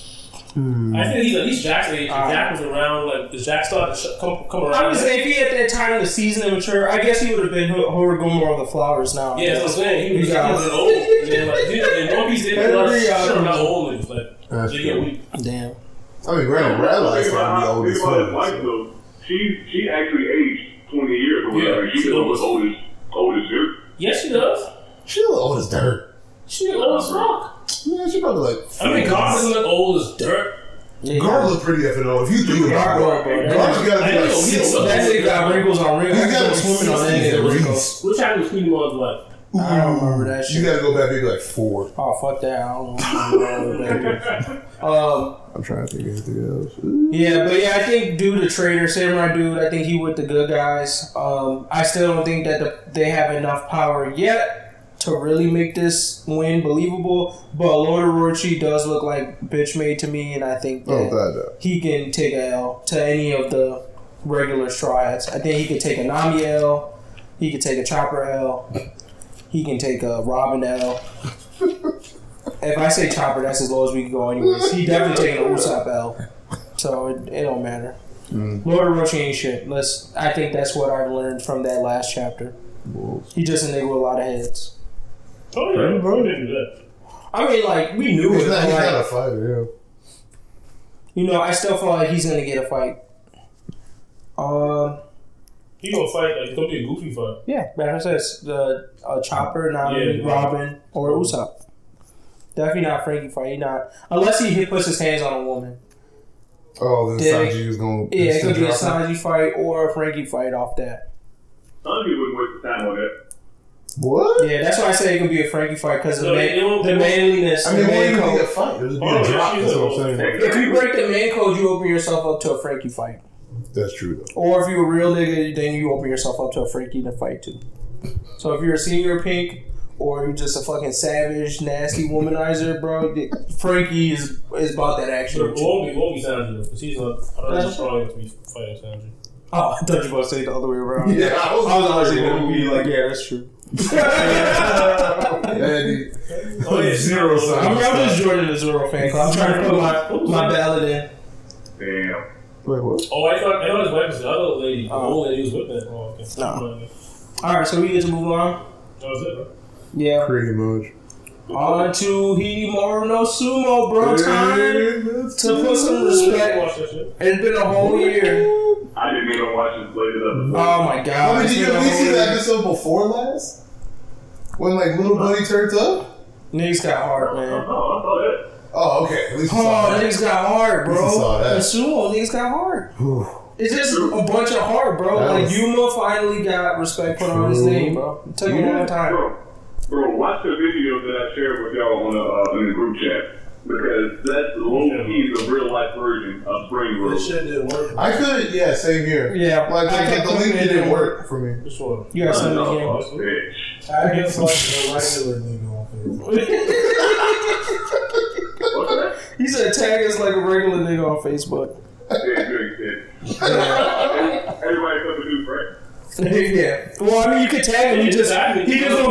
I think he's at least Jack's age. Jack was around, like, the Jack started to come around. I would say if he had that time of the season to mature, I guess he would have been Horigomor of the Flowers now. Yeah, that's what I'm saying. He was old. And then, like, in One Piece, they were not old niggas. Like, damn. I mean, granted, Radline's gonna be old as fuck. She actually aged 20 years or whatever. She was old as dirt. Yes, she does. She look old as dirt. She look old as rock. Yeah, she probably like. I mean, Garp doesn't look old as dirt. Garp look pretty effing old. If you think about Garp, Garp's gotta be like 6. That nigga got wrinkles on wrinkles. He's gotta be swimming on that nigga wrinkles. Which happened with Kinemon's what? I don't remember that shit. You gotta go back maybe like 4. Oh, fuck that. I don't know. I'm trying to think of anything else. Yeah, but yeah, I think dude, the traitor, samurai dude, I think he with the good guys. I still don't think that they have enough power yet to really make this win believable. But Lord Orochi does look like bitch made to me, and I think that he can take a L to any of the regular triads. I think he could take a Nami L, he could take a Chopper L, he can take a Robin L. If I say Chopper, that's as low as we can go anyways. He definitely taking a Usopp L. So it don't matter. Lord Orochi ain't shit. I think that's what I've learned from that last chapter. He just a nigga with a lot of heads. Oh yeah, bro. Didn't do that. I mean, like, we knew He's it. not Like, a fighter, you know, I still feel like he's gonna get a fight. He gonna fight, like, it's gonna be a goofy fight. Yeah, but I said the Chopper, Nami, Robin, or Usopp. Definitely not Frankie fight. He not unless he puts his hands on a woman. Oh, then Sanji is gonna. Yeah, it could be a Sanji fight or a Frankie fight off that. Sanji wouldn't waste the time on that. What? Yeah, that's why I say it could be a Frankie fight because of the manliness. I mean, the man it code. be a fight. It'll be a drop. That's what I'm saying. If you break the man code, you open yourself up to a Frankie fight. That's true though. Or if you're a real nigga, then you open yourself up to a Frankie to fight too. So if you're a senior pink or you're just a fucking savage, nasty womanizer, bro, Frankie is about that action. It won't be Sanji because he's not. I don't know strong enough to be fighting Sanji. Oh, I thought you were about to say it the other way around. Yeah, I was honestly going to be like, yeah, that's true. Zero sign. I'm just joining the Zoro fan club. I'm trying to put my ballot in. Damn. Wait, what? Oh, I thought his wife was the other lady. The old lady was with them. Oh, okay. No. Alright, so we get to move on. That was it, bro. Yeah. Pretty much. On to Hinomaru no Sumo, bro. Time to put some respect. It's been a whole year. I didn't even watch this latest episode. Oh my god. I mean, did you at least see the episode before last? When like little buddy turned up? Niggas got heart, man. Oh, I saw that. Oh, okay. At least you saw that. Niggas got heart, bro. At least you saw that. The Sumo, niggas got heart. It's just a bunch of heart, bro. That Like, was- Yuma finally got respect put on his name, bro. It took him a long time. Bro, watch the video that I shared with y'all on in the group chat. Because that's low-key the real-life version of Spring Road. This shit didn't work. I couldn't. Yeah, same here. Yeah. Like I kept the link clicking, it didn't work for me. Which one? You got something Oh, again. bitch. I guess like the regular nigga on Facebook. What's that? He said tag us like a regular nigga on Facebook. Yeah, good. Everybody come to do, right? Yeah. Well, I mean, you can tag him. He just don't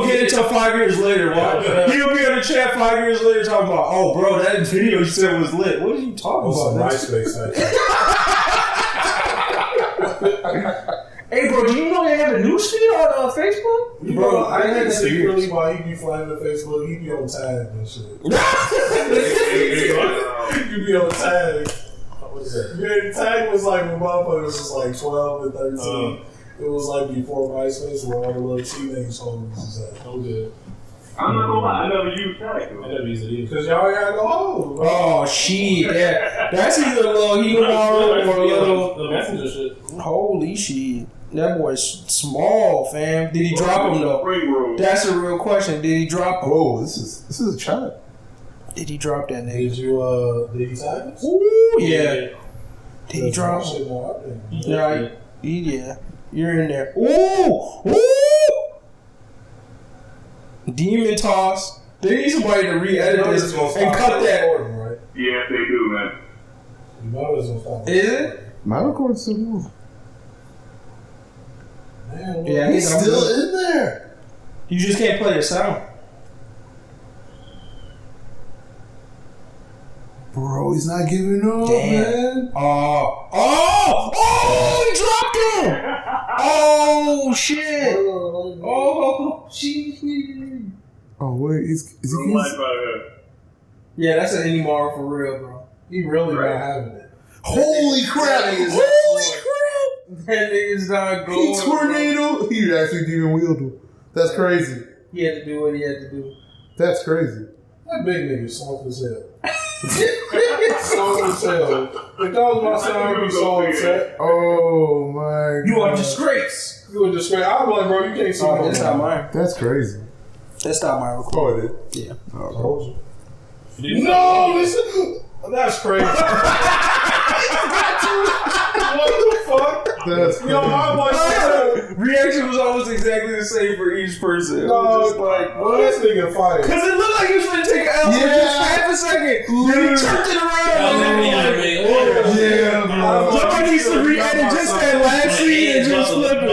get it till 5 years later. Well, he'll be on the chat 5 years later talking about, oh, bro, that video you said was lit. What are you talking On about? MySpace, actually. Hey, bro, do you know they have a newsfeed on Facebook? You Bro, know, I I had think that for years. secretly while he be flying to Facebook, he be on tag and shit. He be on tag. What is that? Yeah, tag was like when motherfuckers was like 12 and 13. It was like before MySpace where all the little teenage homies was at. Oh, good. I'm not gonna lie, I never used that. I never used it either. Because y'all ain't got no hoes. Oh, shit. Yeah. That's either a little Hinomaru or a little... The messenger shit. Holy shit. That boy's small, fam. Did he drop him, though? Spring Road. That's a real question. Did he drop him? Whoa, this is a child. Did he drop that nigga? Did he tag us? Ooh, yeah. Did he drop him? Shit more out there. Yeah. You're in there. Ooh! Ooh! Demon toss. They need somebody to re-edit this and cut that. Right? Yes, they do, man. You know it's gonna stop. Is it? My record's still moving. Man, Yeah, He's still in there. You just can't play the sound. Bro, he's not giving up, Damn. man. He dropped him! Oh, shit! Oh, shit. Oh, wait, is he Real life out here. Yeah, that's an Hinomaru for real, bro. He really not having it. Holy crap! Holy crap! That nigga's not going. He tornado. He actually didn't wield him. That's crazy. He had to do what he had to do. That's crazy. That big nigga soft as hell. Soft as hell. If that was my son, I'd be so upset. Oh my! You are a God. disgrace. You a disgrace. I'm like, bro, you can't see Oh, me. that's not mine. That's crazy. That's not my record. Oh, it is. Yeah. Oh, No, listen. That's crazy. What the fuck? that's crazy. Yo, I'm like, Reaction was almost exactly the same for each person. It no, was just like, what? This nigga fired. Because it looked like he was going to take an L for just half a second. Then he turned it around. Somebody needs to re-edit just that last scene and just flip it.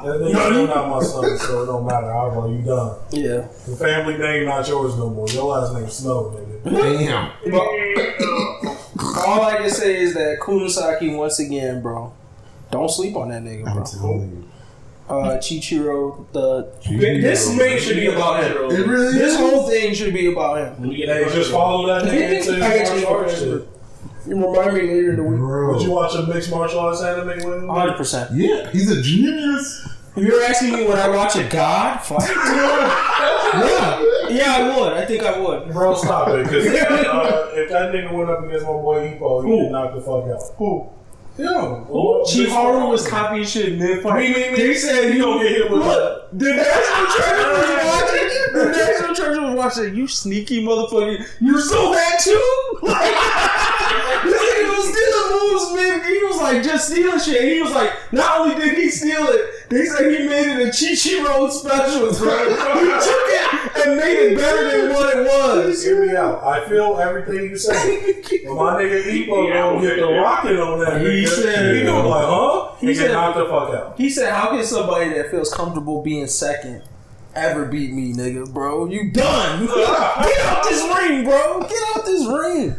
That nigga not my son, so it don't matter. I'm like, you done. Yeah. The family name not yours no more. Your last name Snow, nigga. Damn. All I can say is that Kunasaki, once again, bro, don't sleep on that nigga, bro. I'm telling you. Chichiro, this thing should be about him. It really This is. whole thing should be about him. Hey, just follow that nigga into his martial arts shit. You remind me later in the week. Bro. Would you watch a mixed martial arts anime with him? 100%. Yeah, he's a genius. If you're asking me would I watch a god fight? Yeah, I would. I think I would. Bro, stop it. Because if that nigga went up against my boy Hippo, he would knock the fuck out. Who? Yeah. Chiharu was copying shit mid-fight. They said you don't get hit with Look, the National Treasure was watching. The National Treasure was watching. You sneaky motherfucker. You saw that too? This nigga was stealing moves, man. He was like just stealing shit. He was like, not only did he steal it, they said he made it a Chichiro special, bro. He took it and made it better than what it was. Hear me out. I feel everything you say. But my nigga Hippo gonna get the rocket on that nigga. He said, he gonna like, huh? He He said, get knocked the fuck out. He said, how can somebody that feels comfortable being second ever beat me, nigga, bro? You done. Get out this ring, bro. Get out this ring.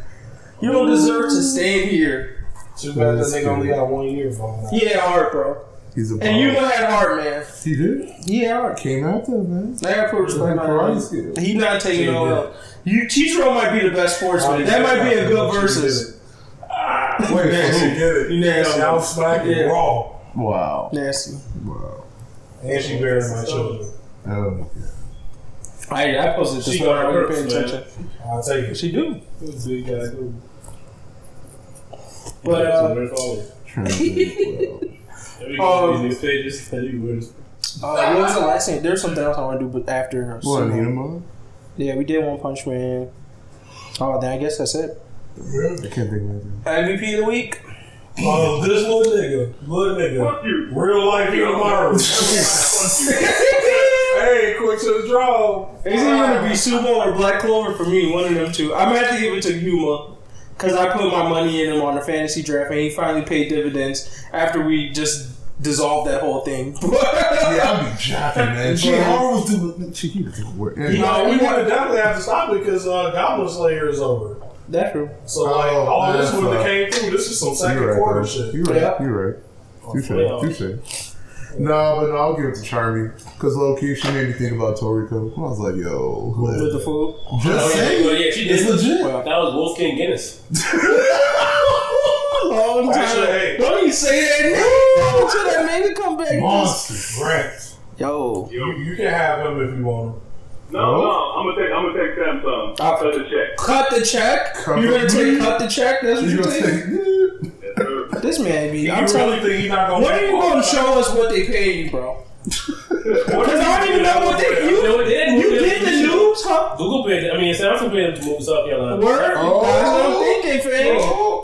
You don't deserve to stand here. Too bad that nigga only got 1 year for him. He had heart, bro. He's a And you know had heart, man. He did. He had heart. Came out there, man. I gotta put respect on him. He's not taking no help. Chichiro might be the best sportsman. That might be a good versus. Wait, Nasty. Get it. You nasty. Out smack Yeah. raw. wow. Nasty. Wow. And she buried my children. Oh, I posted this She one. got I her wasn't paying attention. I'll take it. She do. Big guy, dude. But these pages. what was the last thing? There's something else I want to do, but after. what, Sumo. Hinomaru? Yeah, we did One Punch Man. Oh, then I guess that's it. I can't think of anything. MVP of the week. Oh, this little nigga. Real life Hinomaru. Hey, quick to the draw. It's either going to be Sumo or Black Clover for me, one of them two. I'm going to have to give it to Yuma because I put my money in him on the fantasy draft and he finally paid dividends after we just dissolved that whole thing. Yeah, I'll be jacking, man. Chiharu was doing work. We would definitely have to stop it because Goblin Slayer is over. That's true. So, all this would have came through. This is some second quarter shit. You're right. You're right. Touche. No, but I'll give it to Charmy because low key she made me think about Toriko. I was like, yo, With the food. just saying, Well, yeah, she did. it's legit. That was Wolf King Guinness. Long time. Actually, hey. Don't even say that name until that nigga come back. Monster. Grant. Yo. You can have him if you want him. No, I'm gonna take Samsung. Cut the check. Cut the check? You're going to take cut the check? That's what You you gonna think? say, This man be. You I'm really telling think he's not gonna? when are you going to show us what they pay you, bro? Because I don't even know what they. You did the news, huh? Google paid. I mean, Samsung paid to move South Carolina. Word? That's what I'm thinking, fam.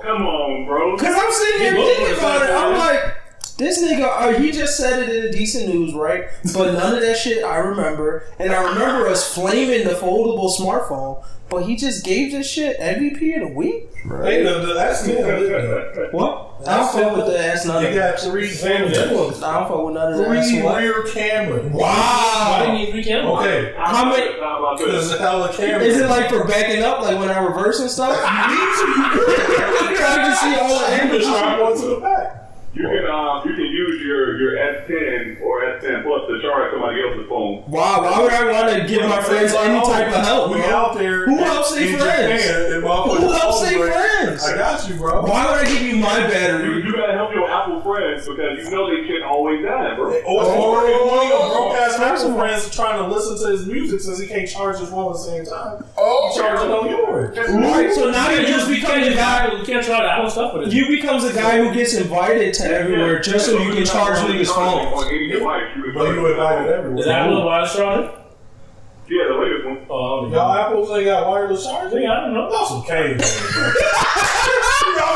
Come on, bro. Because I'm sitting here thinking about it. I'm like, this nigga, he just said it in a decent news, right? But none of that shit I remember. And I remember us flaming the foldable smartphone. But he just gave this shit MVP of the week? Hey, that's good. What? I don't fuck with the ass none of You that. got 3 cameras. I don't fuck with none of that. 3 What? rear cameras. Why didn't you recount? Okay. How many? Because hella cameras. Is it like for backing up, like when I reverse and stuff? I can see all the angles. Strap one to the back. You can use your S10 or S10 Plus to charge somebody else's phone. Wow, why would I want to give my friends any type of help, We bro? out there. Who helps their in friends? Japan, and Who helps their friends? I got you, bro. Why would I give you my battery? You gotta help your Apple friends because you know they shit always die, bro. Or if one of your broke ass Apple friends is trying to listen to his music since he can't charge his phone at the same time. oh, Charging on yours. Right, so now you just become the guy. You can't try the Apple stuff with it. You becomes the guy who gets invited to everywhere just so you can charge niggas' phones. On any device, But you invited everywhere. Is Apple a wireless charger? Yeah, the latest one. Oh, Y'all Apples ain't got wireless charging? I don't know. That's some caveman, bro.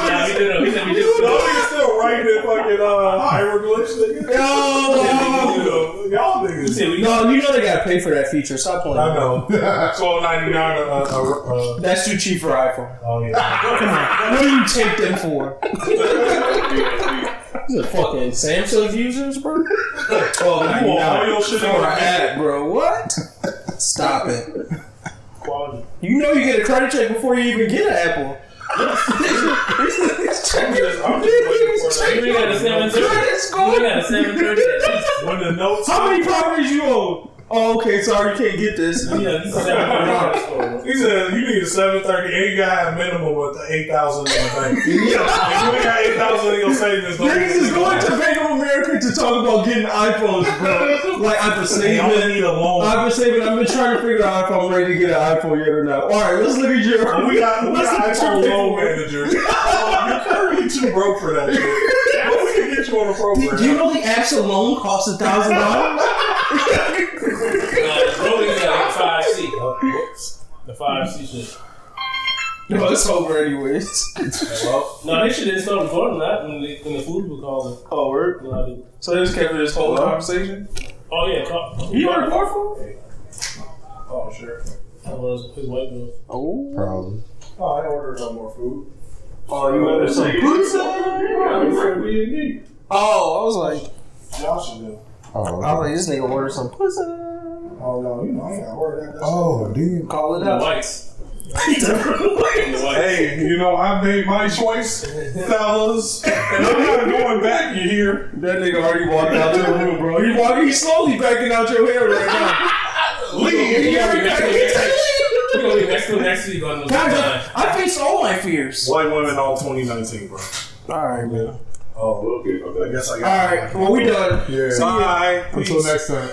Nah, he did. He said we did. Y'all niggas still writing in fucking hieroglyphs, nigga. Y'all niggas. No, you know they gotta pay for that feature. Stop playing. I know. $12.99. That's too cheap for iPhone. Oh yeah. Come on. What do you take them for? These are fucking Samsung users, bro. $12.99 for an app, bro. What? Stop it. Quality. You know you get a credit check before you even get an Apple. I'm just waiting for that. You ain't got a 730. You ain't got a 730. When the notes. How many properties you own? Oh, okay, sorry, you can't get this. Yeah, this is 730. He said you need a 730 and you gotta have minimum with the 8,000 in the bank. If you ain't got 8,000 in your savings, Niggas is going to Bank of America to talk about getting iPhones, bro. Like, I've been saving. Need a loan. I've been trying to figure out if I'm ready to get an iPhone yet or not. Alright, let's look at your. We got iPhone loan managers. You're currently too broke for that shit. But we can get you on a program. Do you know the apps alone cost $1,000? Rolling got 5C. The 5C shit. No, it's over anyways. Well, no, they should have started recording that when the food was calling. Oh, word? No, so they just kept this whole conversation? Oh, yeah. You want to record for him? Oh, sure. That was his white girl. Oh. Probably. Oh, I ordered no more food. Oh, you ordered some pizza? Oh, I was like. Y'all should do. Oh, I was like, this nigga ordered some pussy. Oh, no, I ain't got to order that. Oh, dude. Call it The out. whites. Hey, I made my choice, fellas, and I'm not going back. You hear? That nigga already walked out your room, bro. He's slowly backing out your hair right now. Leave. We're gonna be next week on the I faced all my fears. White women all 2019, bro. Alright, man. Oh, okay. I guess I got Alright, well, we done. Yeah. Bye. Until next time.